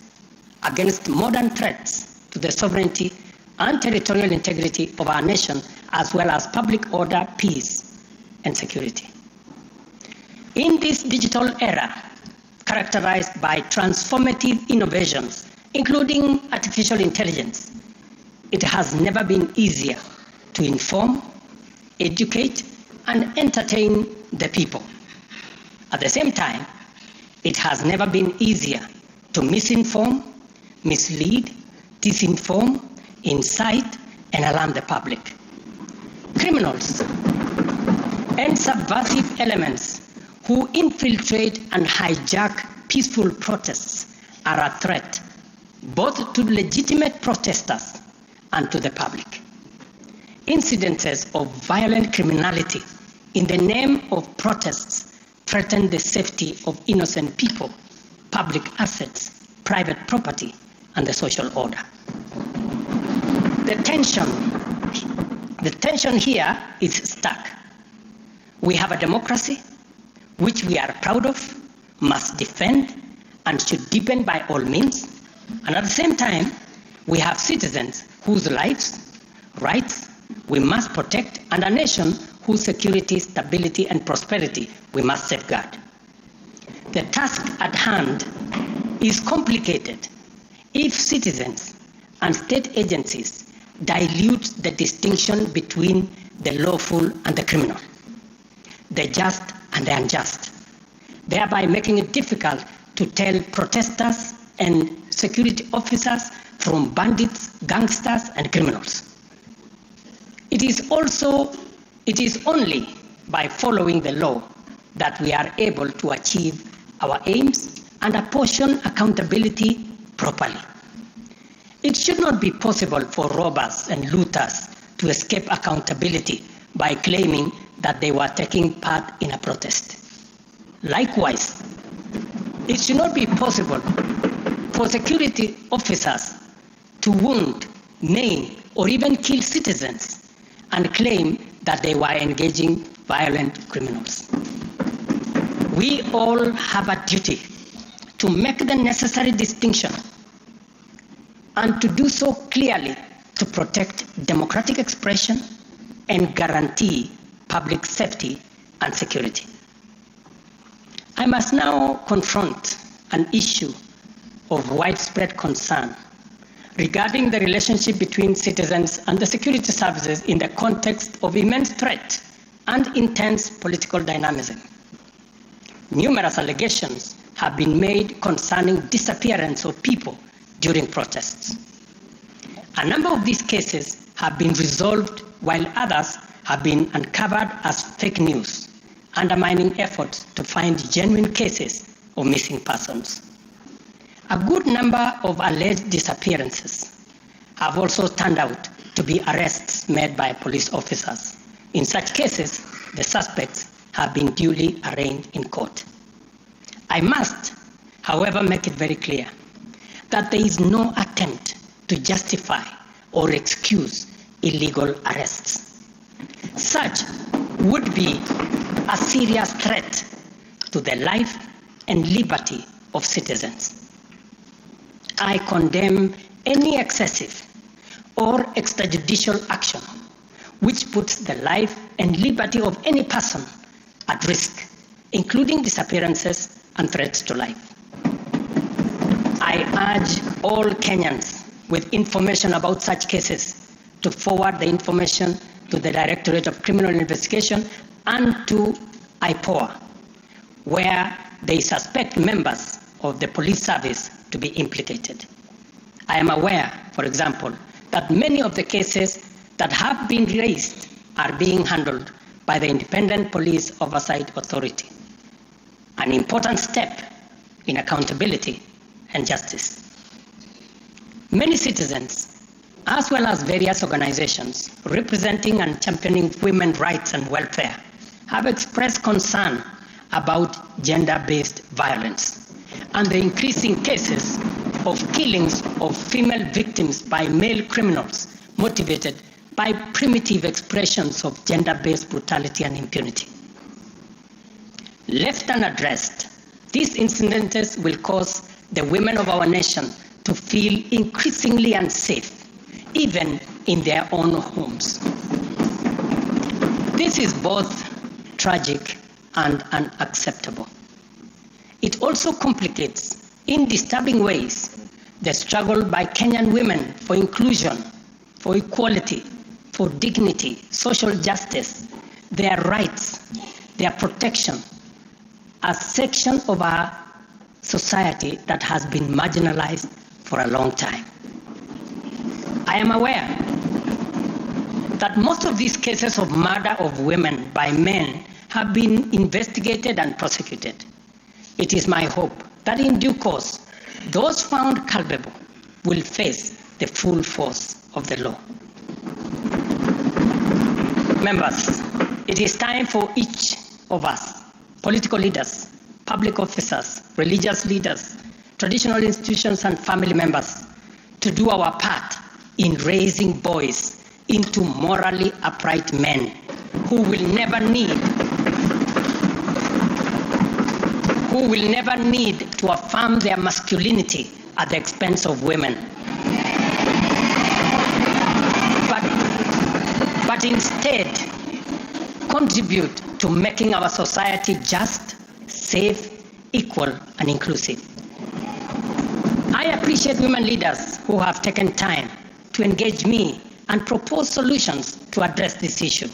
against modern threats to the sovereignty and territorial integrity of our nation, as well as public order, peace, and security. In this digital era, characterized by transformative innovations, including artificial intelligence, it has never been easier to inform, educate, and entertain the people. At the same time, it has never been easier to misinform, mislead, disinform, incite, and alarm the public. Criminals and subversive elements who infiltrate and hijack peaceful protests are a threat both to legitimate protesters and to the public. Incidences of violent criminality in the name of protests, threaten the safety of innocent people, public assets, private property, and the social order. The tension here is stark. We have a democracy which we are proud of, must defend, and should deepen by all means. And at the same time, we have citizens whose lives, rights we must protect, and a nation whose security, stability, and prosperity we must safeguard. The task at hand is complicated if citizens and state agencies dilute the distinction between the lawful and the criminal, the just and the unjust, thereby making it difficult to tell protesters and security officers from bandits, gangsters, and criminals. It is only by following the law that we are able to achieve our aims and apportion accountability properly. It should not be possible for robbers and looters to escape accountability by claiming that they were taking part in a protest. Likewise, it should not be possible for security officers to wound, maim, or even kill citizens and claim that they were engaging violent criminals. We all have a duty to make the necessary distinction and to do so clearly to protect democratic expression and guarantee public safety and security. I must now confront an issue of widespread concern regarding the relationship between citizens and the security services in the context of immense threat and intense political dynamism. Numerous allegations have been made concerning disappearance of people during protests. A number of these cases have been resolved, while others have been uncovered as fake news, undermining efforts to find genuine cases of missing persons. A good number of alleged disappearances have also turned out to be arrests made by police officers. In such cases, the suspects have been duly arraigned in court. I must, however, make it very clear that there is no attempt to justify or excuse illegal arrests. Such would be a serious threat to the life and liberty of citizens. I condemn any excessive or extrajudicial action which puts the life and liberty of any person at risk, including disappearances and threats to life. I urge all Kenyans with information about such cases to forward the information to the Directorate of Criminal Investigation and to IPOA, where they suspect members of the police service to be implicated. I am aware, for example, that many of the cases that have been raised are being handled by the Independent Police Oversight Authority, an important step in accountability and justice. Many citizens, as well as various organizations representing and championing women's rights and welfare, have expressed concern about gender-based violence and the increasing cases of killings of female victims by male criminals motivated by primitive expressions of gender-based brutality and impunity. Left unaddressed, these incidents will cause the women of our nation to feel increasingly unsafe, even in their own homes. This is both tragic and unacceptable. It also complicates, in disturbing ways, the struggle by Kenyan women for inclusion, for equality, for dignity, social justice, their rights, their protection, a section of our society that has been marginalized for a long time. I am aware that most of these cases of murder of women by men have been investigated and prosecuted. It is my hope that in due course, those found culpable will face the full force of the law. Members, It is time for each of us, political leaders, public officers, religious leaders, traditional institutions and family members, to do our part in raising boys into morally upright men who will never need to affirm their masculinity at the expense of women. But instead, contribute to making our society just, safe, equal, and inclusive. I appreciate women leaders who have taken time to engage me and propose solutions to address this issue.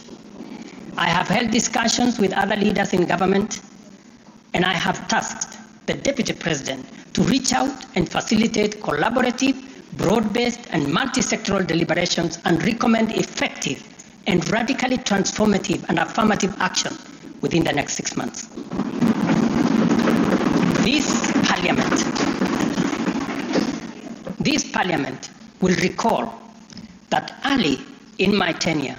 I have held discussions with other leaders in government, and I have tasked the Deputy President to reach out and facilitate collaborative, broad-based, and multi-sectoral deliberations and recommend effective and radically transformative and affirmative action within the next 6 months. This Parliament will recall that early in my tenure,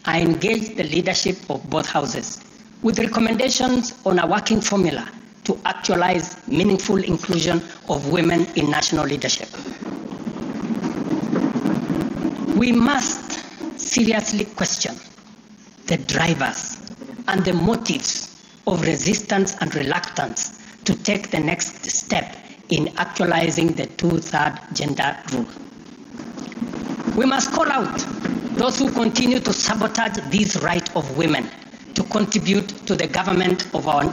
I engaged the leadership of both houses with recommendations on a working formula to actualize meaningful inclusion of women in national leadership. We must seriously question the drivers and the motives of resistance and reluctance to take the next step in actualizing the 2/3 gender rule. We must call out those who continue to sabotage this right of women to contribute to the governance of our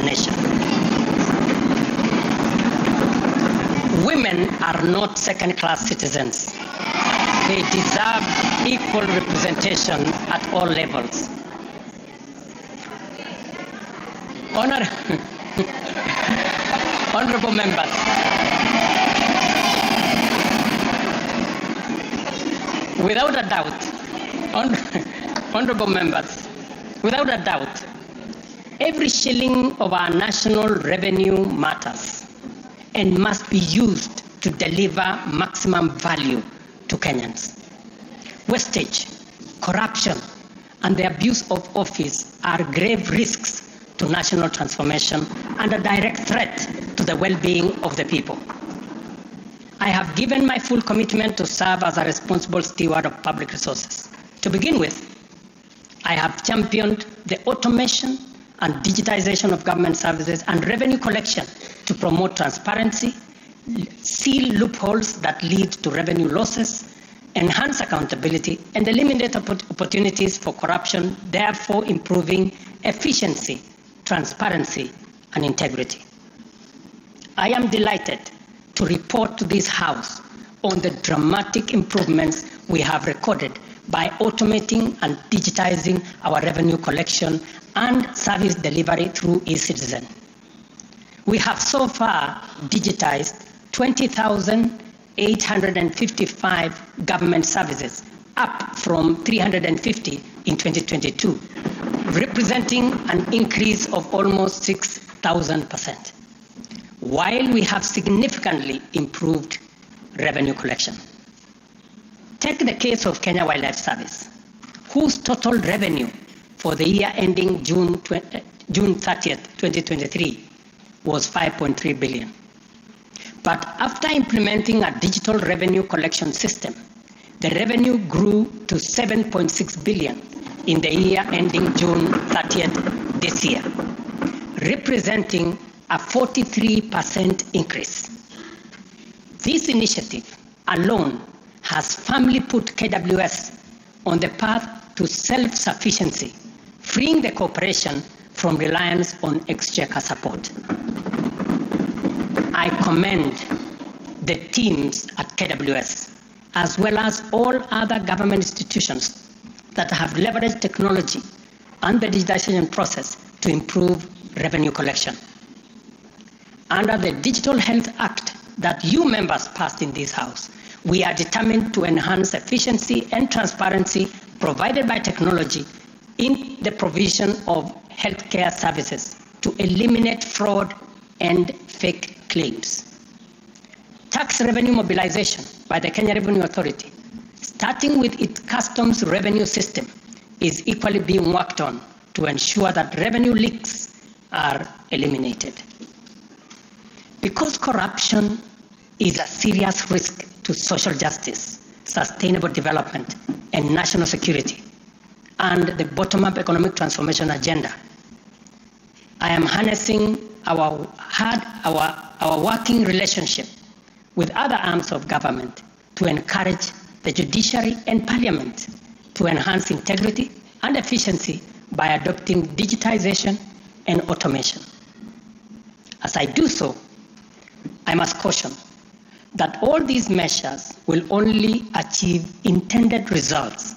nation. Women are not second-class citizens. They deserve equal representation at all levels. Honorable members, without a doubt, honorable members, without a doubt, every shilling of our national revenue matters and must be used to deliver maximum value to Kenyans. Wastage, corruption, and the abuse of office are grave risks to national transformation and a direct threat to the well-being of the people. I have given my full commitment to serve as a responsible steward of public resources. To begin with, I have championed the automation and digitization of government services and revenue collection to promote transparency, seal loopholes that lead to revenue losses, enhance accountability, and eliminate opportunities for corruption, therefore improving efficiency, transparency, and integrity. I am delighted to report to this House on the dramatic improvements we have recorded by automating and digitizing our revenue collection and service delivery through eCitizen. We have so far digitized 20,855 government services, up from 350 in 2022, representing an increase of almost 6,000%, while we have significantly improved revenue collection. Take the case of Kenya Wildlife Service, whose total revenue for the year ending June 30th, 2023 was 5.3 billion. But after implementing a digital revenue collection system, the revenue grew to 7.6 billion in the year ending June 30th this year, representing a 43% increase. This initiative alone has firmly put KWS on the path to self-sufficiency, freeing the corporation from reliance on exchequer support. I commend the teams at KWS, as well as all other government institutions that have leveraged technology and the digitization process to improve revenue collection. Under the Digital Health Act that you members passed in this House, we are determined to enhance efficiency and transparency provided by technology in the provision of healthcare services to eliminate fraud and fake claims. Tax revenue mobilization by the Kenya Revenue Authority, starting with its customs revenue system, is equally being worked on to ensure that revenue leaks are eliminated. Because corruption is a serious risk to social justice, sustainable development, and national security, and the bottom-up economic transformation agenda, I am harnessing our working relationship with other arms of government to encourage the judiciary and parliament to enhance integrity and efficiency by adopting digitization and automation. As I do so, I must caution that all these measures will only achieve intended results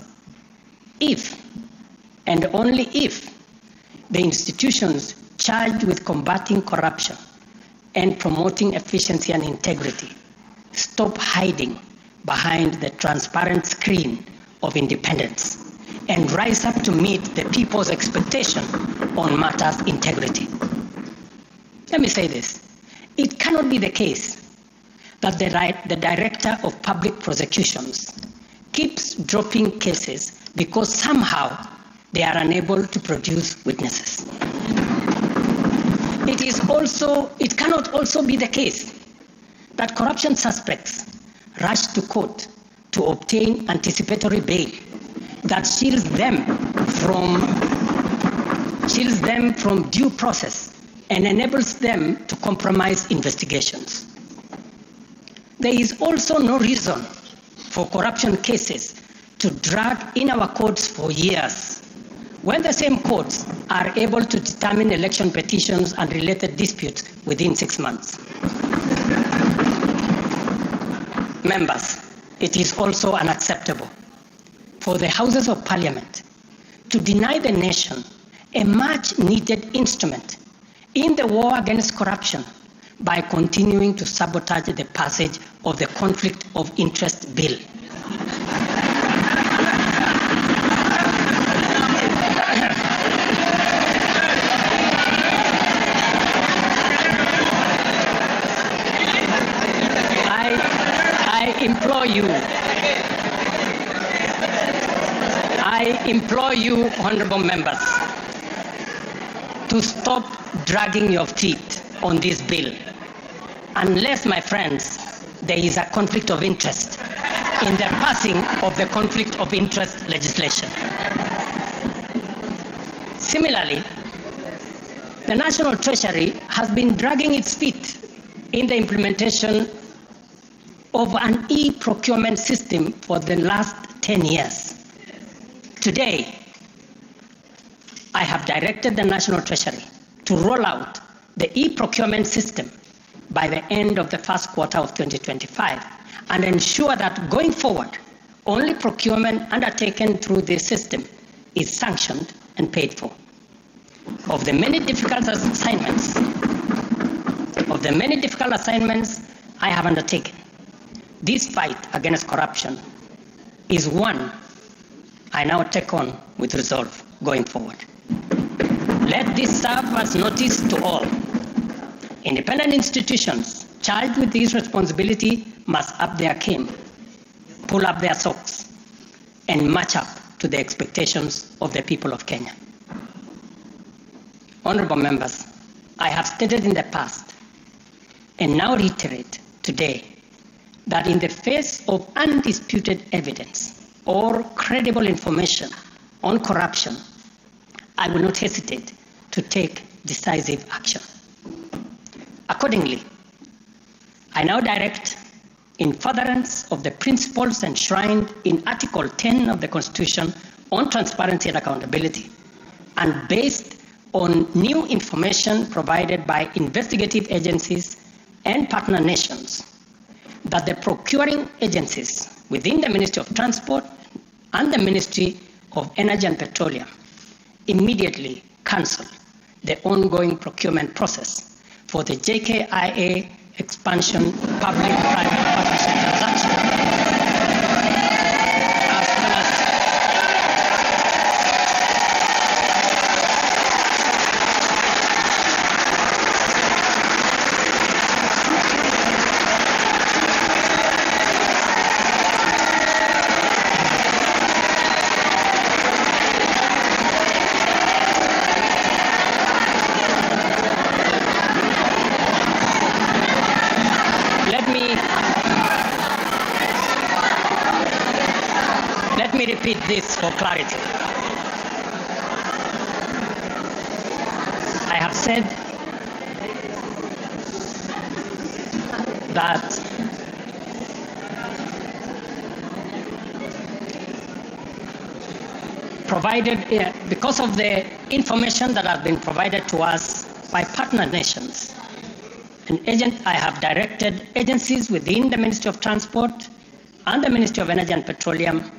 if, and only if, the institutions charged with combating corruption and promoting efficiency and integrity stop hiding behind the transparent screen of independence and rise up to meet the people's expectation on matters integrity. Let me say this. It cannot be the case that the Director of Public Prosecutions keeps dropping cases because somehow they are unable to produce witnesses. It cannot also be the case that corruption suspects rush to court to obtain anticipatory bail that shields them from due process and enables them to compromise investigations. There is also no reason for corruption cases to drag in our courts for years, when the same courts are able to determine election petitions and related disputes within 6 months. Members, it is also unacceptable for the Houses of Parliament to deny the nation a much-needed instrument in the war against corruption by continuing to sabotage the passage of the Conflict of Interest Bill. I implore you, honorable members, to stop dragging your feet on this bill, unless, my friends, there is a conflict of interest in the passing of the conflict of interest legislation. Similarly, the National Treasury has been dragging its feet in the implementation of an e-procurement system for the last 10 years. Today, I have directed the National Treasury to roll out the e-procurement system by the end of the first quarter of 2025 and ensure that going forward, only procurement undertaken through this system is sanctioned and paid for. Of the many difficult assignments I have undertaken, this fight against corruption is one I now take on with resolve going forward. Let this serve as notice to all. Independent institutions charged with this responsibility must up their game, pull up their socks, and match up to the expectations of the people of Kenya. Honorable members, I have stated in the past and now reiterate today that in the face of undisputed evidence or credible information on corruption, I will not hesitate to take decisive action. Accordingly, I now direct, in furtherance of the principles enshrined in Article 10 of the Constitution on transparency and accountability, and based on new information provided by investigative agencies and partner nations, that the procuring agencies within the Ministry of Transport and the Ministry of Energy and Petroleum immediately cancel the ongoing procurement process for the JKIA expansion public-private partnership transaction. this for clarity. I have said that because of the information that has been provided to us by partner nations, I have directed agencies within the Ministry of Transport and the Ministry of Energy and Petroleum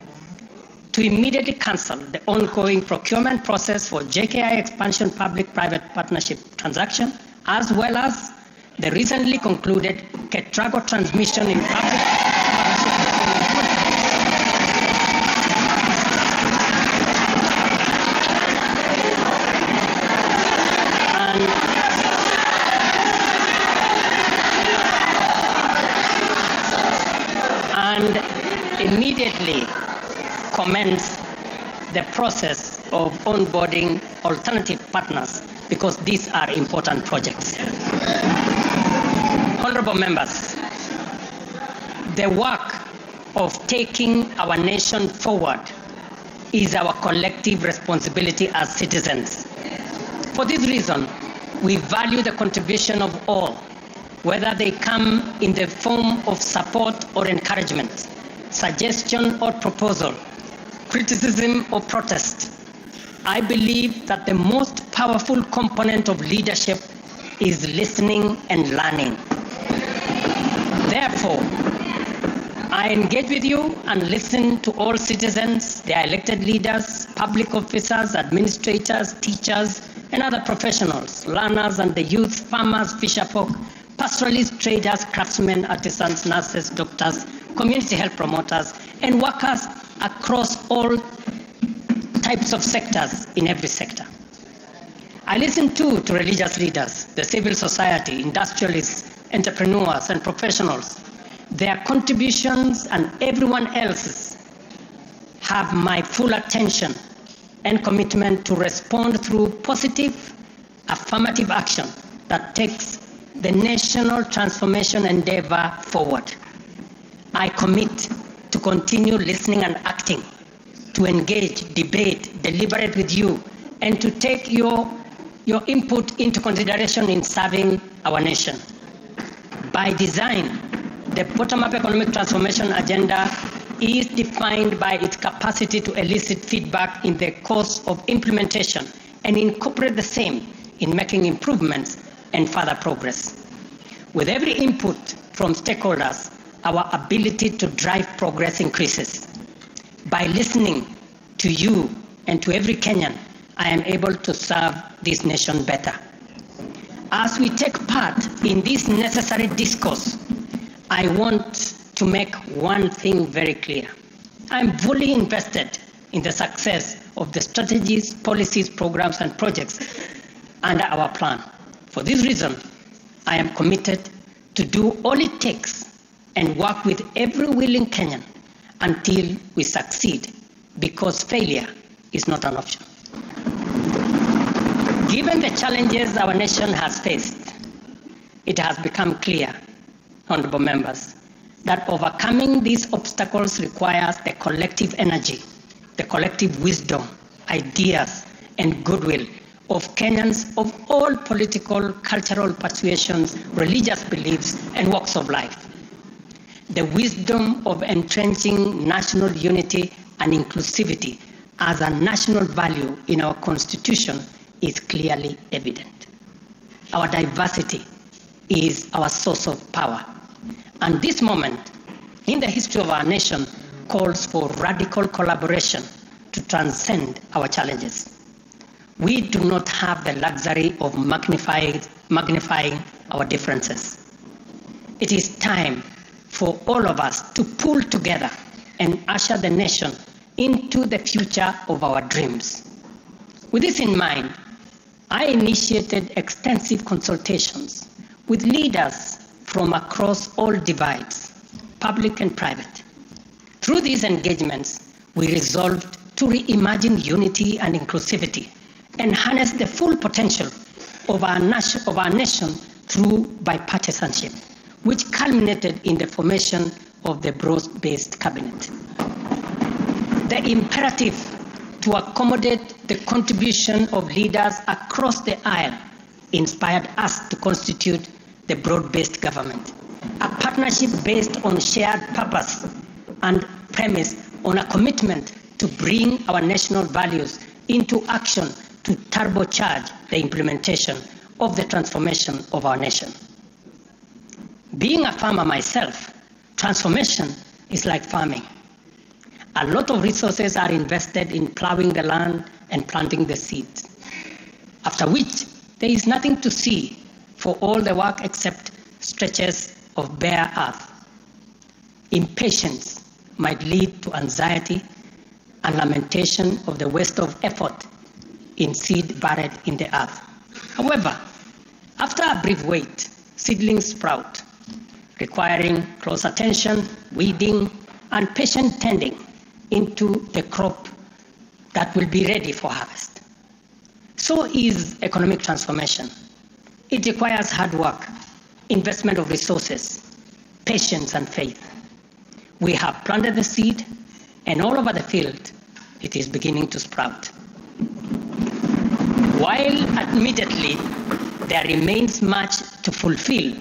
to immediately cancel the ongoing procurement process for JKI expansion public-private partnership transaction, as well as the recently concluded Ketrago transmission in public and immediately commence the process of onboarding alternative partners, because these are important projects. Honorable members, the work of taking our nation forward is our collective responsibility as citizens. For this reason, we value the contribution of all, whether they come in the form of support or encouragement, suggestion or proposal, criticism or protest. I believe that the most powerful component of leadership is listening and learning. Therefore, I engage with you and listen to all citizens, their elected leaders, public officers, administrators, teachers, and other professionals, learners and the youth, farmers, fisherfolk, pastoralists, traders, craftsmen, artisans, nurses, doctors, community health promoters, and workers across all types of sectors in every sector. I listen too to religious leaders, the civil society, industrialists, entrepreneurs, and professionals. Their contributions and everyone else's have my full attention and commitment to respond through positive, affirmative action that takes the national transformation endeavor forward. I commit to continue listening and acting, to engage, debate, deliberate with you, and to take your input into consideration in serving our nation. By design, the bottom-up economic transformation agenda is defined by its capacity to elicit feedback in the course of implementation and incorporate the same in making improvements and further progress. With every input from stakeholders, our ability to drive progress increases. By listening to you and to every Kenyan, I am able to serve this nation better. As we take part in this necessary discourse, I want to make one thing very clear. I am fully invested in the success of the strategies, policies, programs, and projects under our plan. For this reason, I am committed to do all it takes and work with every willing Kenyan until we succeed, because failure is not an option. Given the challenges our nation has faced, it has become clear, honorable members, that overcoming these obstacles requires the collective energy, the collective wisdom, ideas, and goodwill of Kenyans of all political, cultural persuasions, religious beliefs, and walks of life. The wisdom of entrenching national unity and inclusivity as a national value in our Constitution is clearly evident. Our diversity is our source of power. And this moment in the history of our nation calls for radical collaboration to transcend our challenges. We do not have the luxury of magnifying our differences. It is time for all of us to pull together and usher the nation into the future of our dreams. With this in mind, I initiated extensive consultations with leaders from across all divides, public and private. Through these engagements, we resolved to reimagine unity and inclusivity and harness the full potential of our nation through bipartisanship, which culminated in the formation of the broad-based cabinet. the imperative to accommodate the contribution of leaders across the aisle inspired us to constitute the broad-based government, a partnership based on shared purpose and premise on a commitment to bring our national values into action to turbocharge the implementation of the transformation of our nation. Being a farmer myself, transformation is like farming. A lot of resources are invested in plowing the land and planting the seeds, after which there is nothing to see for all the work except stretches of bare earth. Impatience might lead to anxiety and lamentation of the waste of effort in seed buried in the earth. However, after a brief wait, seedlings sprout, requiring close attention, weeding, and patient tending into the crop that will be ready for harvest. So is economic transformation. It requires hard work, investment of resources, patience, and faith. We have planted the seed, and all over the field, it is beginning to sprout. While admittedly there remains much to fulfill,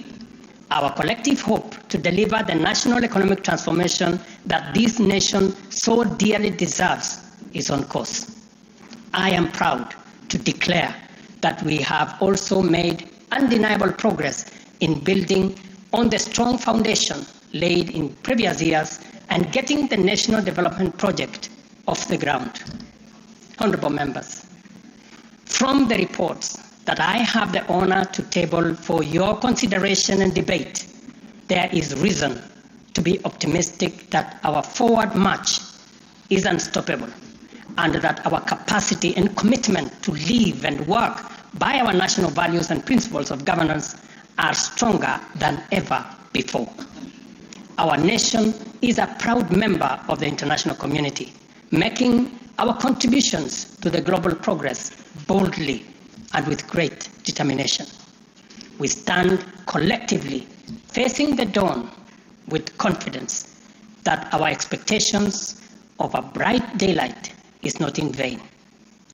our collective hope to deliver the national economic transformation that this nation so dearly deserves is on course. I am proud to declare that we have also made undeniable progress in building on the strong foundation laid in previous years and getting the National Development Project off the ground. Honorable members, from the reports that I have the honor to table for your consideration and debate, there is reason to be optimistic that our forward march is unstoppable and that our capacity and commitment to live and work by our national values and principles of governance are stronger than ever before. Our nation is a proud member of the international community, making our contributions to the global progress boldly and with great determination. We stand collectively facing the dawn with confidence that our expectations of a bright daylight is not in vain.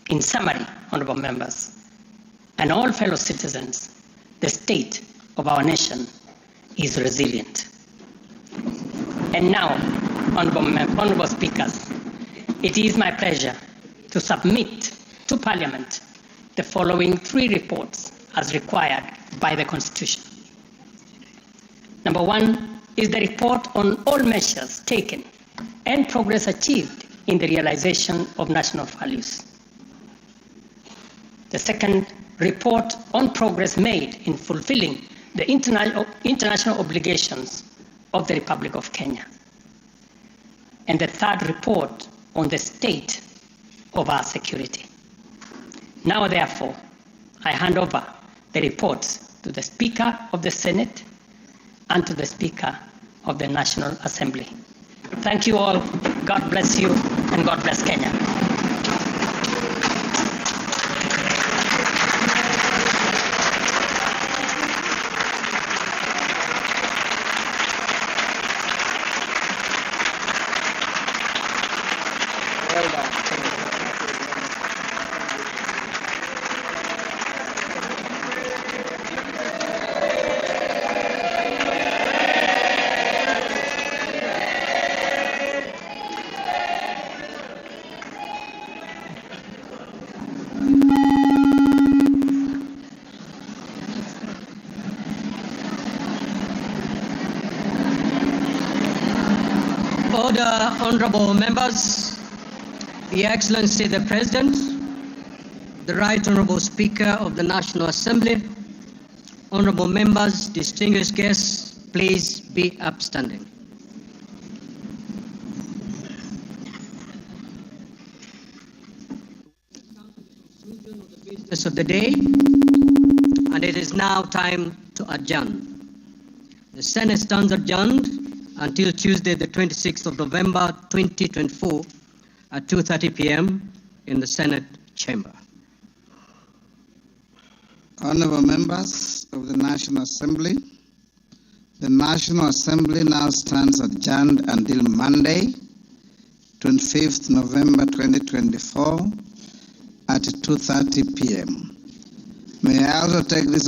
In summary, honorable members, and all fellow citizens, the state of our nation is resilient. And now, honorable speakers, it is my pleasure to submit to Parliament the following 3 reports as required by the Constitution. Number 1 is the report on all measures taken and progress achieved in the realization of national values. The second, report on progress made in fulfilling the international obligations of the Republic of Kenya. And the third, report on the state of our security. Now, therefore, I hand over the reports to the Speaker of the Senate and to the Speaker of the National Assembly. Thank you all. God bless you, and God bless Kenya. Order, honorable members, Your Excellency the President, the Right Honorable Speaker of the National Assembly, honorable members, distinguished guests, please be upstanding. Business of the day, and it is now time to adjourn. The Senate stands adjourned until Tuesday, the 26th of November, 2024, at 2:30 p.m. in the Senate chamber. Honorable members of the National Assembly, the National Assembly now stands adjourned until Monday, 25th November 2024 at 2:30 p.m. May I also take this